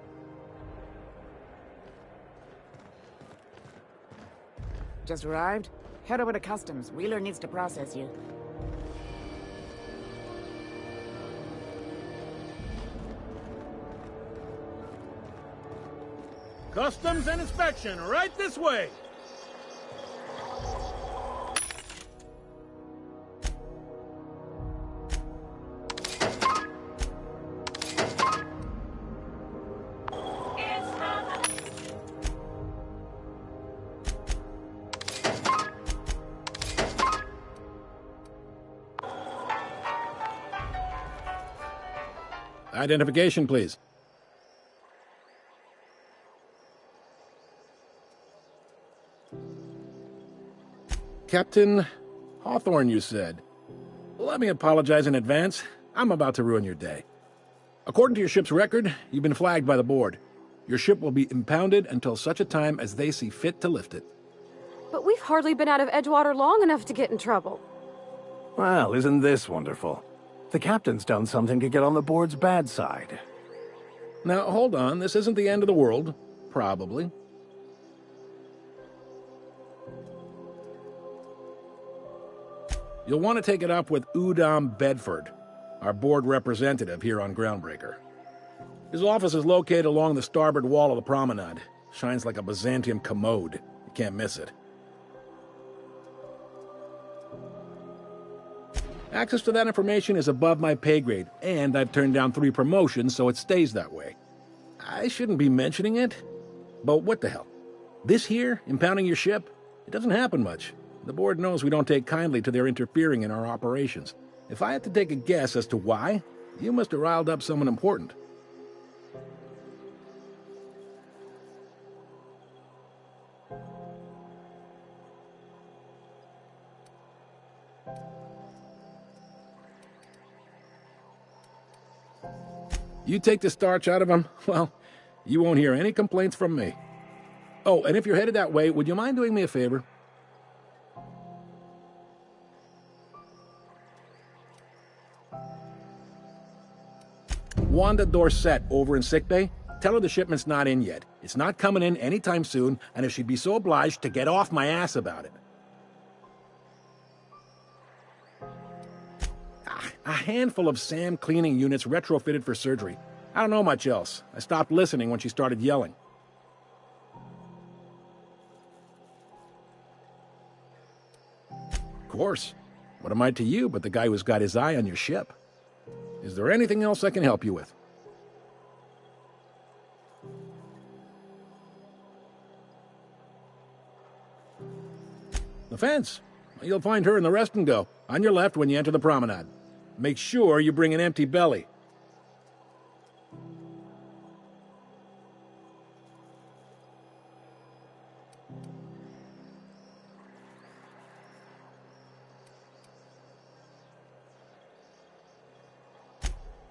Just arrived? Head over to Customs. Wheeler needs to process you. Customs and inspection, right this way! Identification, please. Captain Hawthorne, you said. Let me apologize in advance. I'm about to ruin your day. According to your ship's record, you've been flagged by the board. Your ship will be impounded until such a time as they see fit to lift it. But we've hardly been out of Edgewater long enough to get in trouble. Well, isn't this wonderful? The captain's done something to get on the board's bad side. Now, hold on. This isn't the end of the world. Probably. You'll want to take it up with Udom Bedford, our board representative here on Groundbreaker. His office is located along the starboard wall of the promenade. Shines like a Byzantium commode. You can't miss it. Access to that information is above my pay grade, and I've turned down 3 promotions, so it stays that way. I shouldn't be mentioning it, but what the hell? This here, impounding your ship, it doesn't happen much. The board knows we don't take kindly to their interfering in our operations. If I had to take a guess as to why, you must have riled up someone important. You take the starch out of them, well, you won't hear any complaints from me. Oh, and if you're headed that way, would you mind doing me a favor? Wanda Dorset over in sickbay, tell her the shipment's not in yet. It's not coming in anytime soon, and if she'd be so obliged to get off my ass about it. A handful of SAM cleaning units retrofitted for surgery. I don't know much else. I stopped listening when she started yelling. Of course. What am I to you but the guy who's got his eye on your ship? Is there anything else I can help you with? The fence. You'll find her in the rest and go, on your left when you enter the promenade. Make sure you bring an empty belly.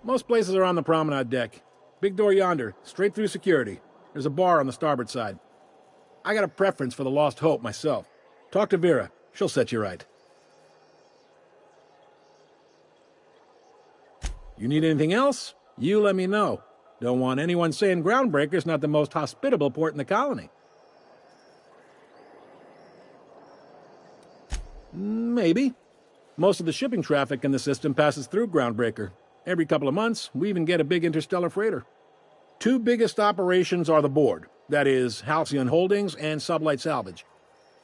Most places are on the promenade deck. Big door yonder, straight through security. There's a bar on the starboard side. I got a preference for the Lost Hope myself. Talk to Vera. She'll set you right. You need anything else? You let me know. Don't want anyone saying Groundbreaker's not the most hospitable port in the colony. Maybe. Most of the shipping traffic in the system passes through Groundbreaker. Every couple of months, we even get a big interstellar freighter. Two biggest operations are the board, that is, Halcyon Holdings and Sublight Salvage.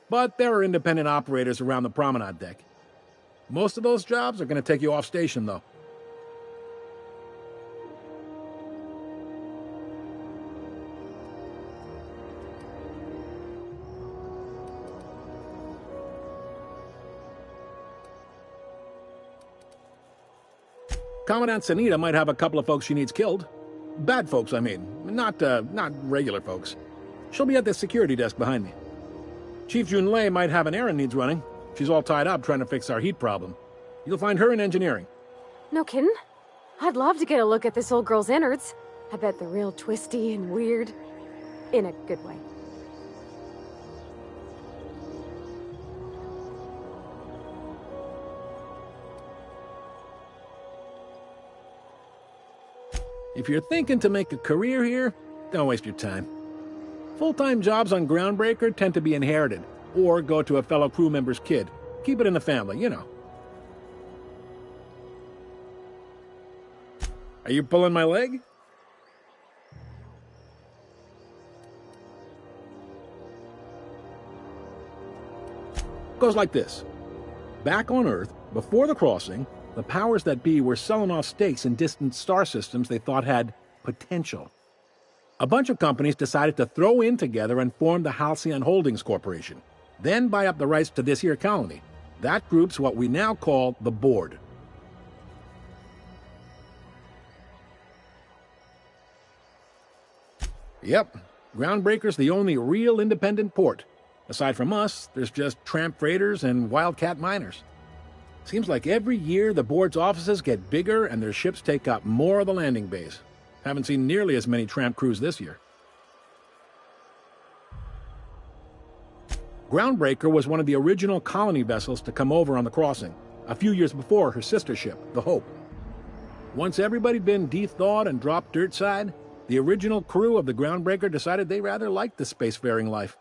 But there are independent operators around the promenade deck. Most of those jobs are going to take you off station, though. Commandant Sanita might have a couple of folks she needs killed. Bad folks, I mean. Not regular folks. She'll be at the security desk behind me. Chief Junlei might have an errand needs running. She's all tied up trying to fix our heat problem. You'll find her in engineering. No kidding? I'd love to get a look at this old girl's innards. I bet they're real twisty and weird. In a good way. If you're thinking to make a career here, don't waste your time. Full-time jobs on Groundbreaker tend to be inherited, or go to a fellow crew member's kid. Keep it in the family, you know. Are you pulling my leg? Goes like this. Back on Earth, before the crossing, the powers that be were selling off stakes in distant star systems they thought had potential. A bunch of companies decided to throw in together and form the Halcyon Holdings Corporation, then buy up the rights to this here colony. That group's what we now call the Board. Yep, Groundbreaker's the only real independent port. Aside from us, there's just tramp freighters and wildcat miners. Seems like every year the board's offices get bigger and their ships take up more of the landing bays. Haven't seen nearly as many tramp crews this year. Groundbreaker was one of the original colony vessels to come over on the crossing, a few years before her sister ship, the Hope. Once everybody'd been de-thawed and dropped dirtside, the original crew of the Groundbreaker decided they rather liked the spacefaring life.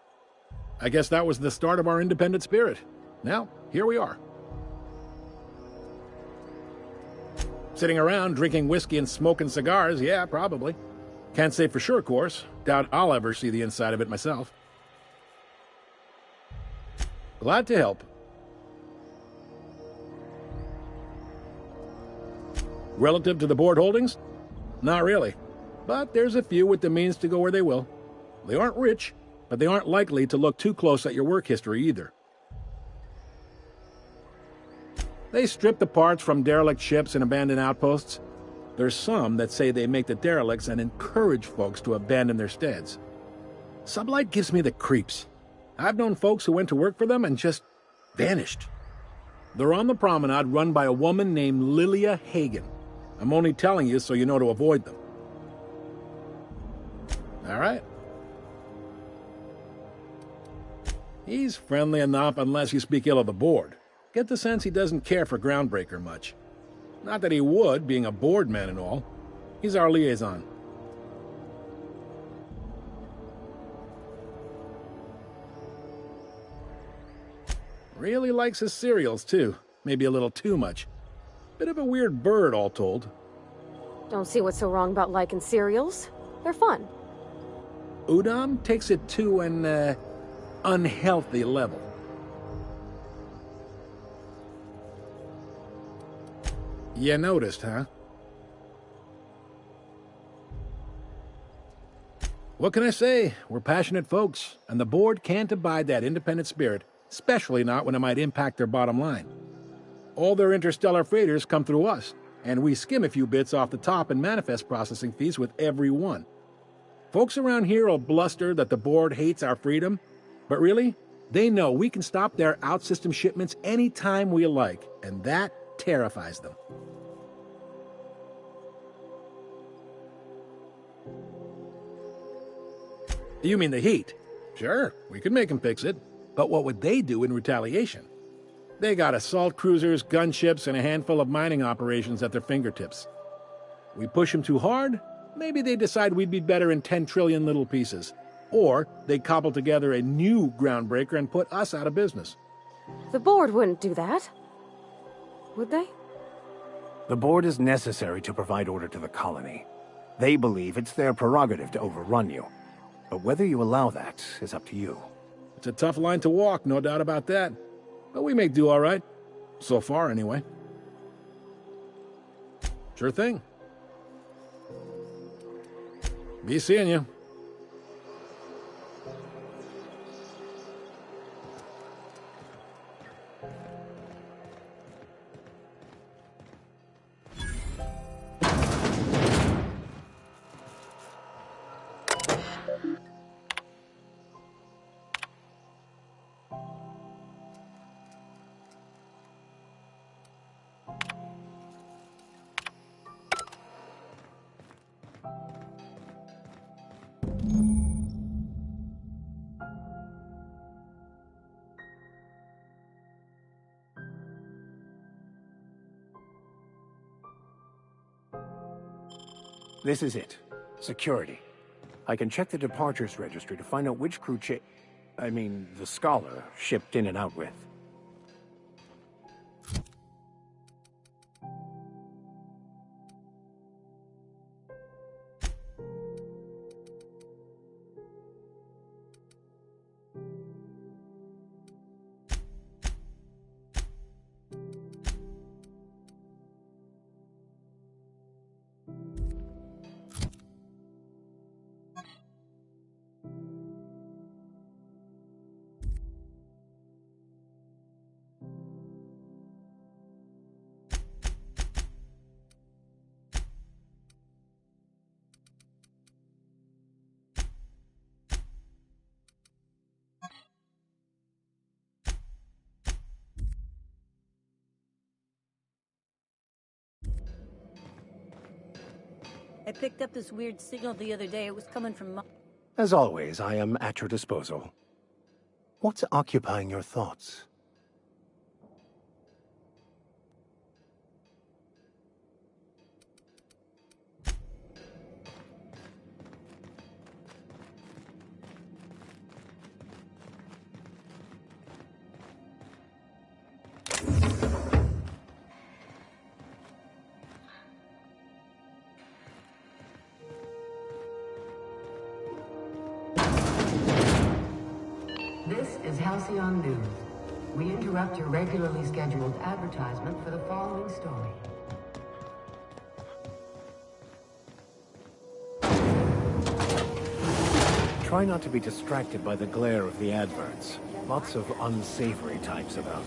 I guess that was the start of our independent spirit. Now, here we are. Sitting around drinking whiskey and smoking cigars, yeah, probably. Can't say for sure, of course. Doubt I'll ever see the inside of it myself. Glad to help. Relative to the board holdings? Not really. But there's a few with the means to go where they will. They aren't rich, but they aren't likely to look too close at your work history either. They strip the parts from derelict ships and abandoned outposts. There's some that say they make the derelicts and encourage folks to abandon their steads. Sublight gives me the creeps. I've known folks who went to work for them and just vanished. They're on the promenade run by a woman named Lilia Hagen. I'm only telling you so you know to avoid them. All right. He's friendly enough unless you speak ill of the board. Get the sense he doesn't care for Groundbreaker much. Not that he would, being a board man and all. He's our liaison. Really likes his cereals, too. Maybe a little too much. Bit of a weird bird, all told. Don't see what's so wrong about liking cereals. They're fun. Udam takes it to an, unhealthy level. You noticed, huh? What can I say? We're passionate folks, and the board can't abide that independent spirit, especially not when it might impact their bottom line. All their interstellar freighters come through us, and we skim a few bits off the top in manifest processing fees with every one. Folks around here will bluster that the board hates our freedom, but really, they know we can stop their out-system shipments anytime we like, and that terrifies them. You mean the heat? Sure, we could make them fix it. But what would they do in retaliation? They got assault cruisers, gunships, and a handful of mining operations at their fingertips. We push them too hard, maybe they decide we'd be better in 10 trillion little pieces. Or they cobble together a new Groundbreaker and put us out of business. The board wouldn't do that. Would they? The board is necessary to provide order to the colony. They believe it's their prerogative to overrun you. But whether you allow that is up to you. It's a tough line to walk, no doubt about that. But we make do all right. So far, anyway. Sure thing. Be seeing you. This is it. Security. I can check the departures registry to find out which crew the Scholar shipped in and out with. I picked up this weird signal the other day. It was coming from... As always, I am at your disposal. What's occupying your thoughts? This is Halcyon News. We interrupt your regularly scheduled advertisement for the following story. Try not to be distracted by the glare of the adverts. Lots of unsavory types about.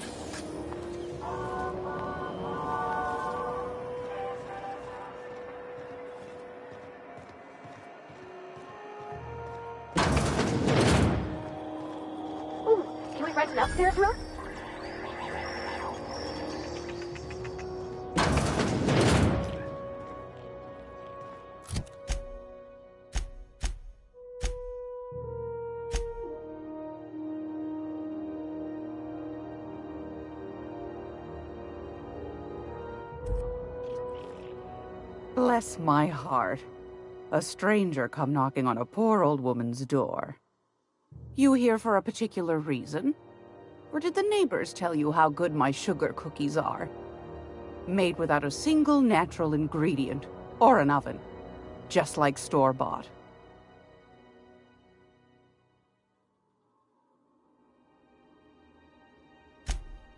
Ooh, can we rent an upstairs room? Bless my heart. A stranger come knocking on a poor old woman's door. You here for a particular reason? Or did the neighbors tell you how good my sugar cookies are? Made without a single natural ingredient, or an oven. Just like store-bought.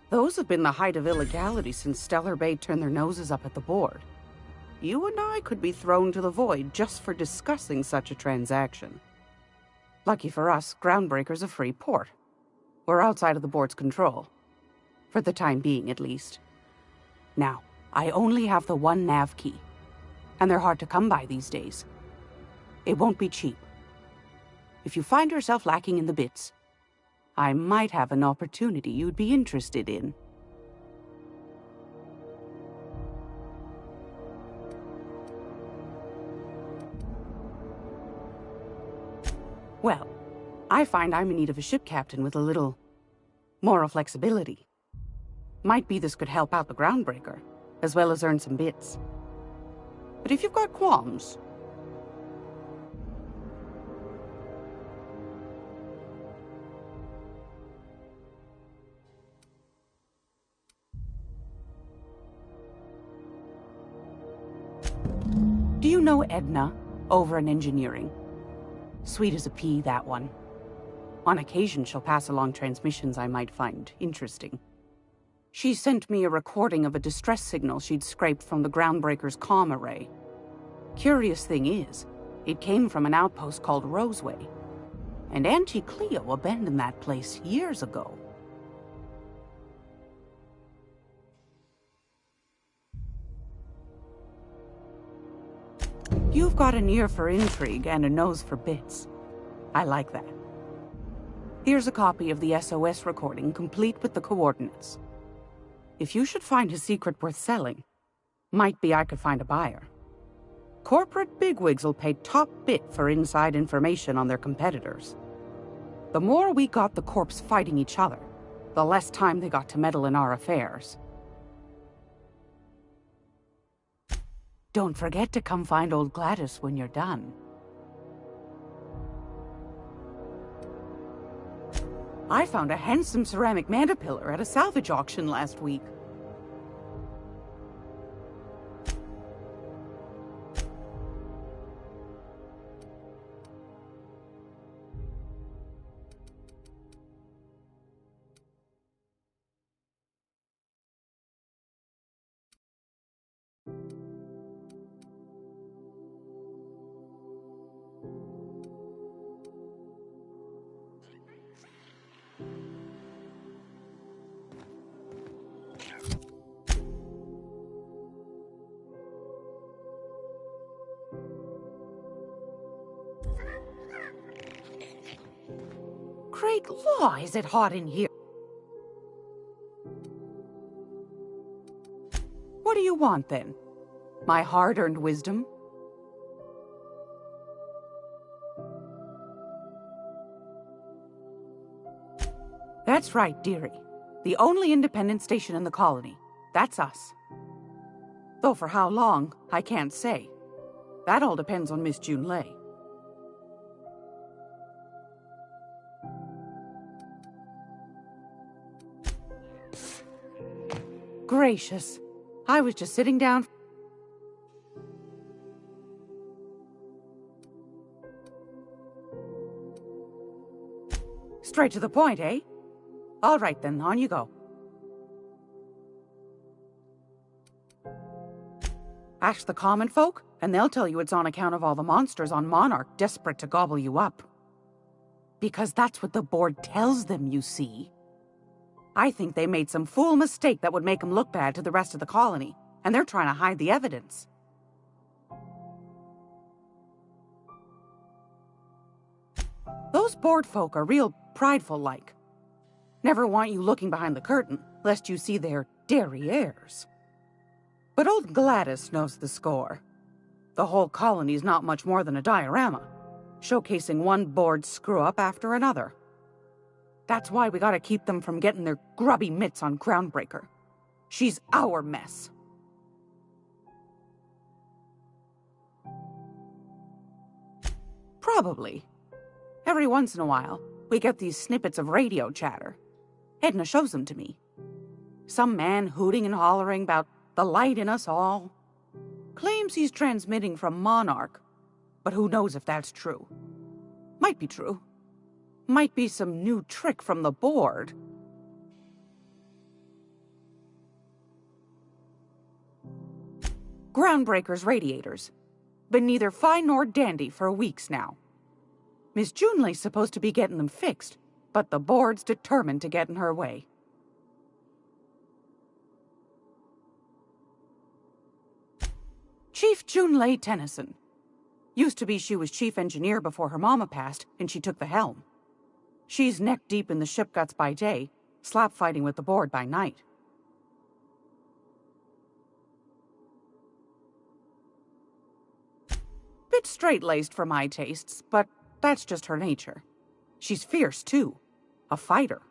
Those have been the height of illegality since Stellar Bay turned their noses up at the board. You and I could be thrown to the void just for discussing such a transaction. Lucky for us, Groundbreaker's a free port. We're outside of the board's control. For the time being, at least. Now, I only have the one nav key. And they're hard to come by these days. It won't be cheap. If you find yourself lacking in the bits, I might have an opportunity you'd be interested in. Well, I find I'm in need of a ship captain with a little moral flexibility. Might be this could help out the Groundbreaker, as well as earn some bits. But if you've got qualms... Do you know Edna, over in engineering? Sweet as a pea, that one. On occasion, she'll pass along transmissions I might find interesting. She sent me a recording of a distress signal she'd scraped from the Groundbreaker's comm array. Curious thing is, it came from an outpost called Roseway. And Auntie Cleo abandoned that place years ago. You've got an ear for intrigue and a nose for bits. I like that. Here's a copy of the SOS recording, complete with the coordinates. If you should find a secret worth selling, might be I could find a buyer. Corporate bigwigs will pay top bit for inside information on their competitors. The more we got the corps fighting each other, the less time they got to meddle in our affairs. Don't forget to come find old Gladys when you're done. I found a handsome ceramic mandapillar at a salvage auction last week. Great law, is it hot in here? What do you want, then? My hard-earned wisdom? That's right, dearie. The only independent station in the colony. That's us. Though for how long, I can't say. That all depends on Miss Junlei. Gracious. I was just sitting down. Straight to the point, eh? All right then, on you go. Ask the common folk, and they'll tell you it's on account of all the monsters on Monarch desperate to gobble you up. Because that's what the board tells them, you see. I think they made some fool mistake that would make them look bad to the rest of the colony, and they're trying to hide the evidence. Those board folk are real prideful-like. Never want you looking behind the curtain, lest you see their derrieres. But old Gladys knows the score. The whole colony's not much more than a diorama, showcasing one board screw-up after another. That's why we gotta keep them from getting their grubby mitts on Groundbreaker. She's our mess. Probably. Every once in a while, we get these snippets of radio chatter. Edna shows them to me. Some man hooting and hollering about the light in us all. Claims he's transmitting from Monarch, but who knows if that's true. Might be true. Might be some new trick from the board. Groundbreaker's radiators. Been neither fine nor dandy for weeks now. Miss Junley's supposed to be getting them fixed, but the board's determined to get in her way. Chief Junley Tennyson. Used to be she was chief engineer before her mama passed, and she took the helm. She's neck-deep in the ship guts by day, slap-fighting with the board by night. Bit straight-laced for my tastes, but that's just her nature. She's fierce, too. A fighter.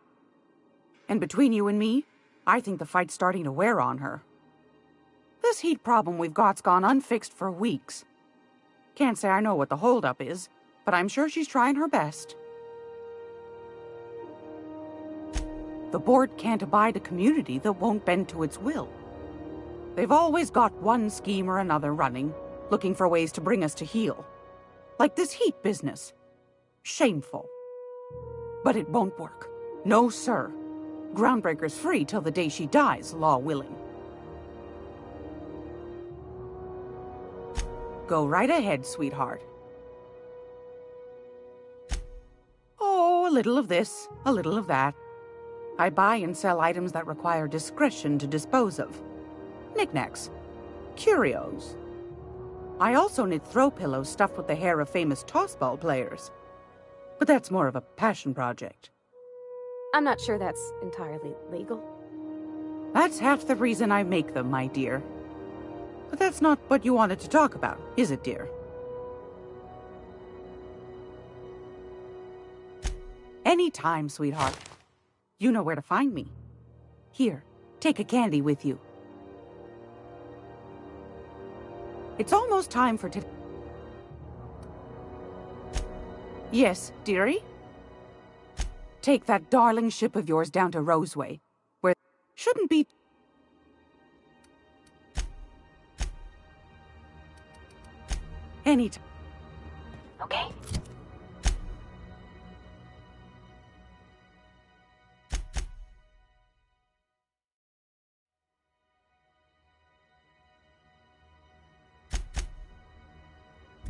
And between you and me, I think the fight's starting to wear on her. This heat problem we've got's gone unfixed for weeks. Can't say I know what the holdup is, but I'm sure she's trying her best. The board can't abide a community that won't bend to its will. They've always got one scheme or another running, looking for ways to bring us to heel. Like this heat business. Shameful. But it won't work. No, sir. Groundbreaker's free till the day she dies, law willing. Go right ahead, sweetheart. Oh, a little of this, a little of that. I buy and sell items that require discretion to dispose of. Knickknacks. Curios. I also knit throw pillows stuffed with the hair of famous tossball players. But that's more of a passion project. I'm not sure that's entirely legal. That's half the reason I make them, my dear. But that's not what you wanted to talk about, is it, dear? Anytime, sweetheart. You know where to find me. Here, take a candy with you. It's almost time for today. Yes, dearie? Take that darling ship of yours down to Roseway, where shouldn't be... Anytime. Okay.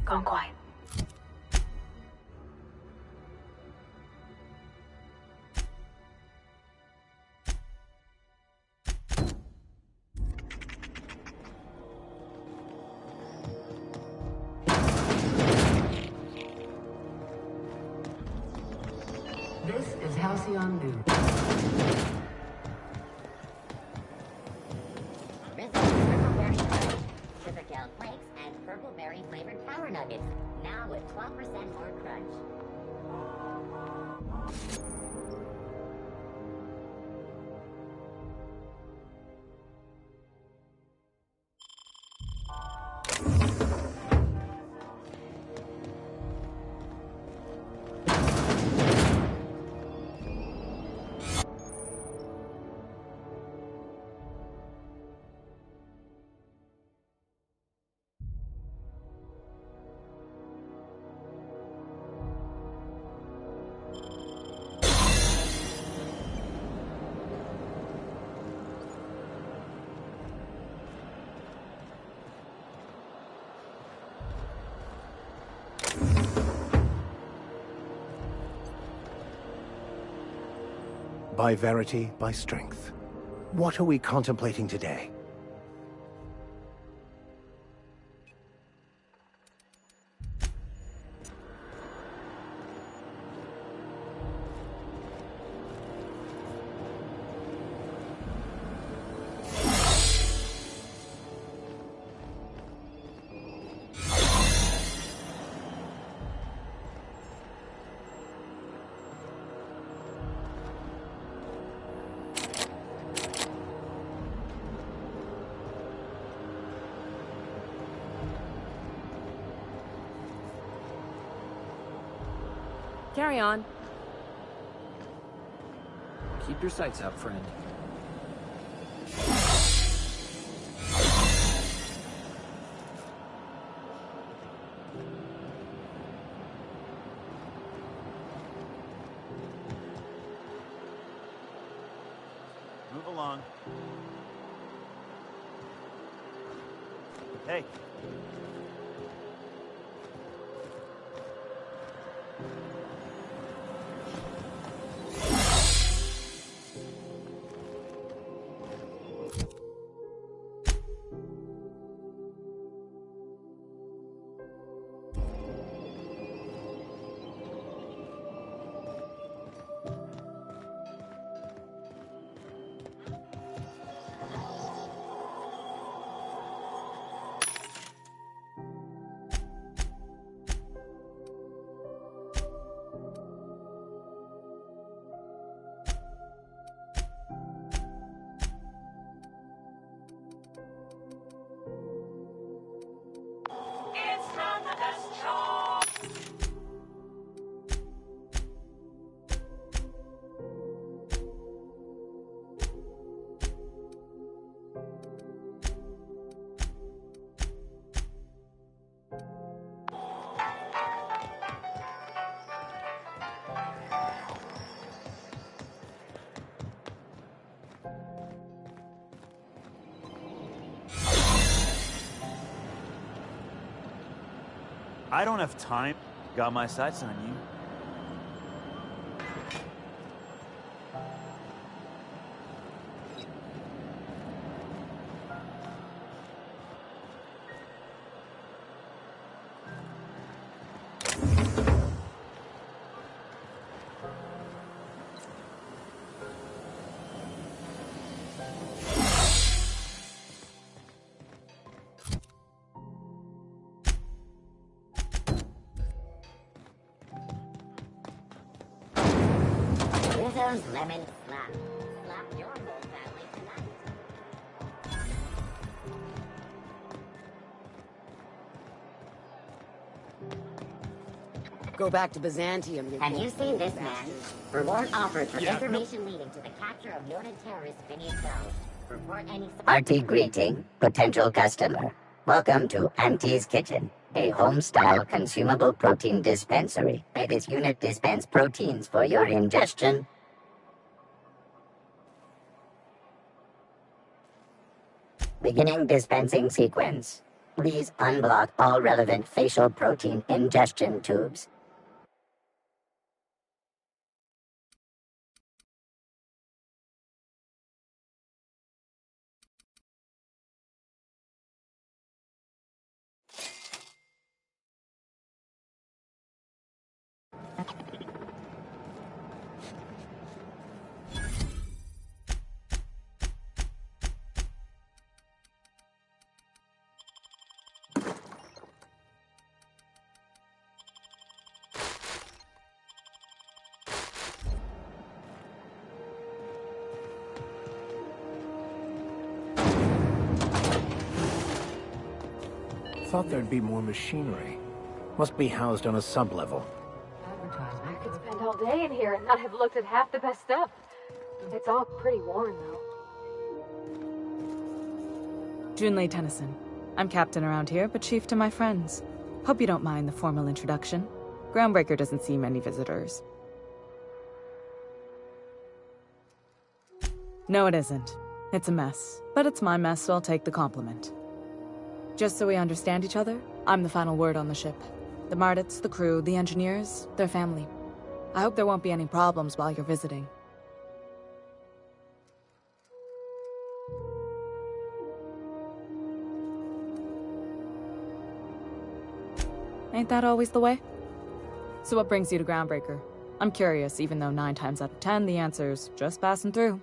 Gone quiet. This is Halcyon News. Sugar-gel flakes and purple berry flavored power nuggets, now with 12% more crunch. by verity, by strength. What are we contemplating today? Carry on. Keep your sights out, friend. Move along. Hey. I don't have time. Got my sights on you. Rizzo's Lemon Slap. Slap your whole family tonight. Go back to Byzantium. Have you seen this man? Reward offered for information leading to the capture of noted terrorist Phineas Wells. Report any... Hearty greeting, potential customer. Welcome to Auntie's Kitchen, a home-style consumable protein dispensary. May this unit dispense proteins for your ingestion. Beginning dispensing sequence. Please unblock all relevant facial protein ingestion tubes. Thought there'd be more machinery. Must be housed on a sub-level. I could spend all day in here and not have looked at half the best stuff. It's all pretty worn, though. Junlei Tennyson. I'm captain around here, but chief to my friends. Hope you don't mind the formal introduction. Groundbreaker doesn't see many visitors. No, it isn't. It's a mess. But it's my mess, so I'll take the compliment. Just so we understand each other, I'm the final word on the ship. The Mardits, the crew, the engineers, their family. I hope there won't be any problems while you're visiting. Ain't that always the way? So what brings you to Groundbreaker? I'm curious, even though 9 times out of 10 the answer's just passing through.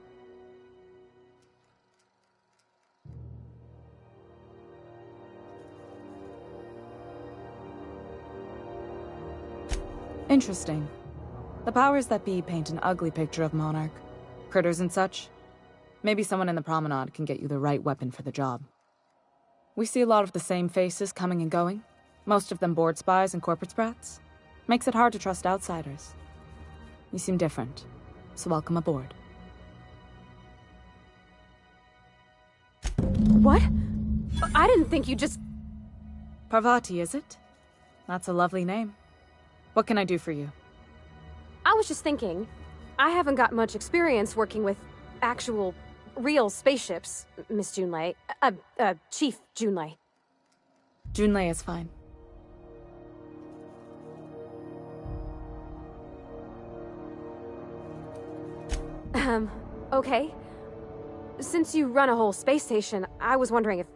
Interesting. The powers that be paint an ugly picture of Monarch. Critters and such. Maybe someone in the Promenade can get you the right weapon for the job. We see a lot of the same faces coming and going. Most of them board spies and corporate sprats. Makes it hard to trust outsiders. You seem different, so welcome aboard. What? I didn't think you just... Parvati, is it? That's a lovely name. What can I do for you? I was just thinking, I haven't got much experience working with actual, real spaceships, Miss Junlei. Chief Junlei. Junlei is fine. Okay. Since you run a whole space station, I was wondering if...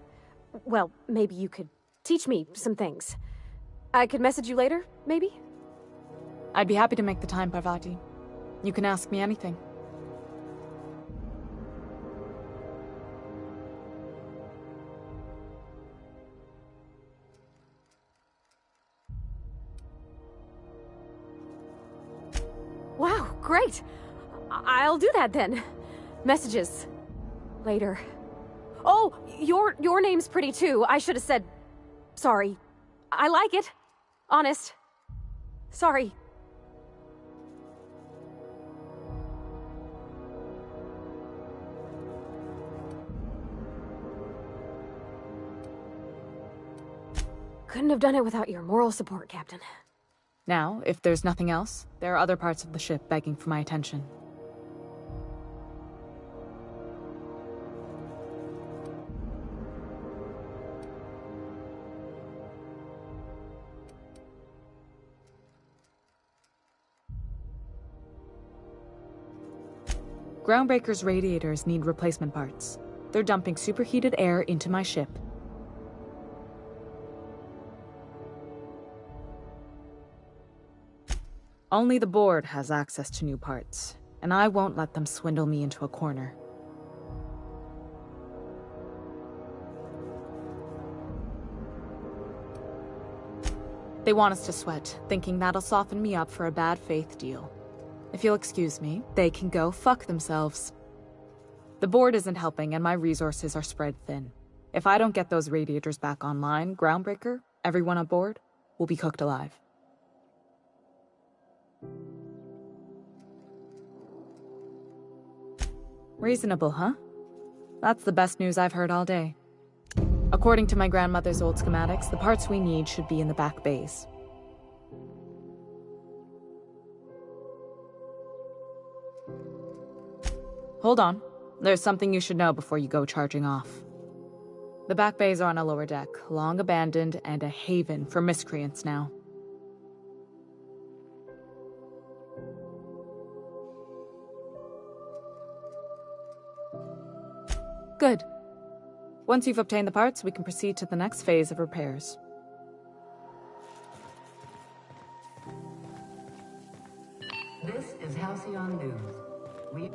Well, maybe you could teach me some things. I could message you later, maybe? I'd be happy to make the time, Parvati. You can ask me anything. Wow, great! I'll do that then. Messages. Later. Oh, your name's pretty too. I should have said... Sorry. I like it. Honest. Sorry. Couldn't have done it without your moral support, Captain. Now, if there's nothing else, there are other parts of the ship begging for my attention. Groundbreaker's radiators need replacement parts. They're dumping superheated air into my ship. Only the board has access to new parts, and I won't let them swindle me into a corner. They want us to sweat, thinking that'll soften me up for a bad faith deal. If you'll excuse me, they can go fuck themselves. The board isn't helping and my resources are spread thin. If I don't get those radiators back online, Groundbreaker, everyone aboard, will be cooked alive. Reasonable, huh? That's the best news I've heard all day. According to my grandmother's old schematics, the parts we need should be in the back bays. Hold on. There's something you should know before you go charging off. The back bays are on a lower deck, long abandoned and a haven for miscreants now. Good. Once you've obtained the parts, we can proceed to the next phase of repairs. This is Halcyon News. We...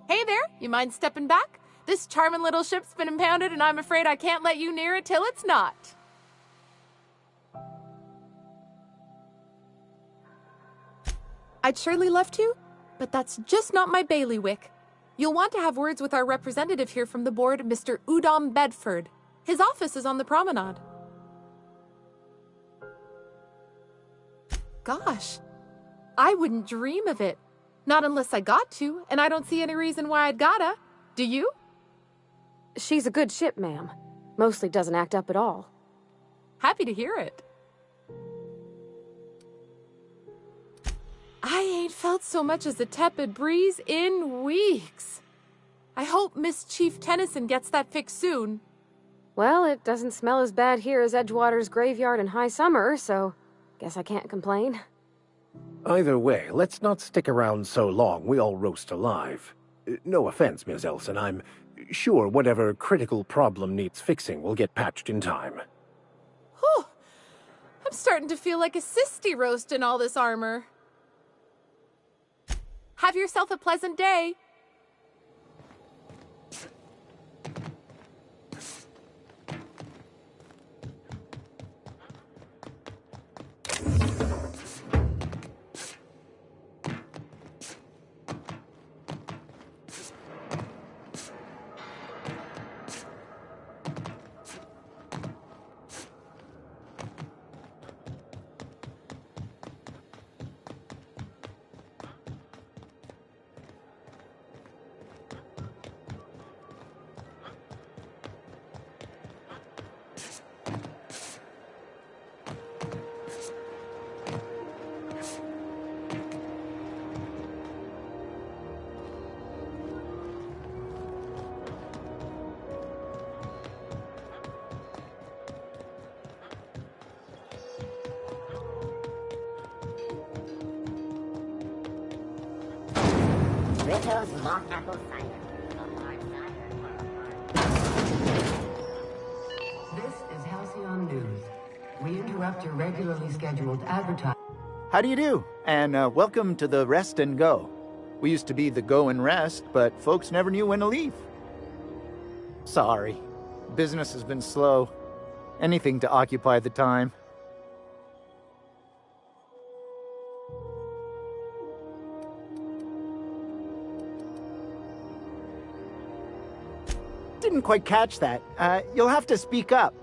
Hey there, you mind stepping back? This charming little ship's been impounded and I'm afraid I can't let you near it till it's not. I'd surely love to, but that's just not my bailiwick. You'll want to have words with our representative here from the board, Mr. Udom Bedford. His office is on the promenade. Gosh, I wouldn't dream of it. Not unless I got to, and I don't see any reason why I'd gotta. Do you? She's a good ship, ma'am. Mostly doesn't act up at all. Happy to hear it. I ain't felt so much as a tepid breeze in weeks. I hope Miss Chief Tennyson gets that fixed soon. Well, it doesn't smell as bad here as Edgewater's graveyard in high summer, so guess I can't complain. Either way, let's not stick around so long we all roast alive. No offense, Ms. Elson, I'm sure whatever critical problem needs fixing will get patched in time. Whew. I'm starting to feel like a sisty roast in all this armor. Have yourself a pleasant day. Ritto's mock apple cider. This is Halcyon News. We interrupt your regularly scheduled advertising. How do you do? And welcome to the Rest and Go. We used to be the Go and Rest, but folks never knew when to leave. Sorry. Business has been slow. Anything to occupy the time. Didn't quite catch that. You'll have to speak up.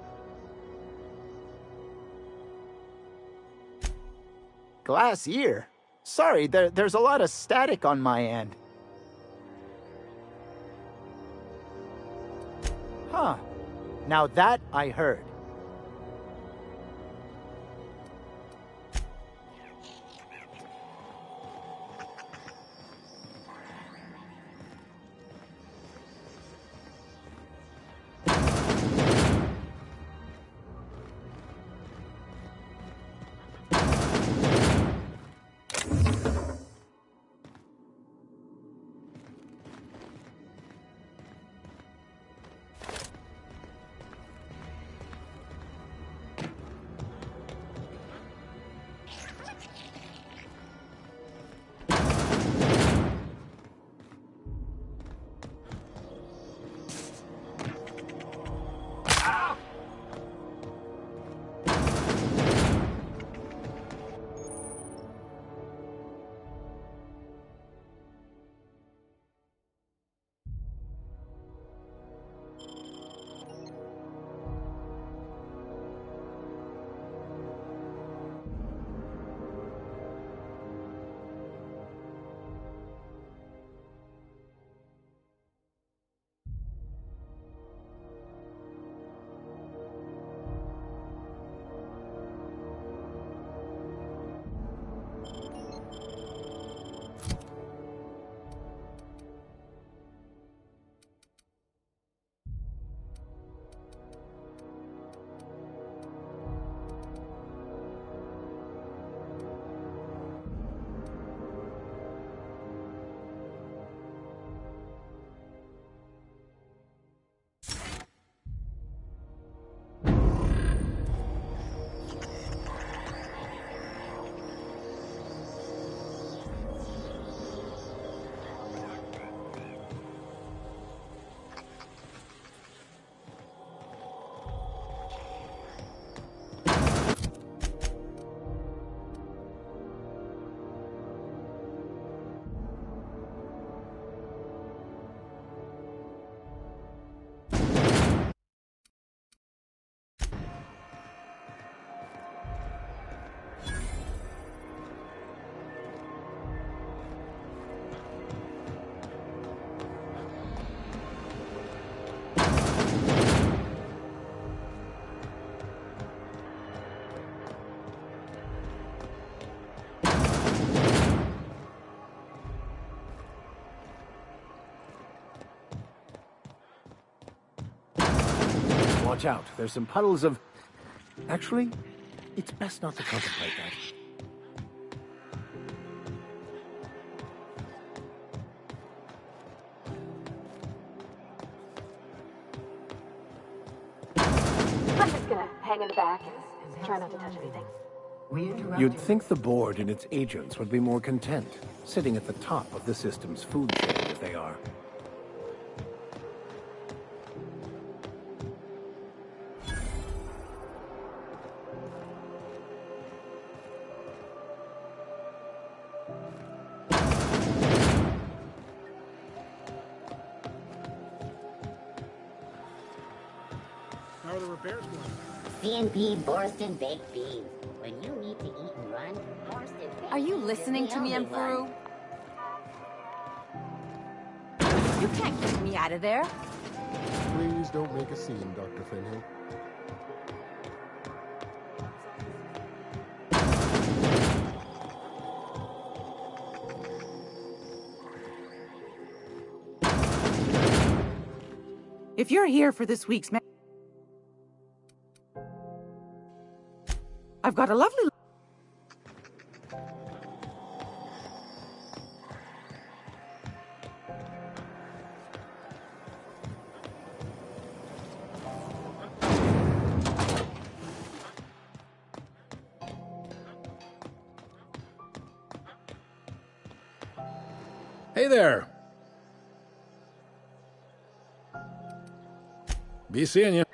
Glass ear? Sorry, there's a lot of static on my end. Huh. Now that I heard. Watch out. There's some puddles of... Actually, it's best not to contemplate that. I'm just gonna hang in the back and try not to touch anything. You'd think the board and its agents would be more content, sitting at the top of the system's food chain as they are. How are the repairs going? C&P Borston Baked Beans. When you need to eat and run, Borston Baked Are you Beans listening is the to me, only Emperor? one. You can't get me out of there. Please don't make a scene, Dr. Finhill. If you're here for this week's I've got a lovely... Hey there. Be seeing you.